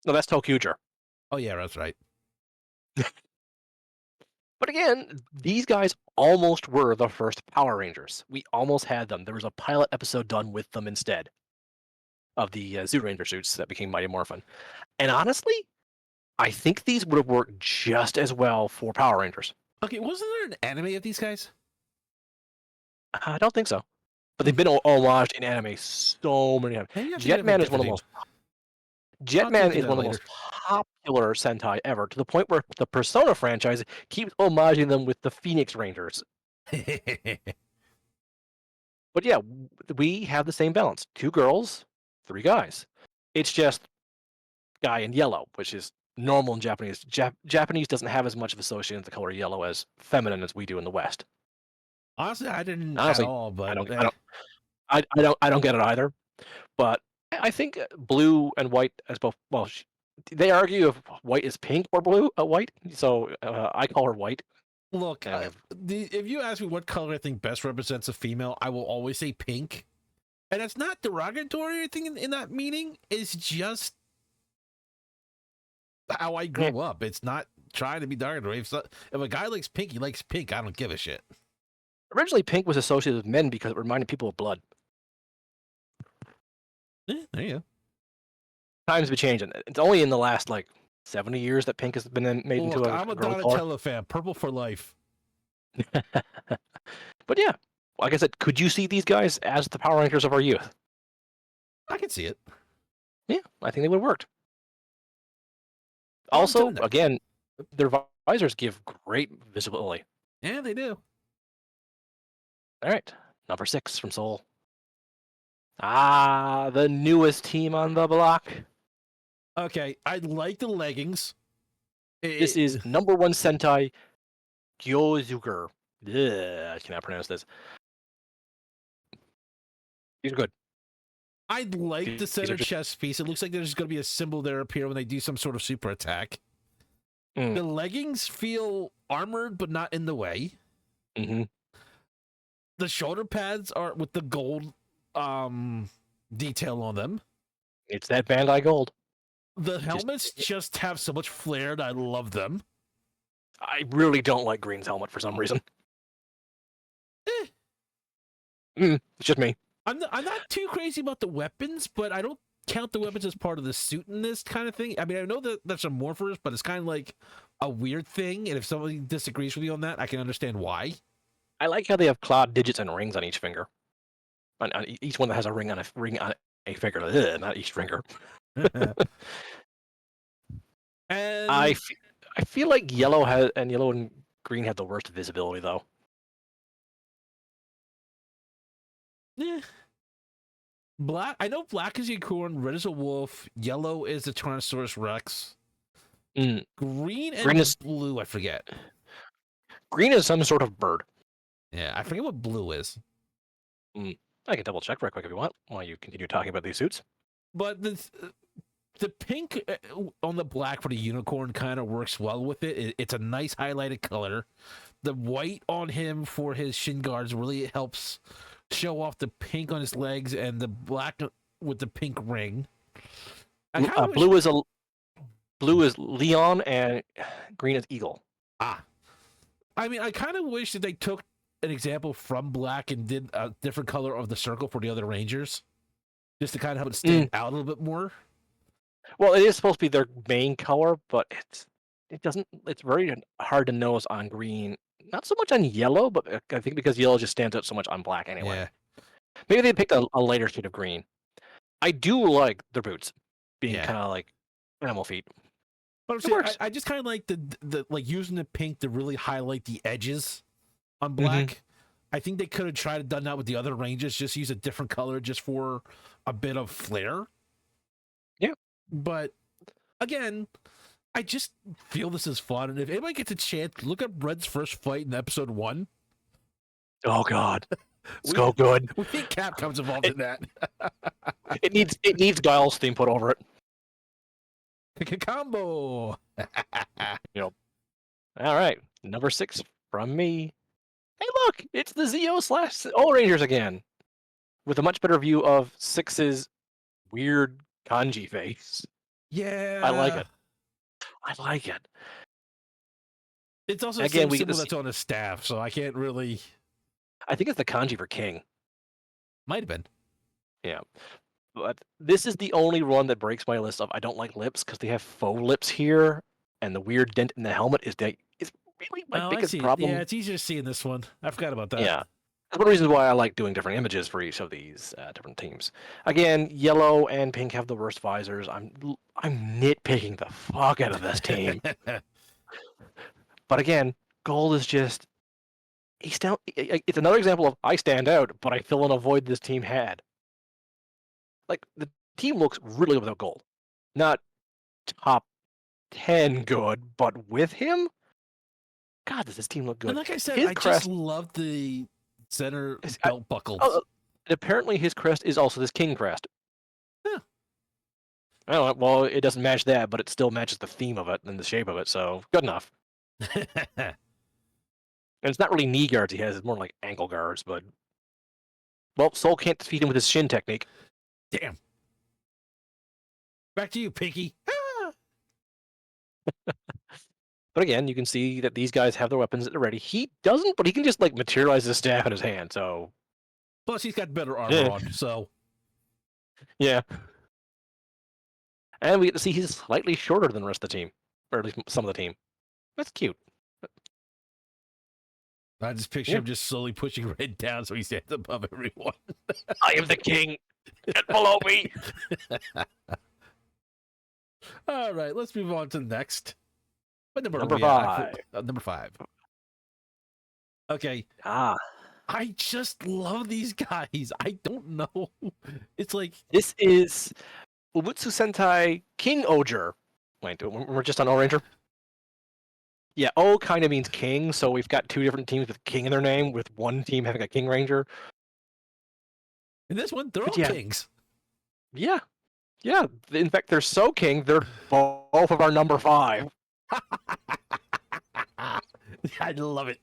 [SPEAKER 2] No, that's Tokuger.
[SPEAKER 1] Oh yeah, that's right.
[SPEAKER 2] But again, these guys almost were the first Power Rangers. We almost had them. There was a pilot episode done with them instead of the Zoo Ranger suits that became Mighty Morphin. And honestly, I think these would have worked just as well for Power Rangers.
[SPEAKER 1] Okay, wasn't there an anime of these guys?
[SPEAKER 2] I don't think so. But they've been homaged in anime so many times. Jetman is one of the most... Jetman is one of the most popular Sentai ever, to the point where the Persona franchise keeps homaging them with the Phoenix Rangers. But yeah, we have the same balance. 2 girls, 3 guys. It's just guy in yellow, which is normal in Japanese. Japanese doesn't have as much of association with the color yellow as feminine as we do in the West.
[SPEAKER 1] Honestly, I didn't at all, but
[SPEAKER 2] I don't get it either. But I think blue and white as both. Well, they argue if white is pink or blue, white. So I call her white.
[SPEAKER 1] Look, if you ask me what color I think best represents a female, I will always say pink. And it's not derogatory or anything in that meaning. It's just how I grew up. It's not trying to be derogatory. If a guy likes pink, he likes pink. I don't give a shit.
[SPEAKER 2] Originally, pink was associated with men because it reminded people of blood.
[SPEAKER 1] Yeah, there you go.
[SPEAKER 2] Times have changed. It's only in the last 70 years that pink has been made into a
[SPEAKER 1] I'm a Donatello fan. Purple for life.
[SPEAKER 2] But yeah, like I said, could you see these guys as the Power Rangers of our youth?
[SPEAKER 1] I can see it.
[SPEAKER 2] Yeah, I think they would have worked. Also, again, their visors give great visibility.
[SPEAKER 1] Yeah, they do.
[SPEAKER 2] All right, number 6 from Seoul. The newest team on the block.
[SPEAKER 1] Okay, I like the leggings.
[SPEAKER 2] This is number 1 Sentai Gyozuger. I cannot pronounce this. These are good.
[SPEAKER 1] I like the
[SPEAKER 2] These are
[SPEAKER 1] center
[SPEAKER 2] just
[SPEAKER 1] chest piece. It looks like there's going to be a symbol there appear when they do some sort of super attack.
[SPEAKER 2] Mm.
[SPEAKER 1] The leggings feel armored, but not in the way.
[SPEAKER 2] Mm-hmm.
[SPEAKER 1] The shoulder pads are with the gold detail on them.
[SPEAKER 2] It's that Bandai Gold.
[SPEAKER 1] The helmets just have so much flair, and I love them.
[SPEAKER 2] I really don't like Green's helmet for some reason. It's just me.
[SPEAKER 1] I'm not too crazy about the weapons, but I don't count the weapons as part of the suit in this kind of thing. I mean, I know that that's a morphers, but it's kind of like a weird thing. And if somebody disagrees with you on that, I can understand why.
[SPEAKER 2] I like how they have clawed digits and rings on each finger. On each one that has a ring on a finger. Ugh, not each finger.
[SPEAKER 1] And
[SPEAKER 2] I feel like yellow and green have the worst visibility though.
[SPEAKER 1] yeah. Black. I know black is a unicorn, red is a wolf, yellow is the Tyrannosaurus Rex.
[SPEAKER 2] Mm.
[SPEAKER 1] Green and blue, I forget.
[SPEAKER 2] Green is some sort of bird.
[SPEAKER 1] Yeah, I forget what blue is.
[SPEAKER 2] I can double check right quick if you want while you continue talking about these suits.
[SPEAKER 1] But the pink on the black for the unicorn kind of works well with it. It's a nice highlighted color. The white on him for his shin guards really helps show off the pink on his legs, and the black with the pink ring.
[SPEAKER 2] Blue is Leon and green is Eagle.
[SPEAKER 1] I mean, I kind of wish that they took an example from black and did a different color of the circle for the other Rangers, just to kind of help it stand out a little bit more.
[SPEAKER 2] Well, it is supposed to be their main color, but it doesn't. It's very hard to notice on green. Not so much on yellow, but I think because yellow just stands out so much on black anyway.
[SPEAKER 1] Yeah.
[SPEAKER 2] Maybe they picked a lighter shade of green. I do like their boots being kind of like animal feet.
[SPEAKER 1] But I just kind of like the like using the pink to really highlight the edges on black.
[SPEAKER 2] Mm-hmm.
[SPEAKER 1] I think they could have tried to done that with the other Rangers, just use a different color just for a bit of flair.
[SPEAKER 2] Yeah.
[SPEAKER 1] But again, I just feel this is fun. And if anybody gets a chance, look up Red's first fight in episode 1.
[SPEAKER 2] Oh God. It's so good.
[SPEAKER 1] We think Capcom's involved in that.
[SPEAKER 2] It needs Guile's theme put over it.
[SPEAKER 1] Combo.
[SPEAKER 2] Yep. All right. Number 6 from me. Hey, look, it's the Zeo/O Rangers again, with a much better view of 6's weird kanji face.
[SPEAKER 1] Yeah,
[SPEAKER 2] I like it. I like it.
[SPEAKER 1] It's also the same symbol that's on his staff, so I can't really.
[SPEAKER 2] I think it's the kanji for king.
[SPEAKER 1] Might have been.
[SPEAKER 2] Yeah. But this is the only one that breaks my list of I don't like lips because they have faux lips here, and the weird dent in the helmet is really my biggest problem.
[SPEAKER 1] Yeah, it's easier to see in this one. I forgot about that.
[SPEAKER 2] Yeah. That's one of the reasons why I like doing different images for each of these different teams. Again, yellow and pink have the worst visors. I'm nitpicking the fuck out of this team. But again, gold is just it's another example of I stand out, but I fill in a void this team had. Like, the team looks really good without gold. Not top 10 good, but with him, God, does this team look good?
[SPEAKER 1] And like I said, I just love the center belt buckles.
[SPEAKER 2] And apparently his crest is also this king crest.
[SPEAKER 1] Huh.
[SPEAKER 2] I don't know, well, it doesn't match that, but it still matches the theme of it and the shape of it, so good enough. And it's not really knee guards he has, it's more like ankle guards, but... Well, Soul can't defeat him with his shin technique.
[SPEAKER 1] Damn. Back to you, Pinky.
[SPEAKER 2] But again, you can see that these guys have their weapons at the ready. He doesn't, but he can just, like, materialize his staff in his hand, so...
[SPEAKER 1] Plus, he's got better armor on, so...
[SPEAKER 2] Yeah. And we get to see he's slightly shorter than the rest of the team. Or at least some of the team. That's cute.
[SPEAKER 1] I just picture him just slowly pushing Red down so he stands above everyone.
[SPEAKER 2] I am the king! Get below me!
[SPEAKER 1] All right, let's move on to the next. What number
[SPEAKER 2] Number
[SPEAKER 1] are we at?
[SPEAKER 2] 5.
[SPEAKER 1] Number 5. Okay. I just love these guys. I don't know. It's like...
[SPEAKER 2] This is Ubutsu Sentai King Oger. Wait, we're just on O Ranger? Yeah, O kind of means king, so we've got two different teams with king in their name, with one team having a king ranger.
[SPEAKER 1] In this one, they're
[SPEAKER 2] But
[SPEAKER 1] all
[SPEAKER 2] yeah,
[SPEAKER 1] kings.
[SPEAKER 2] yeah, yeah. In fact, they're so king, they're both of our number 5.
[SPEAKER 1] I love it.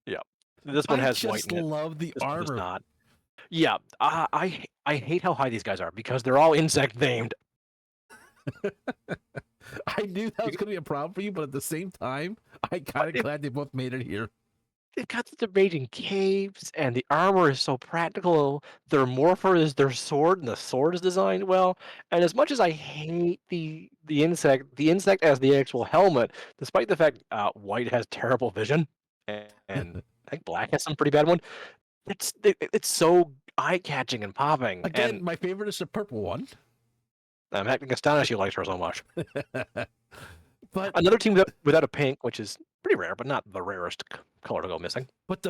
[SPEAKER 2] Yeah. This one
[SPEAKER 1] I
[SPEAKER 2] has white
[SPEAKER 1] just
[SPEAKER 2] in it.
[SPEAKER 1] love the
[SPEAKER 2] This one does
[SPEAKER 1] armor.
[SPEAKER 2] not. Yeah, I hate how high these guys are because they're all insect themed.
[SPEAKER 1] I knew that was
[SPEAKER 2] You-
[SPEAKER 1] going to be a problem for you, but at the same time, I'm
[SPEAKER 2] But
[SPEAKER 1] kind of glad they both made it here.
[SPEAKER 2] they've got such amazing capes, and the armor is so practical. Their morpher is their sword, and the sword is designed well. And as much as I hate the insect as the actual helmet, despite the fact white has terrible vision, and I think black has some pretty bad one. It's so eye catching and popping, and
[SPEAKER 1] Again, my favorite is the purple one.
[SPEAKER 2] I'm acting astonished you liked her so much.
[SPEAKER 1] but
[SPEAKER 2] Another team without a pink, which is pretty rare, but not the rarest color to go missing.
[SPEAKER 1] but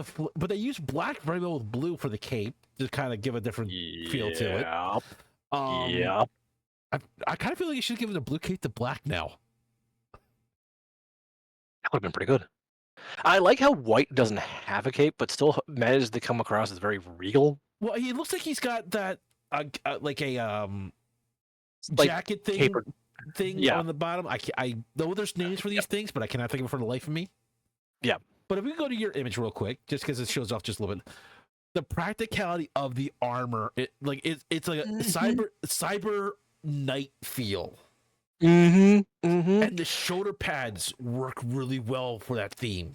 [SPEAKER 1] they use black very well with blue for the cape to kind of give a different feel to it.
[SPEAKER 2] Yeah,
[SPEAKER 1] Um,
[SPEAKER 2] yeah.
[SPEAKER 1] I kind of feel like you should give it a blue cape to black now.
[SPEAKER 2] That would have been pretty good. I like how White doesn't have a cape, but still manages to come across as very regal.
[SPEAKER 1] Well, he looks like he's got that like a
[SPEAKER 2] Like
[SPEAKER 1] jacket thing
[SPEAKER 2] capered. Yeah.
[SPEAKER 1] on the bottom. I know there's names for these
[SPEAKER 2] Yep.
[SPEAKER 1] things, but I cannot think of it for the life of me.
[SPEAKER 2] Yeah.
[SPEAKER 1] But if we go to your image real quick, just because it shows off just a little bit, the practicality of the armor, it's like a cyber knight feel,
[SPEAKER 2] Mm-hmm. Mm-hmm.
[SPEAKER 1] and the shoulder pads work really well for that theme.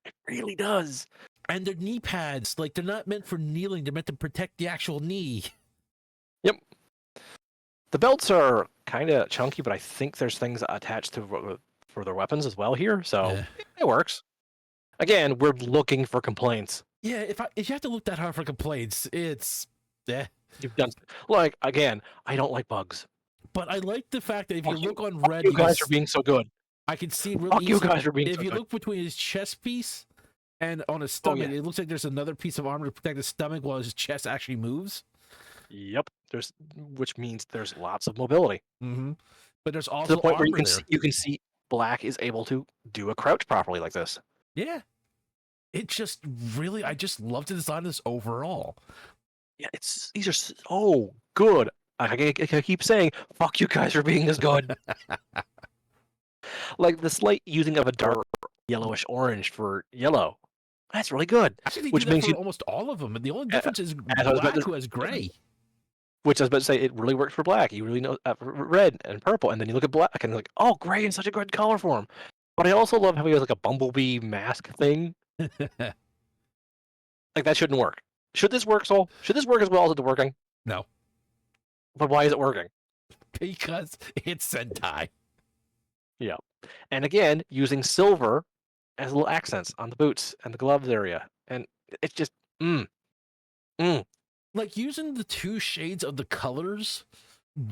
[SPEAKER 2] It really does.
[SPEAKER 1] And their knee pads, like they're not meant for kneeling; they're meant to protect the actual knee.
[SPEAKER 2] Yep. The belts are kind of chunky, but I think there's things attached to for their weapons as well here, so
[SPEAKER 1] Yeah.
[SPEAKER 2] it works. Again, we're looking for complaints.
[SPEAKER 1] Yeah, if you have to look that hard for complaints, it's
[SPEAKER 2] You've done like again. I don't like bugs.
[SPEAKER 1] But I like the fact that if you look on
[SPEAKER 2] Fuck
[SPEAKER 1] red,
[SPEAKER 2] you guys are being so good.
[SPEAKER 1] I can see real
[SPEAKER 2] Fuck you
[SPEAKER 1] easy.
[SPEAKER 2] guys are being
[SPEAKER 1] If
[SPEAKER 2] so
[SPEAKER 1] you
[SPEAKER 2] good.
[SPEAKER 1] look between his chest piece and on his
[SPEAKER 2] Oh,
[SPEAKER 1] stomach,
[SPEAKER 2] yeah.
[SPEAKER 1] it looks like there's another piece of armor to protect his stomach while his chest actually moves.
[SPEAKER 2] Yep. Which means there's lots of mobility
[SPEAKER 1] Mm-hmm. But there's
[SPEAKER 2] to the
[SPEAKER 1] also
[SPEAKER 2] point where
[SPEAKER 1] armor there.
[SPEAKER 2] you can see Black is able to do a crouch properly like this.
[SPEAKER 1] Yeah. It just really, I just love the design of this overall.
[SPEAKER 2] Yeah, these are so good. I keep saying, "Fuck you guys for being this good." Like the slight using of a dark yellowish orange for yellow. That's really good.
[SPEAKER 1] Actually, they
[SPEAKER 2] Which
[SPEAKER 1] do that
[SPEAKER 2] makes
[SPEAKER 1] for
[SPEAKER 2] you,
[SPEAKER 1] almost all of them. And the only difference is
[SPEAKER 2] as I was about
[SPEAKER 1] black
[SPEAKER 2] to-
[SPEAKER 1] who has gray.
[SPEAKER 2] which I was about to say, it really works for Black. You really know red and purple, and then you look at Black and you're like, oh, gray is such a good color for him. But I also love how he has like a bumblebee mask thing. Like that shouldn't work. Should this work, Soul? Should this work as well as it's working?
[SPEAKER 1] No,
[SPEAKER 2] But why is it working?
[SPEAKER 1] because it's Sentai.
[SPEAKER 2] Yeah. And again, using silver as little accents on the boots and the gloves area. And it's just,
[SPEAKER 1] Like using the two shades of the colors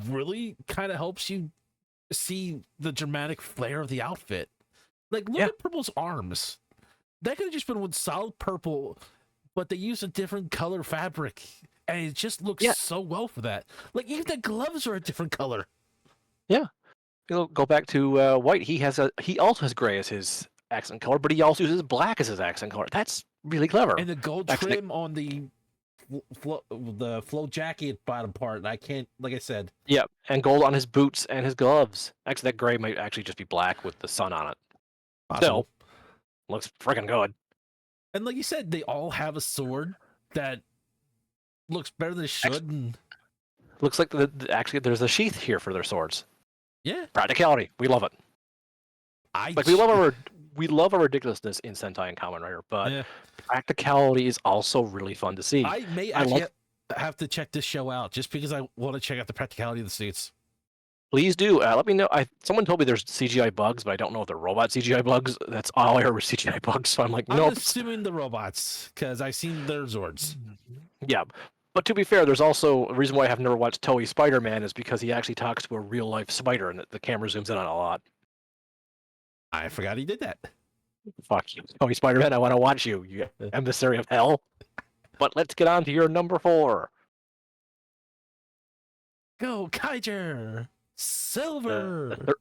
[SPEAKER 1] really kind of helps you see the dramatic flair of the outfit. Like look
[SPEAKER 2] Yeah.
[SPEAKER 1] at Purple's arms. That could have just been with solid purple, but they used a different color fabric, and it just looks
[SPEAKER 2] Yeah.
[SPEAKER 1] so well for that. Like even the gloves are a different color.
[SPEAKER 2] You'll go back to White. He also has gray as his accent color, but he also uses black as his accent color. That's really clever.
[SPEAKER 1] And the gold
[SPEAKER 2] Actually,
[SPEAKER 1] trim on the flow jacket bottom part. I can't, like I said,
[SPEAKER 2] yeah, and gold on his boots and his gloves. Actually, that gray might actually just be black with the sun on it.
[SPEAKER 1] possible.
[SPEAKER 2] Still, looks freaking good.
[SPEAKER 1] And like you said, they all have a sword that looks better than it should. And
[SPEAKER 2] Looks like actually there's a sheath here for their swords.
[SPEAKER 1] yeah,
[SPEAKER 2] Practicality, we love it. Like we love our ridiculousness in Sentai and Kamen Rider, but
[SPEAKER 1] yeah.
[SPEAKER 2] practicality is also really fun to see.
[SPEAKER 1] I may
[SPEAKER 2] I
[SPEAKER 1] actually
[SPEAKER 2] like-
[SPEAKER 1] have to check this show out just because I want to check out the practicality of the suits.
[SPEAKER 2] Please do. Let me know. Someone told me there's CGI bugs, but I don't know if they're robot CGI bugs. That's all I heard was CGI bugs. So I'm like,
[SPEAKER 1] I'm
[SPEAKER 2] nope.
[SPEAKER 1] assuming the robots because I've seen their Zords.
[SPEAKER 2] Yeah. But to be fair, there's also a reason why I've never watched Toei Spider-Man is because he actually talks to a real life spider and the camera zooms in on it a lot.
[SPEAKER 1] I forgot he did that.
[SPEAKER 2] Fuck you, Toei Spider-Man. I want to watch you, you emissary of hell. But let's get on to your number 4.
[SPEAKER 1] Go Kaiger Silver.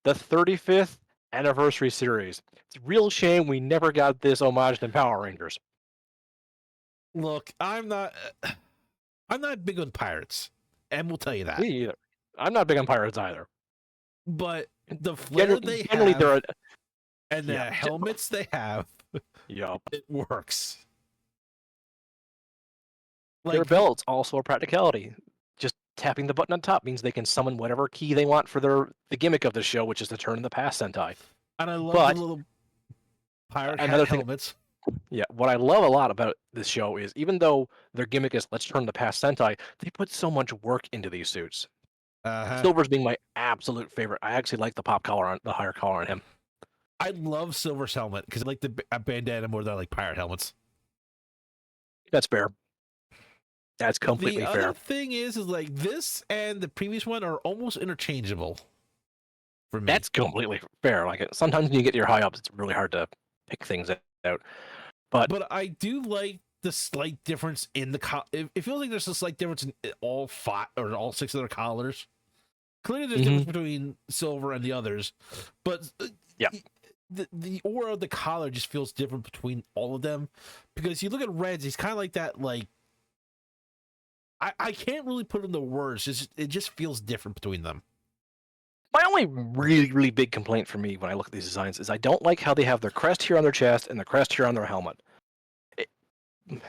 [SPEAKER 2] The 35th anniversary series. It's a real shame we never got this homage in Power Rangers.
[SPEAKER 1] Look, I'm not big on pirates, and we'll tell you that.
[SPEAKER 2] Me either. I'm not big on pirates either.
[SPEAKER 1] But the flair they
[SPEAKER 2] Generally,
[SPEAKER 1] have
[SPEAKER 2] they're
[SPEAKER 1] and the
[SPEAKER 2] yeah,
[SPEAKER 1] helmets they have,
[SPEAKER 2] yup.
[SPEAKER 1] it works.
[SPEAKER 2] Their
[SPEAKER 1] Like,
[SPEAKER 2] belts also a practicality. Just tapping the button on top means they can summon whatever key they want for the gimmick of the show, which is to turn in the past Sentai.
[SPEAKER 1] and I love the
[SPEAKER 2] But
[SPEAKER 1] little pirate hat
[SPEAKER 2] another thing,
[SPEAKER 1] helmets.
[SPEAKER 2] yeah, what I love a lot about this show is even though their gimmick is let's turn the past Sentai, they put so much work into these suits.
[SPEAKER 1] Uh-huh.
[SPEAKER 2] Silver's being my absolute favorite. I actually like the pop collar on the higher collar on him.
[SPEAKER 1] I love Silver's helmet because I like the bandana more than I like pirate helmets.
[SPEAKER 2] That's fair. That's completely
[SPEAKER 1] The
[SPEAKER 2] fair.
[SPEAKER 1] other thing is like this and the previous one are almost interchangeable for me.
[SPEAKER 2] That's completely fair. Like sometimes when you get to your high ups, it's really hard to pick things out. But
[SPEAKER 1] I do like the slight difference in the it feels like there's a slight difference in all five or all six of their collars. Clearly, there's difference between Silver and the others, but
[SPEAKER 2] yeah,
[SPEAKER 1] the aura of the collar just feels different between all of them. Because you look at Reds, he's kind of like that. Like I can't really put into words. It just feels different between them.
[SPEAKER 2] my only really big complaint for me when I look at these designs is I don't like how they have their crest here on their chest and the crest here on their helmet.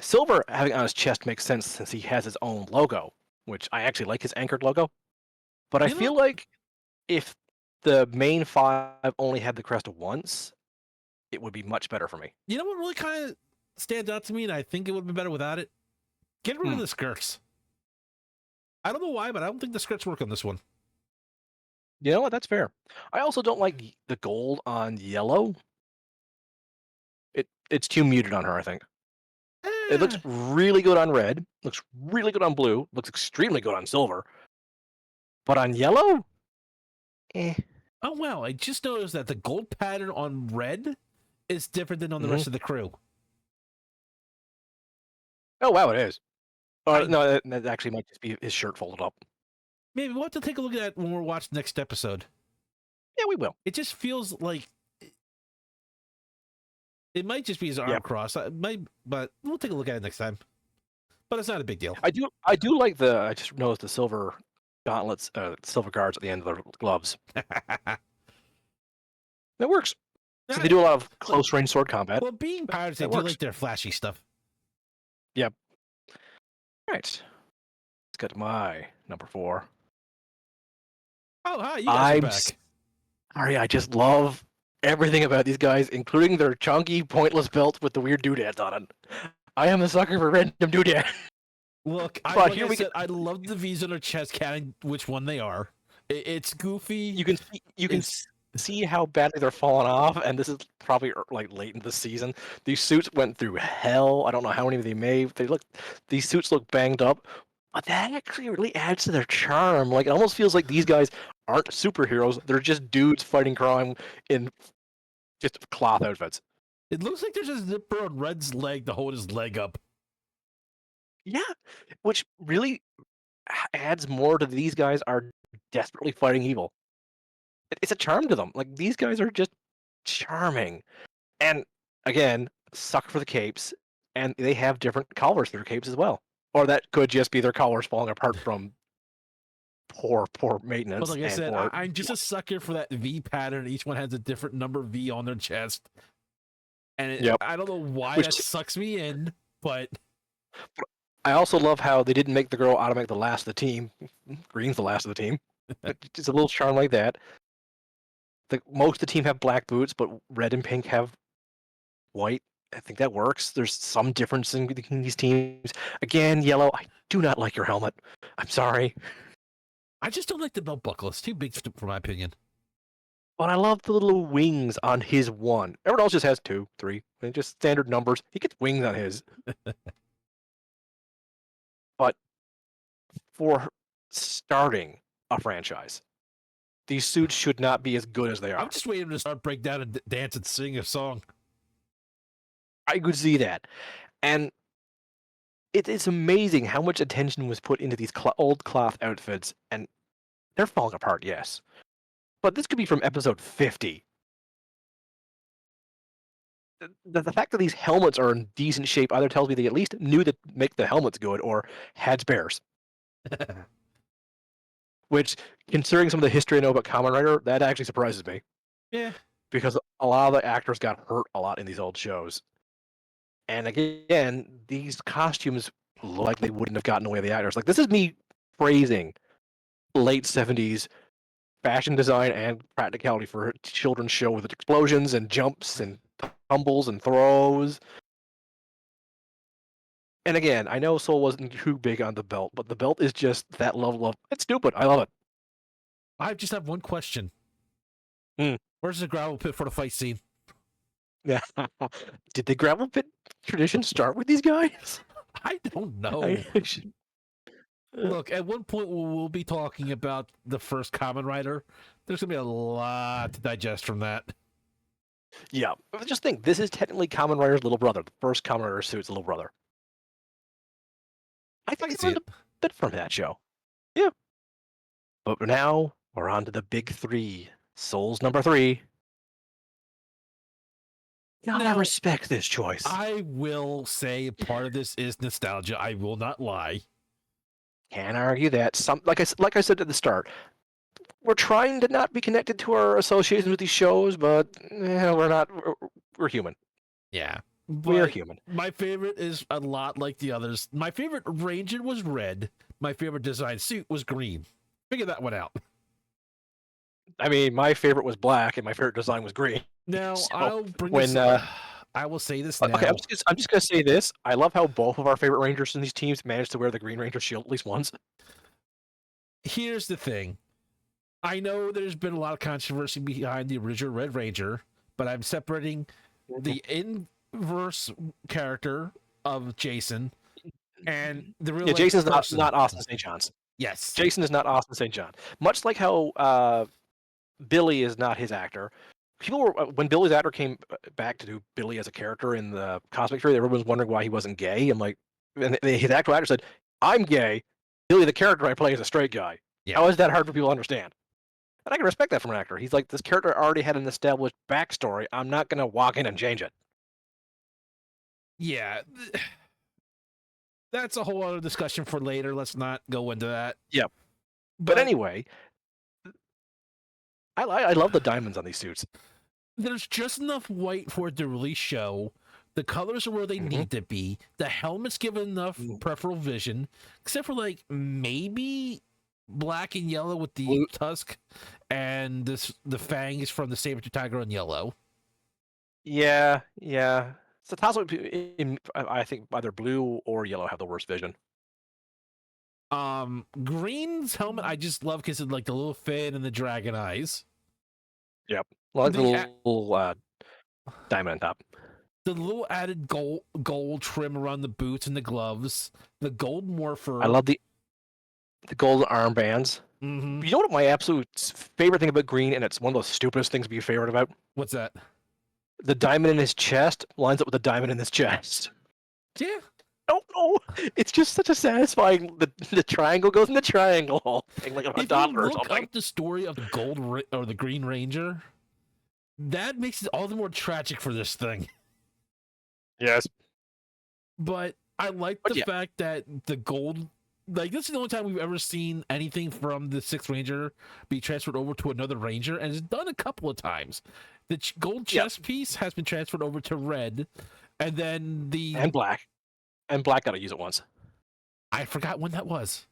[SPEAKER 2] Silver having on his chest makes sense since he has his own logo, which I actually like his anchored logo. But I feel like if the main five only had the crest once, it would be much better for me.
[SPEAKER 1] You know what really kind of stands out to me, and I think it would be better without it? Get rid of the skirts. I don't know why, but I don't think the skirts work on this one.
[SPEAKER 2] You know what? That's fair. I also don't like the gold on yellow. It's too muted on her, I think. It looks really good on red, looks really good on blue, looks extremely good on silver. But on yellow? Eh.
[SPEAKER 1] Oh, wow. I just noticed that the gold pattern on red is different than on the rest of the crew.
[SPEAKER 2] Oh, wow, it is. No, that actually might just be his shirt folded up.
[SPEAKER 1] Maybe we'll have to take a look at that when we're watching the next episode.
[SPEAKER 2] Yeah, we will.
[SPEAKER 1] It just feels like it might just be his arm cross. But we'll take a look at it next time. But it's not a big deal.
[SPEAKER 2] I do like I just noticed the silver gauntlets, silver guards at the end of the gloves. That works. So they do a lot of close range sword combat.
[SPEAKER 1] Well, being pirates, they do like their flashy stuff.
[SPEAKER 2] Yep. All right. Let's get to my number 4.
[SPEAKER 1] Oh, hi, you guys are back.
[SPEAKER 2] Sorry, I just love everything about these guys, including their chunky, pointless belts with the weird doodads on it. I am a sucker for random doodads.
[SPEAKER 1] Look, I love the V's on their chest, counting which one they are. It's goofy.
[SPEAKER 2] You can see how badly they're falling off, and this is probably like late in the season. These suits went through hell. I don't know how many they made. These suits look banged up, but that actually really adds to their charm. Like it almost feels like these guys aren't superheroes; they're just dudes fighting crime in just cloth outfits.
[SPEAKER 1] It looks like there's a zipper on Red's leg to hold his leg up.
[SPEAKER 2] Yeah, which really adds more to these guys are desperately fighting evil. It's a charm to them. Like these guys are just charming, and again, suck for the capes, and they have different collars for their capes as well. Or that could just be their collars falling apart from poor maintenance.
[SPEAKER 1] But like I said, I'm just a sucker for that V pattern. Each one has a different number V on their chest, and I don't know why that sucks me in, but
[SPEAKER 2] I also love how they didn't make the girl automatic the last of the team. Green's the last of the team. Just a little charm like that. Most of the team have black boots, but red and pink have white. I think that works. There's some difference in between these teams. Again, yellow, I do not like your helmet. I'm sorry.
[SPEAKER 1] I just don't like the belt buckle. It's too big for my opinion.
[SPEAKER 2] But I love the little wings on his one. Everyone else just has 2, 3. They're just standard numbers. He gets wings on his. But for starting a franchise, these suits should not be as good as they are.
[SPEAKER 1] I'm just waiting to start break down and dance and sing a song.
[SPEAKER 2] I could see that. And it's amazing how much attention was put into these old cloth outfits, and they're falling apart, yes. But this could be from episode 50. the fact that these helmets are in decent shape either tells me they at least knew to make the helmets good or had spares. Which, considering some of the history I know about Kamen Rider, that actually surprises me
[SPEAKER 1] Yeah.
[SPEAKER 2] because a lot of the actors got hurt a lot in these old shows. And again, these costumes look like they wouldn't have gotten away with the actors. Like, this is me praising late 70s fashion design and practicality for a children's show with explosions and jumps and tumbles and throws. And again, I know Soul wasn't too big on the belt, but the belt is just that level of it's stupid. I love it.
[SPEAKER 1] I just have one question.
[SPEAKER 2] Hmm.
[SPEAKER 1] Where's the gravel pit for the fight scene?
[SPEAKER 2] Yeah. Did the gravel pit tradition start with these guys?
[SPEAKER 1] I don't know.
[SPEAKER 2] I should-
[SPEAKER 1] Look, at one point we'll be talking about the first Kamen Rider. There's gonna be a lot to digest from that.
[SPEAKER 2] Yeah, but just think, this is technically Kamen Rider's little brother. The first Kamen Rider suit's little brother. I
[SPEAKER 1] I
[SPEAKER 2] think
[SPEAKER 1] can
[SPEAKER 2] I
[SPEAKER 1] see
[SPEAKER 2] learned
[SPEAKER 1] it.
[SPEAKER 2] a bit from that show. Yeah. But now we're on to the big three. Souls number 3. Gotta
[SPEAKER 1] Now,
[SPEAKER 2] respect this choice.
[SPEAKER 1] I will say part of this is nostalgia. I will not lie.
[SPEAKER 2] Can't argue that. Some like I said at the start, we're trying to not be connected to our associations with these shows, but we're not. We're human.
[SPEAKER 1] Yeah.
[SPEAKER 2] We are
[SPEAKER 1] But
[SPEAKER 2] human.
[SPEAKER 1] my favorite is a lot like the others. My favorite Ranger was red. My favorite design suit was green. Figure that one out.
[SPEAKER 2] I mean, my favorite was black, and my favorite design was green.
[SPEAKER 1] Now,
[SPEAKER 2] So
[SPEAKER 1] I'll bring
[SPEAKER 2] when
[SPEAKER 1] this. I will say this
[SPEAKER 2] okay,
[SPEAKER 1] now.
[SPEAKER 2] I'm just gonna say this. I love how both of our favorite Rangers in these teams managed to wear the Green Ranger shield at least once.
[SPEAKER 1] Here's the thing. I know there's been a lot of controversy behind the original Red Ranger, but I'm separating the inverse character of Jason and the real
[SPEAKER 2] Yeah,
[SPEAKER 1] life
[SPEAKER 2] Jason's
[SPEAKER 1] person.
[SPEAKER 2] not Austin St. John's.
[SPEAKER 1] Yes.
[SPEAKER 2] Jason is not Austin St. John. Much like how Billy is not his actor. People were when Billy's actor came back to do Billy as a character in the Cosmic Tree, everyone was wondering why he wasn't gay. I'm like, and his actual actor said, "I'm gay. Billy, the character I play, is a straight guy.
[SPEAKER 1] Yeah.
[SPEAKER 2] How is that hard for people to understand?" And I can respect that from an actor. He's like, this character already had an established backstory. I'm not gonna walk in and change it.
[SPEAKER 1] Yeah. That's a whole other discussion for later. Let's not go into that.
[SPEAKER 2] Yep. But
[SPEAKER 1] But
[SPEAKER 2] anyway, I love the diamonds on these suits.
[SPEAKER 1] there's just enough white for it to really show. The colors are where they
[SPEAKER 2] Mhm.
[SPEAKER 1] need to be. The helmet's given enough
[SPEAKER 2] Mm.
[SPEAKER 1] peripheral vision, except for like maybe black and yellow with the
[SPEAKER 2] Blue-
[SPEAKER 1] tusk, and the fangs from the saber tooth tiger in yellow.
[SPEAKER 2] Yeah, yeah. So toss-up I think either blue or yellow have the worst vision.
[SPEAKER 1] Green's helmet I just love because of like the little fin and the dragon eyes.
[SPEAKER 2] Yep. Well, like the
[SPEAKER 1] The
[SPEAKER 2] little diamond on top.
[SPEAKER 1] the little added gold trim around the boots and the gloves, the gold morpher.
[SPEAKER 2] I love the golden armbands.
[SPEAKER 1] Mm-hmm.
[SPEAKER 2] You know what my absolute favorite thing about green, and it's one of those stupidest things to be favorite about?
[SPEAKER 1] What's that?
[SPEAKER 2] The diamond in his chest lines up with the diamond in his chest.
[SPEAKER 1] Yeah.
[SPEAKER 2] Oh no! It's just such a satisfying. The triangle goes in the triangle thing, like a
[SPEAKER 1] If you
[SPEAKER 2] toddler or
[SPEAKER 1] look
[SPEAKER 2] something.
[SPEAKER 1] up the story of the or the Green Ranger, that makes it all the more tragic for this thing.
[SPEAKER 2] Yes.
[SPEAKER 1] But I like
[SPEAKER 2] But
[SPEAKER 1] the
[SPEAKER 2] yeah.
[SPEAKER 1] fact that the gold, like this is the only time we've ever seen anything from the Sixth Ranger be transferred over to another Ranger, and it's done a couple of times. The gold
[SPEAKER 2] Yep.
[SPEAKER 1] chest piece has been transferred over to red, and then
[SPEAKER 2] And black. And black got to use it once.
[SPEAKER 1] I forgot when that was.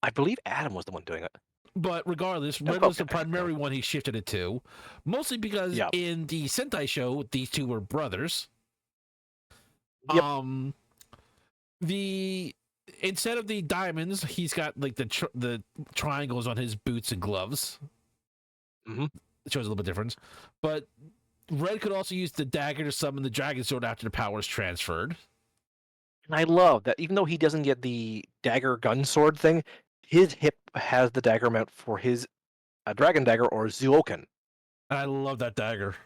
[SPEAKER 2] I believe Adam was the one doing it.
[SPEAKER 1] But regardless, red
[SPEAKER 2] go
[SPEAKER 1] was the
[SPEAKER 2] back.
[SPEAKER 1] primary one he shifted it to, mostly because
[SPEAKER 2] Yep.
[SPEAKER 1] in the Sentai show, these two were brothers.
[SPEAKER 2] Yep.
[SPEAKER 1] The instead of the diamonds, he's got like the triangles on his boots and gloves.
[SPEAKER 2] Mhm.
[SPEAKER 1] It shows a little bit difference, but red could also use the dagger to summon the dragon sword after the power is transferred.
[SPEAKER 2] And I love that even though he doesn't get the dagger gun sword thing, his hip has the dagger mount for his dragon dagger or Zuoken.
[SPEAKER 1] And I love that dagger.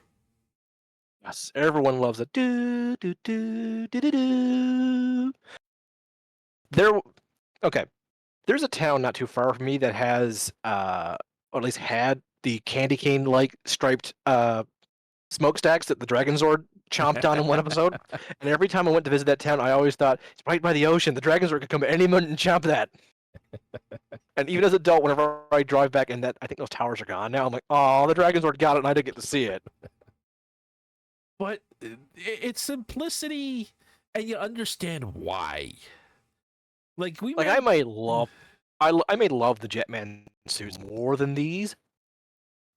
[SPEAKER 2] Yes, everyone loves it. Do do do do do do. There, okay. There's a town not too far from me that has, or at least had the candy cane like striped smokestacks that the Dragon Zord chomped on in one episode. And every time I went to visit that town, I always thought, it's right by the ocean. The Dragon Zord could come at any moment and chomp that. And even as an adult, whenever I drive back and I think those towers are gone now, I'm like, oh, the Dragon Zord got it and I didn't get to see it.
[SPEAKER 1] But it's simplicity, and you understand why. Like
[SPEAKER 2] I may love the Jetman suits more than these,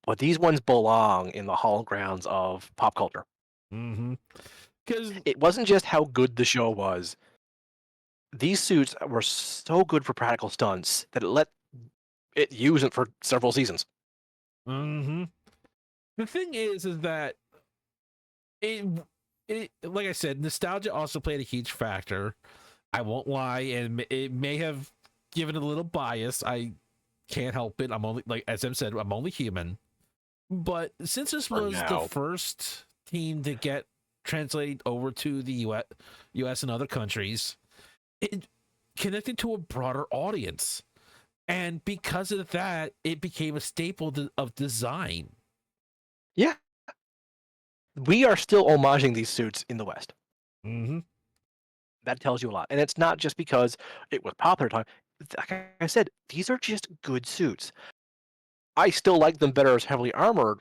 [SPEAKER 2] but these ones belong in the hall grounds of pop culture.
[SPEAKER 1] Because
[SPEAKER 2] It wasn't just how good the show was. These suits were so good for practical stunts that it let it use it for several seasons.
[SPEAKER 1] the thing is that it like I said, nostalgia also played a huge factor. I won't lie, and it may have given it a little bias. I can't help it. I'm only, like as Em said, I'm only human. But since this was the first team to get translated over to the US and other countries, it connected to a broader audience. And because of that, it became a staple of design.
[SPEAKER 2] Yeah. We are still homaging these suits in the West. That tells you a lot. And it's not just because it was popular time. Like I said, these are just good suits. I still like them better as heavily armored,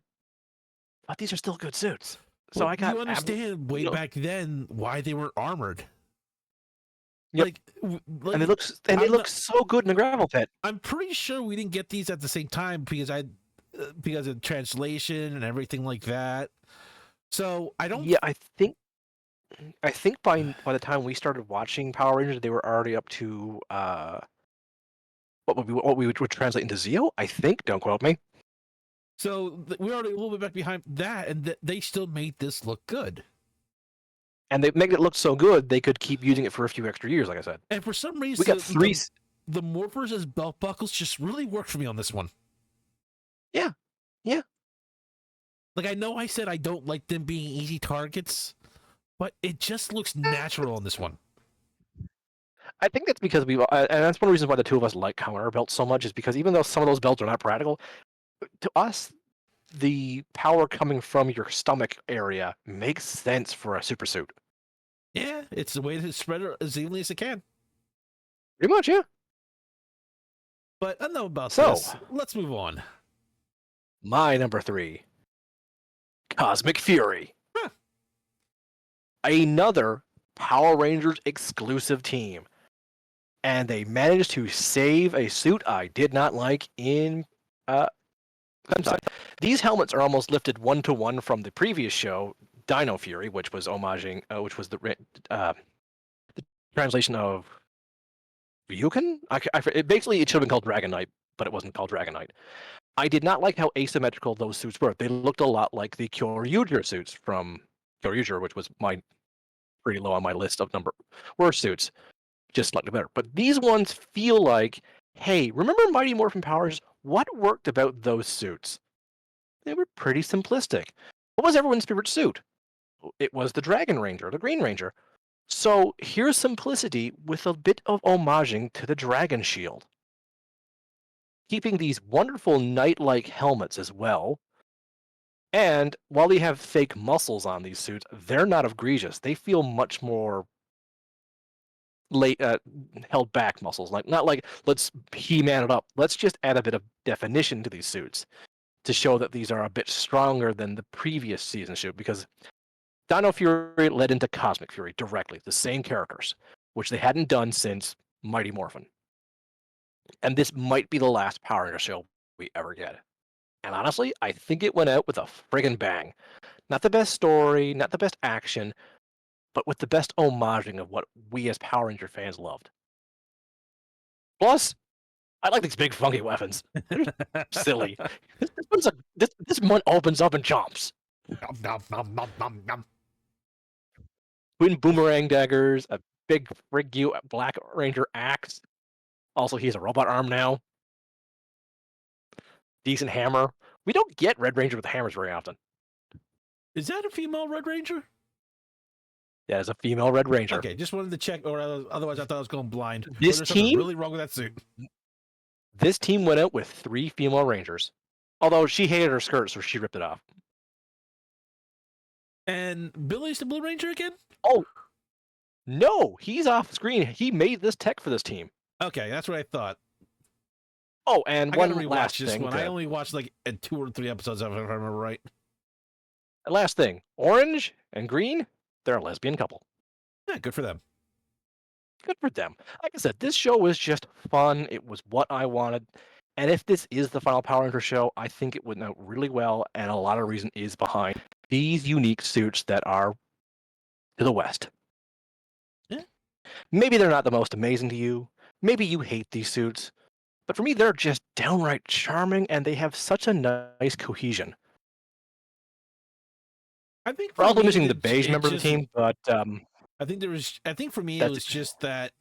[SPEAKER 2] but these are still good suits. So
[SPEAKER 1] I got you understand way back then why they weren't armored.
[SPEAKER 2] Yep. And they look so good in the gravel pit.
[SPEAKER 1] I'm pretty sure we didn't get these at the same time because of translation and everything like that. So I don't.
[SPEAKER 2] Yeah, I think by the time we started watching Power Rangers, they were already up to what we would translate into Zeo. I think. Don't quote me.
[SPEAKER 1] So we're already a little bit back behind that, and they still made this look good.
[SPEAKER 2] And they make it look so good, they could keep using it for a few extra years, like I said.
[SPEAKER 1] And for some reason,
[SPEAKER 2] we got three.
[SPEAKER 1] The morphers as belt buckles just really worked for me on this one.
[SPEAKER 2] Yeah.
[SPEAKER 1] Like, I know I said I don't like them being easy targets, but it just looks natural on this one.
[SPEAKER 2] I think that's because and that's one of the reasons why the two of us like Kamen Rider belts so much, is because even though some of those belts are not practical, to us, the power coming from your stomach area makes sense for a super suit.
[SPEAKER 1] Yeah, it's the way to spread it as evenly as it can.
[SPEAKER 2] Pretty much, yeah.
[SPEAKER 1] But I know about this. Let's move on.
[SPEAKER 2] My number 3. Cosmic Fury. Another Power Rangers exclusive team. And they managed to save a suit I did not like in These helmets are almost lifted 1-to-1 from the previous show, Dino Fury, which was homaging, which was the translation of Ryuken? Basically, it should have been called Dragon Knight, but it wasn't called Dragon Knight. I did not like how asymmetrical those suits were. They looked a lot like the Kyoryuger suits from Kyoryuger, which was pretty low on my list of worst suits. Just slightly better. But these ones feel like, hey, remember Mighty Morphin Powers? What worked about those suits? They were pretty simplistic. What was everyone's favorite suit? It was the Dragon Ranger, the Green Ranger. So here's simplicity with a bit of homaging to the Dragon Shield. Keeping these wonderful knight-like helmets as well. And while they have fake muscles on these suits, they're not egregious. They feel much more held back muscles. Not like, let's He-Man it up. Let's just add a bit of definition to these suits to show that these are a bit stronger than the previous season suit, because Dino Fury led into Cosmic Fury directly, the same characters, which they hadn't done since Mighty Morphin. And this might be the last Power Ranger show we ever get. And honestly, I think it went out with a friggin' bang. Not the best story, not the best action, but with the best homaging of what we as Power Ranger fans loved. Plus, I like these big funky weapons. They're silly. This one opens up and chomps. Twin boomerang daggers, a big frig Black Ranger axe. Also, he has a robot arm now. Decent hammer. We don't get Red Ranger with hammers very often.
[SPEAKER 1] Is that a female Red Ranger?
[SPEAKER 2] Yeah, it's a female Red Ranger.
[SPEAKER 1] Okay, just wanted to check, or otherwise I thought I was going blind.
[SPEAKER 2] This team
[SPEAKER 1] really wrong with that suit.
[SPEAKER 2] This team went out with 3 female Rangers. Although she hated her skirt, so she ripped it off.
[SPEAKER 1] And Billy's the Blue Ranger again?
[SPEAKER 2] Oh, no, he's off screen. He made this tech for this team.
[SPEAKER 1] Okay, that's what I thought.
[SPEAKER 2] Oh, and
[SPEAKER 1] I gotta
[SPEAKER 2] one
[SPEAKER 1] rewatch
[SPEAKER 2] last
[SPEAKER 1] this
[SPEAKER 2] thing.
[SPEAKER 1] one. I only watched like 2 or 3 episodes of it, if I remember right.
[SPEAKER 2] Last thing. Orange and green, they're a lesbian couple.
[SPEAKER 1] Yeah, good for them.
[SPEAKER 2] Good for them. Like I said, this show was just fun. It was what I wanted. And if this is the final Power Ranger show, I think it would out really well. And a lot of reason is behind these unique suits that are to the West.
[SPEAKER 1] Yeah.
[SPEAKER 2] Maybe they're not the most amazing to you. Maybe you hate these suits. But for me, they're just downright charming and they have such a nice cohesion.
[SPEAKER 1] I think
[SPEAKER 2] We're
[SPEAKER 1] for
[SPEAKER 2] also
[SPEAKER 1] me,
[SPEAKER 2] missing the beige member of the team, but
[SPEAKER 1] I think for me it
[SPEAKER 2] that's
[SPEAKER 1] was just that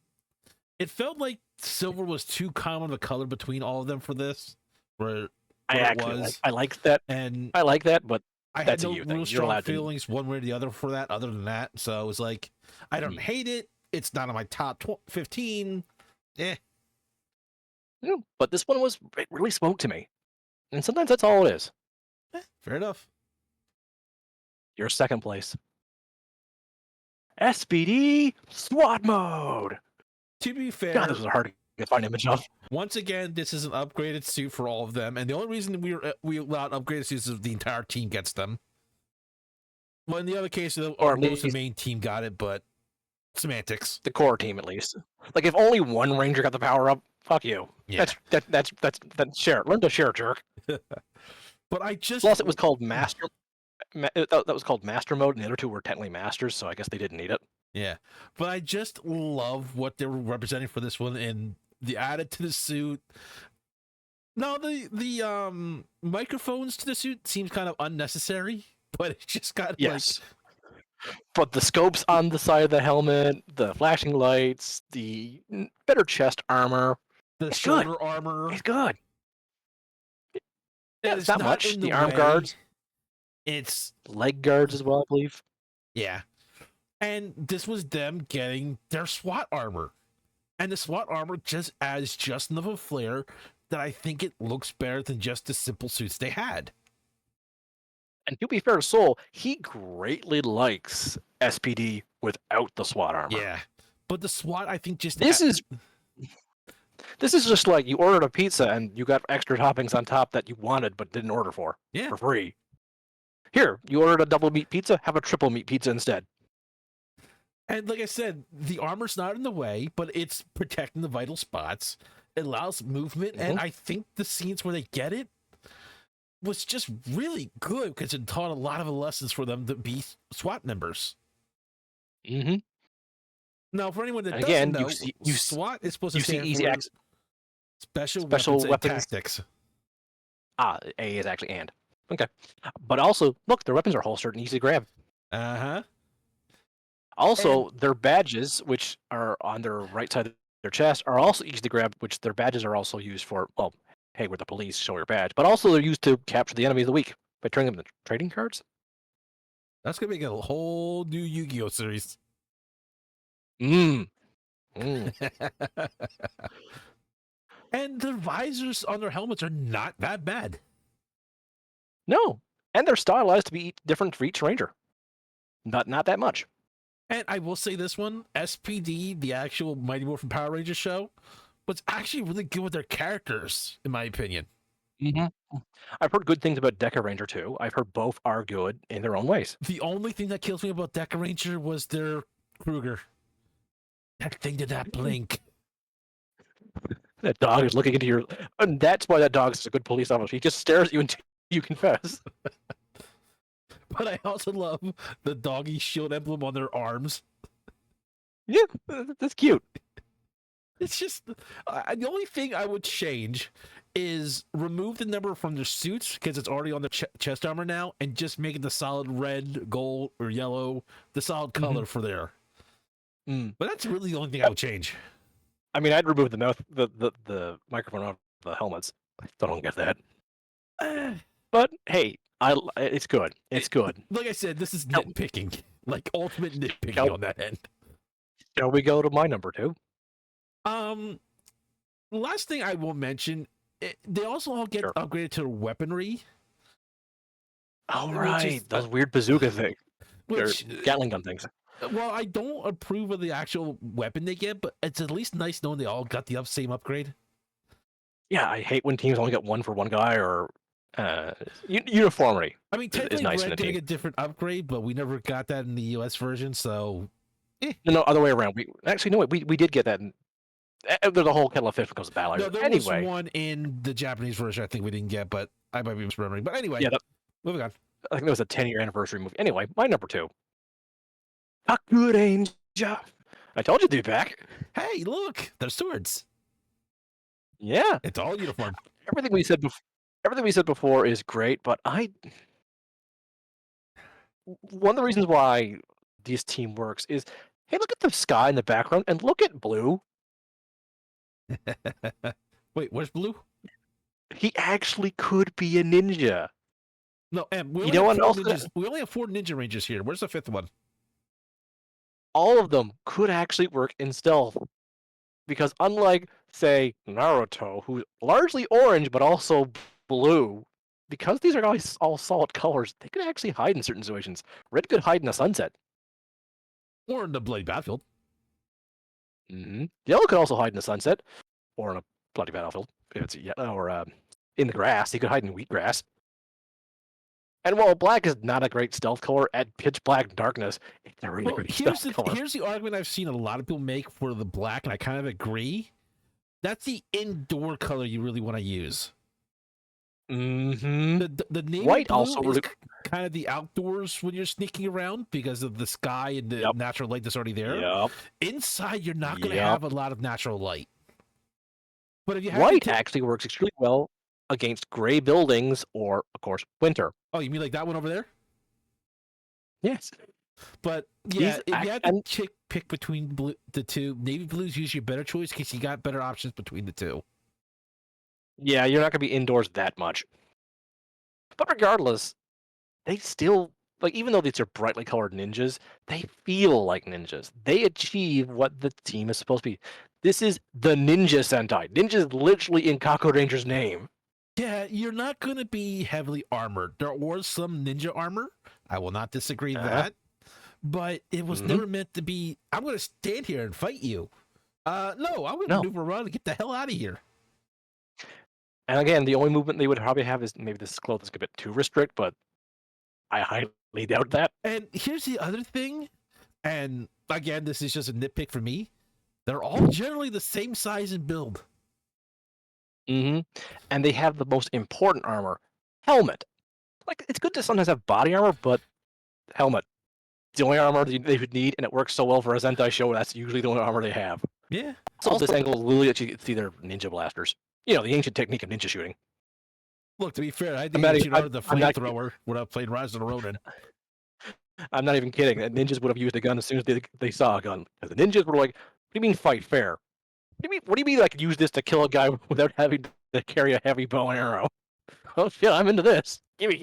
[SPEAKER 1] it felt like silver was too common of a color between all of them for this. Where
[SPEAKER 2] I like that.
[SPEAKER 1] and
[SPEAKER 2] I like that, but
[SPEAKER 1] I had
[SPEAKER 2] that's a
[SPEAKER 1] no
[SPEAKER 2] you thing.
[SPEAKER 1] real
[SPEAKER 2] You're
[SPEAKER 1] strong
[SPEAKER 2] allowed to.
[SPEAKER 1] feelings one way or the other for that. Other than that, so it was like I don't hate it. It's not on my top 15. Eh.
[SPEAKER 2] Yeah, but this one it really spoke to me. And sometimes that's all it is.
[SPEAKER 1] Fair enough.
[SPEAKER 2] Your second place. SPD SWAT mode.
[SPEAKER 1] To be fair,
[SPEAKER 2] God, this was hard to find an image of.
[SPEAKER 1] once again, this is an upgraded suit for all of them, and the only reason we allowed upgraded suits is if the entire team gets them. Well, in the other case,
[SPEAKER 2] Or at
[SPEAKER 1] most of the
[SPEAKER 2] least
[SPEAKER 1] main team got it, but semantics.
[SPEAKER 2] the core team, at least. Like if only one Ranger got the power up, fuck you.
[SPEAKER 1] Yeah.
[SPEAKER 2] That's share. Learn to share, jerk.
[SPEAKER 1] But I just
[SPEAKER 2] Plus, it was called Master. That was called Master mode, and the other two were technically Masters, so I guess they didn't need it.
[SPEAKER 1] Yeah, but I just love what they were representing for this one and the added to the suit. No, the microphones to the suit seems kind of unnecessary, but it just got
[SPEAKER 2] Yes. But the scopes on the side of the helmet, the flashing lights, the better chest armor,
[SPEAKER 1] the shoulder armor.
[SPEAKER 2] it's good. Yeah, it's not much.
[SPEAKER 1] in
[SPEAKER 2] The arm
[SPEAKER 1] way.
[SPEAKER 2] guards,
[SPEAKER 1] It's
[SPEAKER 2] leg guards as well, I believe.
[SPEAKER 1] yeah. And this was them getting their SWAT armor. And the SWAT armor just adds just enough of flair that I think it looks better than just the simple suits they had.
[SPEAKER 2] And to be fair to Soul, he greatly likes SPD without the SWAT armor.
[SPEAKER 1] Yeah. But the SWAT, I think
[SPEAKER 2] This is just like you ordered a pizza and you got extra toppings on top that you wanted but didn't order for free. Here, you ordered a double meat pizza, have a triple meat pizza instead.
[SPEAKER 1] And like I said, the armor's not in the way, but it's protecting the vital spots. It allows movement, and I think the scenes where they get it was just really good because it taught a lot of lessons for them to be SWAT members.
[SPEAKER 2] Mm-hmm.
[SPEAKER 1] Now, for anyone that
[SPEAKER 2] again,
[SPEAKER 1] doesn't know, SWAT is supposed to stand
[SPEAKER 2] easy
[SPEAKER 1] for
[SPEAKER 2] access.
[SPEAKER 1] Special Weapons
[SPEAKER 2] Weapons
[SPEAKER 1] and Tactics.
[SPEAKER 2] A is actually and. Okay. But also, look, their weapons are holstered and easy to grab.
[SPEAKER 1] Uh-huh.
[SPEAKER 2] Also, their badges, which are on their right side of their chest, are also easy to grab, which their badges are also used for, well, hey, we're the police, show your badge. But also they're used to capture the enemy of the week by turning them into trading cards.
[SPEAKER 1] That's going to make a whole new Yu-Gi-Oh! Series.
[SPEAKER 2] And
[SPEAKER 1] the visors on their helmets are not that bad.
[SPEAKER 2] No. And they're stylized to be different for each Ranger. Not that much.
[SPEAKER 1] And I will say this one, SPD, the actual Mighty Morphin Power Rangers show, was actually really good with their characters, in my opinion.
[SPEAKER 2] Mm-hmm. I've heard good things about Deca Ranger too. I've heard both are good in their own ways.
[SPEAKER 1] The only thing that kills me about Deca Ranger was their Kruger. That thing did not blink.
[SPEAKER 2] That dog is looking into your... And that's why that dog is a good police officer. He just stares at you until you confess.
[SPEAKER 1] But I also love the doggy shield emblem on their arms.
[SPEAKER 2] Yeah, that's cute.
[SPEAKER 1] It's just... the only thing I would change is remove the number from their suits, because it's already on their chest armor now, and just make it the solid red, gold, or yellow, the solid color for there. But that's really the only thing I would change.
[SPEAKER 2] I mean, I'd remove the microphone off the helmets. I don't get that. But hey, it's good. It's good.
[SPEAKER 1] Like I said, this is nitpicking, like ultimate nitpicking on that end.
[SPEAKER 2] Shall we go to my number 2?
[SPEAKER 1] The last thing I will mention, they also all get upgraded to weaponry.
[SPEAKER 2] Oh right, those weird bazooka thing. They're
[SPEAKER 1] Which,
[SPEAKER 2] Gatling gun things.
[SPEAKER 1] well, I don't approve of the actual weapon they get, but it's at least nice knowing they all got the same upgrade.
[SPEAKER 2] Yeah, I hate when teams only get one for one guy or uniformity
[SPEAKER 1] I mean,
[SPEAKER 2] is
[SPEAKER 1] technically,
[SPEAKER 2] nice in
[SPEAKER 1] Red
[SPEAKER 2] a
[SPEAKER 1] did
[SPEAKER 2] team.
[SPEAKER 1] get a different upgrade, but we never got that in the US version, so.
[SPEAKER 2] No, other way around. We actually no, we did get that. There's a whole kettle of fish when it comes to battle.
[SPEAKER 1] No, there was
[SPEAKER 2] Anyway,
[SPEAKER 1] one in the Japanese version I think we didn't get, but I might be misremembering. But anyway,
[SPEAKER 2] yeah,
[SPEAKER 1] moving on.
[SPEAKER 2] I think it was a 10-year anniversary movie. Anyway, my number 2. Hakuranger. I told you to be back.
[SPEAKER 1] Hey, look, they're swords.
[SPEAKER 2] Yeah,
[SPEAKER 1] It's all uniform.
[SPEAKER 2] everything we said before. Everything we said before is great, but one of the reasons why this team works is, hey, look at the sky in the background and look at Blue.
[SPEAKER 1] Wait, where's Blue?
[SPEAKER 2] He actually could be a ninja.
[SPEAKER 1] No, and we
[SPEAKER 2] You
[SPEAKER 1] only
[SPEAKER 2] know
[SPEAKER 1] have
[SPEAKER 2] what
[SPEAKER 1] four
[SPEAKER 2] else?
[SPEAKER 1] ninjas. We only have 4 ninja rangers here. Where's the 5th one?
[SPEAKER 2] All of them could actually work in stealth. Because unlike, say, Naruto, who's largely orange but also blue, because these are all solid colors, they could actually hide in certain situations. Red could hide in a sunset.
[SPEAKER 1] Or in the Bloody Battlefield.
[SPEAKER 2] Yellow could also hide in a sunset, or in a bloody battlefield. If it's yellow, or in the grass, he could hide in wheatgrass. And while black is not a great stealth color, at pitch black darkness, it's a really great stealth color.
[SPEAKER 1] Here's the argument I've seen a lot of people make for the black, and I kind of agree. That's the indoor color you really want to use. The navy
[SPEAKER 2] White
[SPEAKER 1] blue
[SPEAKER 2] also
[SPEAKER 1] is
[SPEAKER 2] really...
[SPEAKER 1] kind of the outdoors when you're sneaking around because of the sky and the natural light that's already there.
[SPEAKER 2] Yep.
[SPEAKER 1] Inside, you're not going to have a lot of natural light. But if you have
[SPEAKER 2] white actually works extremely well against gray buildings or, of course, winter.
[SPEAKER 1] Oh, you mean like that one over there?
[SPEAKER 2] Yes.
[SPEAKER 1] But yeah, if you had to pick between the two, navy blue is usually a better choice because you got better options between the two.
[SPEAKER 2] Yeah, you're not going to be indoors that much. But regardless, they still, like, even though these are brightly colored ninjas, they feel like ninjas. They achieve what the team is supposed to be. This is the Ninja Sentai. Ninja is literally in Kaku Ranger's name.
[SPEAKER 1] Yeah, you're not going to be heavily armored. There was some ninja armor. I will not disagree with that. But it was never meant to be, I'm going to stand here and fight you. No, I'm going to maneuver around and get the hell out of here.
[SPEAKER 2] And again, the only movement they would probably have is maybe this cloth is a bit too restrict, but I highly doubt that.
[SPEAKER 1] And here's the other thing, and again, this is just a nitpick for me. They're all generally the same size and build.
[SPEAKER 2] And they have the most important armor, helmet. Like, it's good to sometimes have body armor, but helmet. It's the only armor they would need, and it works so well for a Sentai show, that's usually the only armor they have.
[SPEAKER 1] Yeah.
[SPEAKER 2] So this angle will really let you see their ninja blasters. You know, the ancient technique of ninja shooting.
[SPEAKER 1] Look, to be fair, I think you know the flamethrower when I played Rise of the Ronin.
[SPEAKER 2] I'm not even kidding. Ninjas would have used a gun as soon as they saw a gun. The ninjas were like, what do you mean fight fair? What do you mean like use this to kill a guy without having to carry a heavy bow and arrow? Oh shit, I'm into this. Gimme.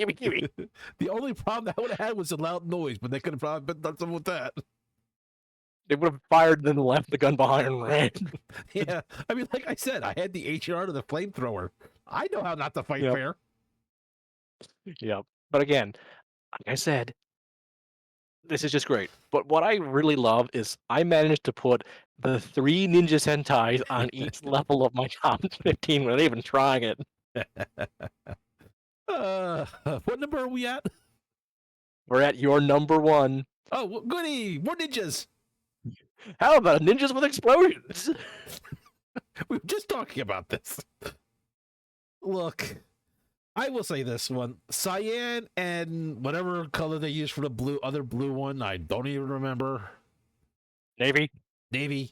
[SPEAKER 1] The only problem that I would have had was a loud noise, but they could have probably done something with that.
[SPEAKER 2] They would have fired, then left the gun behind and ran.
[SPEAKER 1] Yeah, I mean, like I said, I had the HR to the flamethrower. I know how not to fight fair.
[SPEAKER 2] Yeah, but again, like I said, this is just great. But what I really love is I managed to put the 3 Ninja Sentais on each level of my top 15 without even trying it.
[SPEAKER 1] What number are we at?
[SPEAKER 2] We're at your number 1.
[SPEAKER 1] Oh, well, goody! More ninjas!
[SPEAKER 2] How about ninjas with explosions?
[SPEAKER 1] We were just talking about this. Look, I will say this one. Cyan and whatever color they use for the other blue one, I don't even remember.
[SPEAKER 2] Navy.
[SPEAKER 1] They're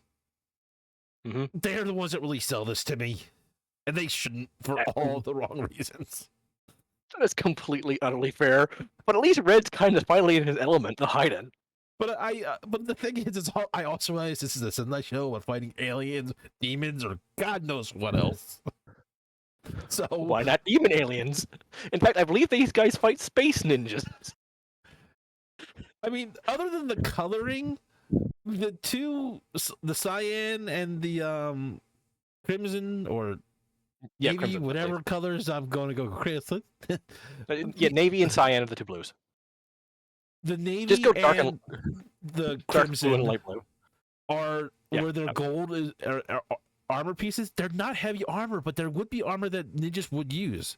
[SPEAKER 1] the ones that really sell this to me. And they shouldn't for all the wrong reasons.
[SPEAKER 2] That's completely, utterly fair. But at least Red's kind of finally in his element to hide in.
[SPEAKER 1] But but the thing is, I also realize this is a Sentai show about fighting aliens, demons, or God knows what else. So
[SPEAKER 2] why not demon aliens? In fact, I believe these guys fight space ninjas.
[SPEAKER 1] I mean, other than the coloring, the cyan and the crimson or navy,
[SPEAKER 2] crimson,
[SPEAKER 1] whatever colors, I'm going to go crimson.
[SPEAKER 2] Yeah, navy and cyan are the 2 blues.
[SPEAKER 1] The
[SPEAKER 2] Just
[SPEAKER 1] navy
[SPEAKER 2] go
[SPEAKER 1] and the
[SPEAKER 2] dark blue and
[SPEAKER 1] crimson
[SPEAKER 2] light blue.
[SPEAKER 1] are
[SPEAKER 2] Yeah.
[SPEAKER 1] where their gold is are armor pieces. They're not heavy armor, but there would be armor that ninjas would use.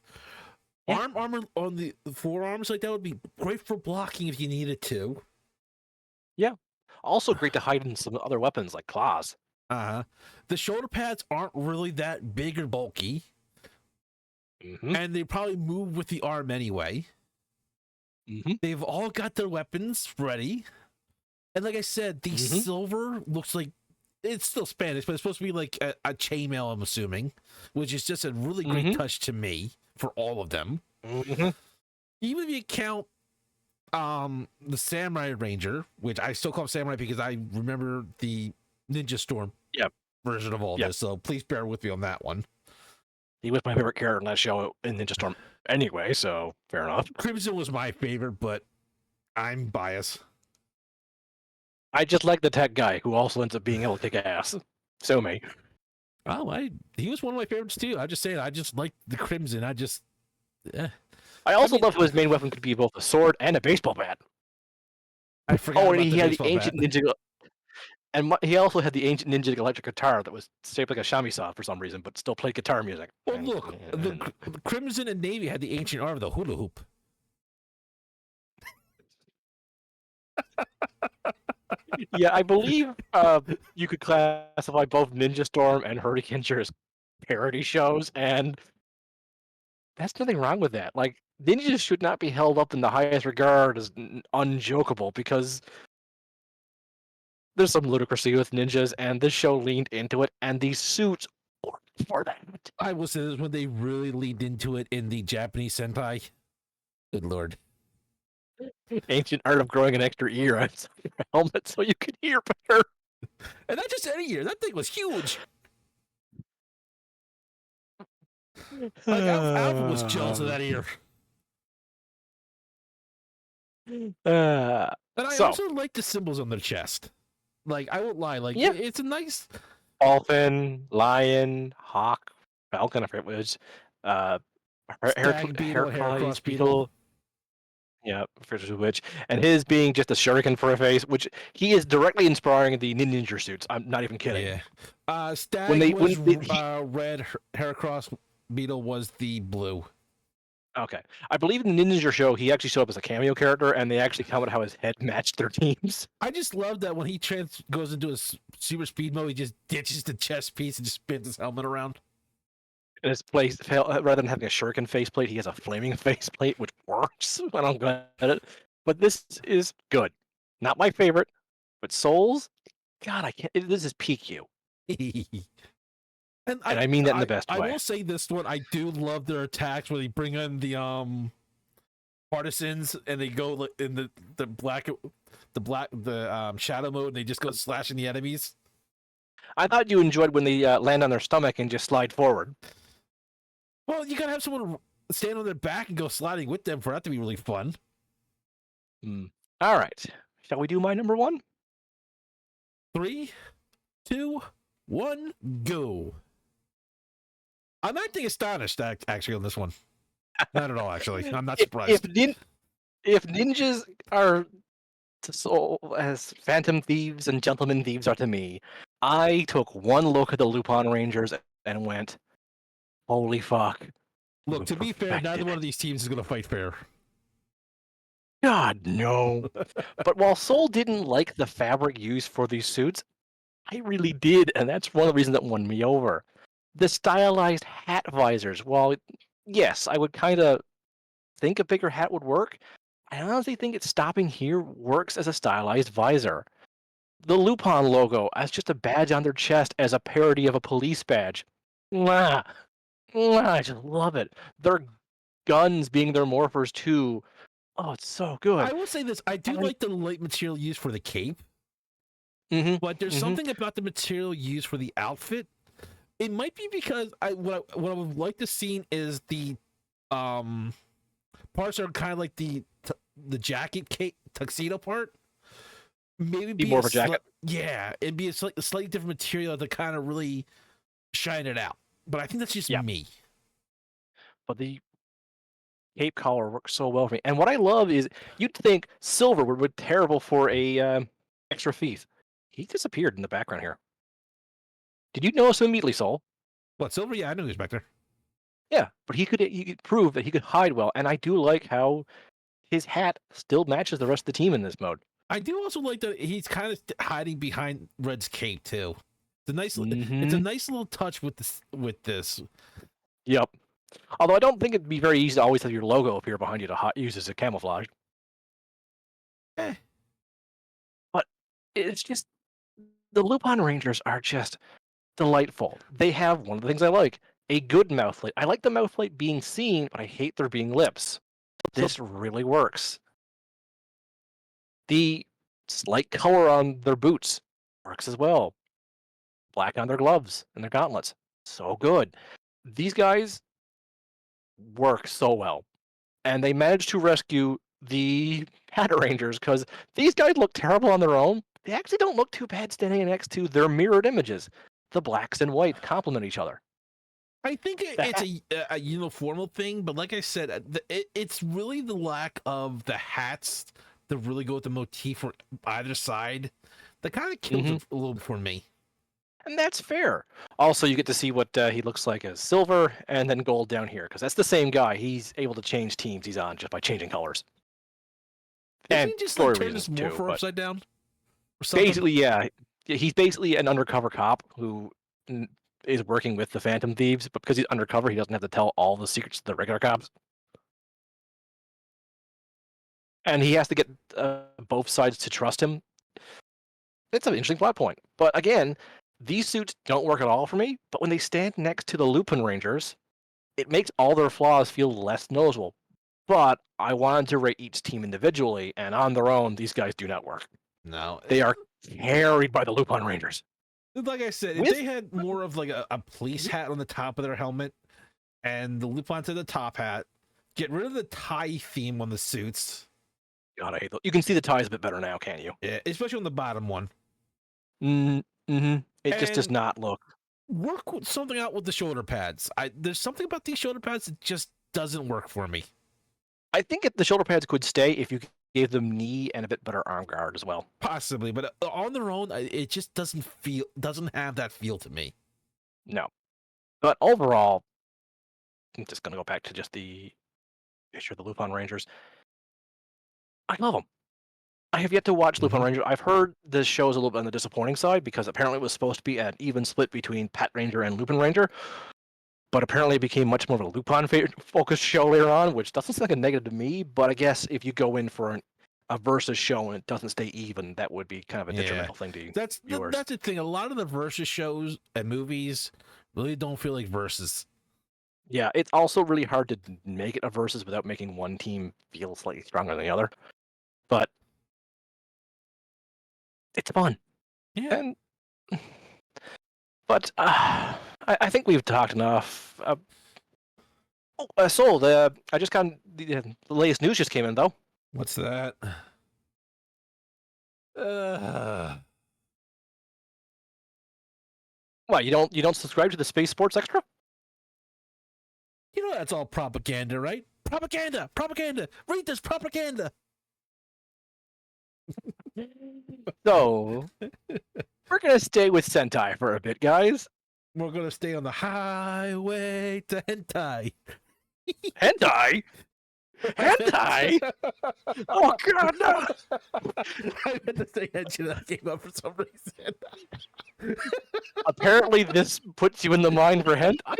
[SPEAKER 2] Yeah.
[SPEAKER 1] Armor on the forearms like that would be great for blocking if you needed to.
[SPEAKER 2] Yeah. Also great to hide in some other weapons like claws.
[SPEAKER 1] Uh-huh. The shoulder pads aren't really that big or bulky, and they probably move with the arm anyway. They've all got their weapons ready. And like I said, the silver looks like it's still Spanish, but it's supposed to be like a chainmail, I'm assuming, which is just a really great touch to me for all of them. Even if you count the Samurai Ranger, which I still call him Samurai because I remember the Ninja Storm version of all this, so please bear with me on that one.
[SPEAKER 2] He was my favorite character in that show in Ninja Storm anyway, so fair enough.
[SPEAKER 1] Crimson was my favorite, but I'm biased.
[SPEAKER 2] I just like the tech guy who also ends up being able to kick ass. So me.
[SPEAKER 1] Oh, he was one of my favorites too. I'm just saying, I just like the Crimson. I
[SPEAKER 2] also love how his main weapon could be both a sword and a baseball bat.
[SPEAKER 1] I forgot
[SPEAKER 2] and
[SPEAKER 1] about
[SPEAKER 2] he
[SPEAKER 1] the
[SPEAKER 2] had the
[SPEAKER 1] baseball
[SPEAKER 2] ancient
[SPEAKER 1] bat.
[SPEAKER 2] ninja, and he also had the ancient ninja electric guitar that was shaped like a shamisen for some reason, but still played guitar music.
[SPEAKER 1] Well, look, the Crimson and Navy had the ancient art of the hula hoop.
[SPEAKER 2] Yeah, I believe you could classify both Ninja Storm and Hurricane as parody shows, and that's nothing wrong with that. Like, ninjas should not be held up in the highest regard as unjokeable because there's some ludicrousy with ninjas, and this show leaned into it, and these suits worked for that.
[SPEAKER 1] I will say this when they really leaned into it in the Japanese Sentai. Good lord.
[SPEAKER 2] Ancient art of growing an extra ear on your helmet so you can hear better.
[SPEAKER 1] And not just any ear. That thing was huge. Like, Alpha was jealous of that ear. And I also like the symbols on their chest. Like, I won't lie. Like, it's a nice...
[SPEAKER 2] Dolphin, lion, hawk, falcon, I forget what it was. Hair-cross beetle. Yeah, Fisher's Witch. And his being just a shuriken for a face, which he is directly inspiring the ninja suits. I'm not even kidding.
[SPEAKER 1] Yeah. Stag was red, Hair-cross beetle was the blue.
[SPEAKER 2] Okay. I believe in the Ninja show, he actually showed up as a cameo character, and they actually commented how his head matched their teams.
[SPEAKER 1] I just love that when he goes into his super speed mode, he just ditches the chest piece and just spins his helmet around.
[SPEAKER 2] And his place, rather than having a shuriken faceplate, he has a flaming faceplate, which works. I don't get it. But this is good. Not my favorite, but Souls, God, I can't. This is PQ. And I mean that in the best way.
[SPEAKER 1] I will say this one, I do love their attacks where they bring in the partisans and they go in the shadow mode and they just go slashing the enemies.
[SPEAKER 2] I thought you enjoyed when they land on their stomach and just slide forward.
[SPEAKER 1] Well, you gotta have someone stand on their back and go sliding with them for that to be really fun.
[SPEAKER 2] All right. Shall we do my number one?
[SPEAKER 1] 3, 2, 1, go. I'm acting astonished, actually, on this one. Not at all, actually. I'm not surprised.
[SPEAKER 2] If ninjas are as phantom thieves and gentlemen thieves are to me, I took one look at the Lupin Rangers and went, holy fuck.
[SPEAKER 1] Look, to be fair, neither one of these teams is going to fight fair.
[SPEAKER 2] God, no. But while Soul didn't like the fabric used for these suits, I really did, and that's one of the reasons that won me over. The stylized hat visors, while, yes, I would kind of think a bigger hat would work, I honestly think it's stopping here works as a stylized visor. The Lupin logo as just a badge on their chest as a parody of a police badge. Mwah. Mwah, I just love it. Their guns being their morphers too. Oh, it's so good.
[SPEAKER 1] I will say this. I do like the light material used for the cape. But there's something about the material used for the outfit. It might be because what I would like to see is the parts are kind of like the jacket tuxedo part. Maybe be
[SPEAKER 2] more of a jacket.
[SPEAKER 1] Yeah, it'd be a slightly different material to kind of really shine it out. But I think that's just me.
[SPEAKER 2] But cape collar works so well for me. And what I love is you'd think Silver would be terrible for a extra thief. He disappeared in the background here. Did you notice him immediately, Soul?
[SPEAKER 1] What, Silver? Yeah, I knew he was back there.
[SPEAKER 2] Yeah, but he could prove that he could hide well, and I do like how his hat still matches the rest of the team in this mode.
[SPEAKER 1] I do also like that he's kind of hiding behind Red's cape too. It's a
[SPEAKER 2] Mm-hmm.
[SPEAKER 1] nice little touch with this.
[SPEAKER 2] Yep. Although I don't think it'd be very easy to always have your logo appear behind you to use as a camouflage.
[SPEAKER 1] Eh.
[SPEAKER 2] But it's just the Lupin Rangers are just delightful. They have one of the things I like, a good mouth light. I like the mouth light being seen, but I hate there being lips. This really works. The slight color on their boots works as well. Black on their gloves and their gauntlets. So good. These guys work so well. And they managed to rescue the Pata Rangers because these guys look terrible on their own. They actually don't look too bad standing next to their mirrored images. The blacks and white complement each other.
[SPEAKER 1] I think it's a uniformal thing, but like I said, it's really the lack of the hats that really go with the motif for either side that kind of kills it a little bit for me.
[SPEAKER 2] And that's fair. Also, you get to see what he looks like as Silver and then Gold down here, because that's the same guy. He's able to change teams he's on just by changing colors.
[SPEAKER 1] Isn't
[SPEAKER 2] And
[SPEAKER 1] he just
[SPEAKER 2] story
[SPEAKER 1] like turn
[SPEAKER 2] reasons
[SPEAKER 1] this
[SPEAKER 2] too.
[SPEAKER 1] morpher
[SPEAKER 2] But
[SPEAKER 1] upside down? Or something?
[SPEAKER 2] basically, yeah, he's basically an undercover cop who is working with the Phantom Thieves, but because he's undercover, he doesn't have to tell all the secrets to the regular cops. And he has to get both sides to trust him. It's an interesting plot point. But again, these suits don't work at all for me, but when they stand next to the Lupin Rangers, it makes all their flaws feel less noticeable. But I wanted to rate each team individually, and on their own, these guys do not work.
[SPEAKER 1] No.
[SPEAKER 2] They are carried by the Lupin Rangers.
[SPEAKER 1] Like I said, if they had more of like a police hat on the top of their helmet and the Lupin to the top hat, get rid of the tie theme on the suits.
[SPEAKER 2] God, I hate those. You can see the ties a bit better now, can't you?
[SPEAKER 1] Yeah, especially on the bottom one.
[SPEAKER 2] It just does not look.
[SPEAKER 1] Work something out with the shoulder pads. There's something about these shoulder pads that just doesn't work for me.
[SPEAKER 2] I think the shoulder pads could stay if you gave them knee and a bit better arm guard as well.
[SPEAKER 1] Possibly, but on their own, it just doesn't have that feel to me.
[SPEAKER 2] No. But overall, I'm just going to go back to just the issue of the Lupin Rangers. I love them. I have yet to watch Lupin Ranger. I've heard this show is a little bit on the disappointing side because apparently it was supposed to be an even split between Pat Ranger and Lupin Ranger. But apparently it became much more of a Lupin-focused show later on, which doesn't sound like a negative to me. But I guess if you go in for a versus show and it doesn't stay even, that would be kind of a detrimental thing to viewers.
[SPEAKER 1] That's the thing. A lot of the versus shows and movies really don't feel like versus.
[SPEAKER 2] Yeah, it's also really hard to make it a versus without making one team feel slightly stronger than the other. But it's fun.
[SPEAKER 1] Yeah.
[SPEAKER 2] But I think we've talked enough. I just got the latest news just came in though.
[SPEAKER 1] What's that?
[SPEAKER 2] What, you don't subscribe to the Space Sports Extra?
[SPEAKER 1] You know that's all propaganda, right? Propaganda! Read this propaganda!
[SPEAKER 2] So, we're going to stay with Sentai for a bit, guys.
[SPEAKER 1] We're going to stay on the highway to hentai.
[SPEAKER 2] Hentai? Hentai? Oh, God, no!
[SPEAKER 1] I meant to say Henshin, that came up for some reason.
[SPEAKER 2] Apparently, this puts you in the mind for hentai.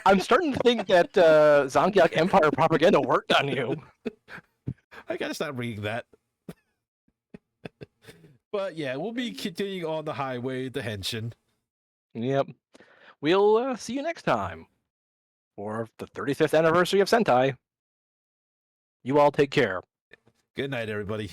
[SPEAKER 2] I'm starting to think that Zodiac Empire propaganda worked on you.
[SPEAKER 1] I gotta stop reading that. But yeah, we'll be continuing on the highway to Henshin.
[SPEAKER 2] Yep. We'll see you next time for the 35th anniversary of Sentai. You all take care.
[SPEAKER 1] Good night, everybody.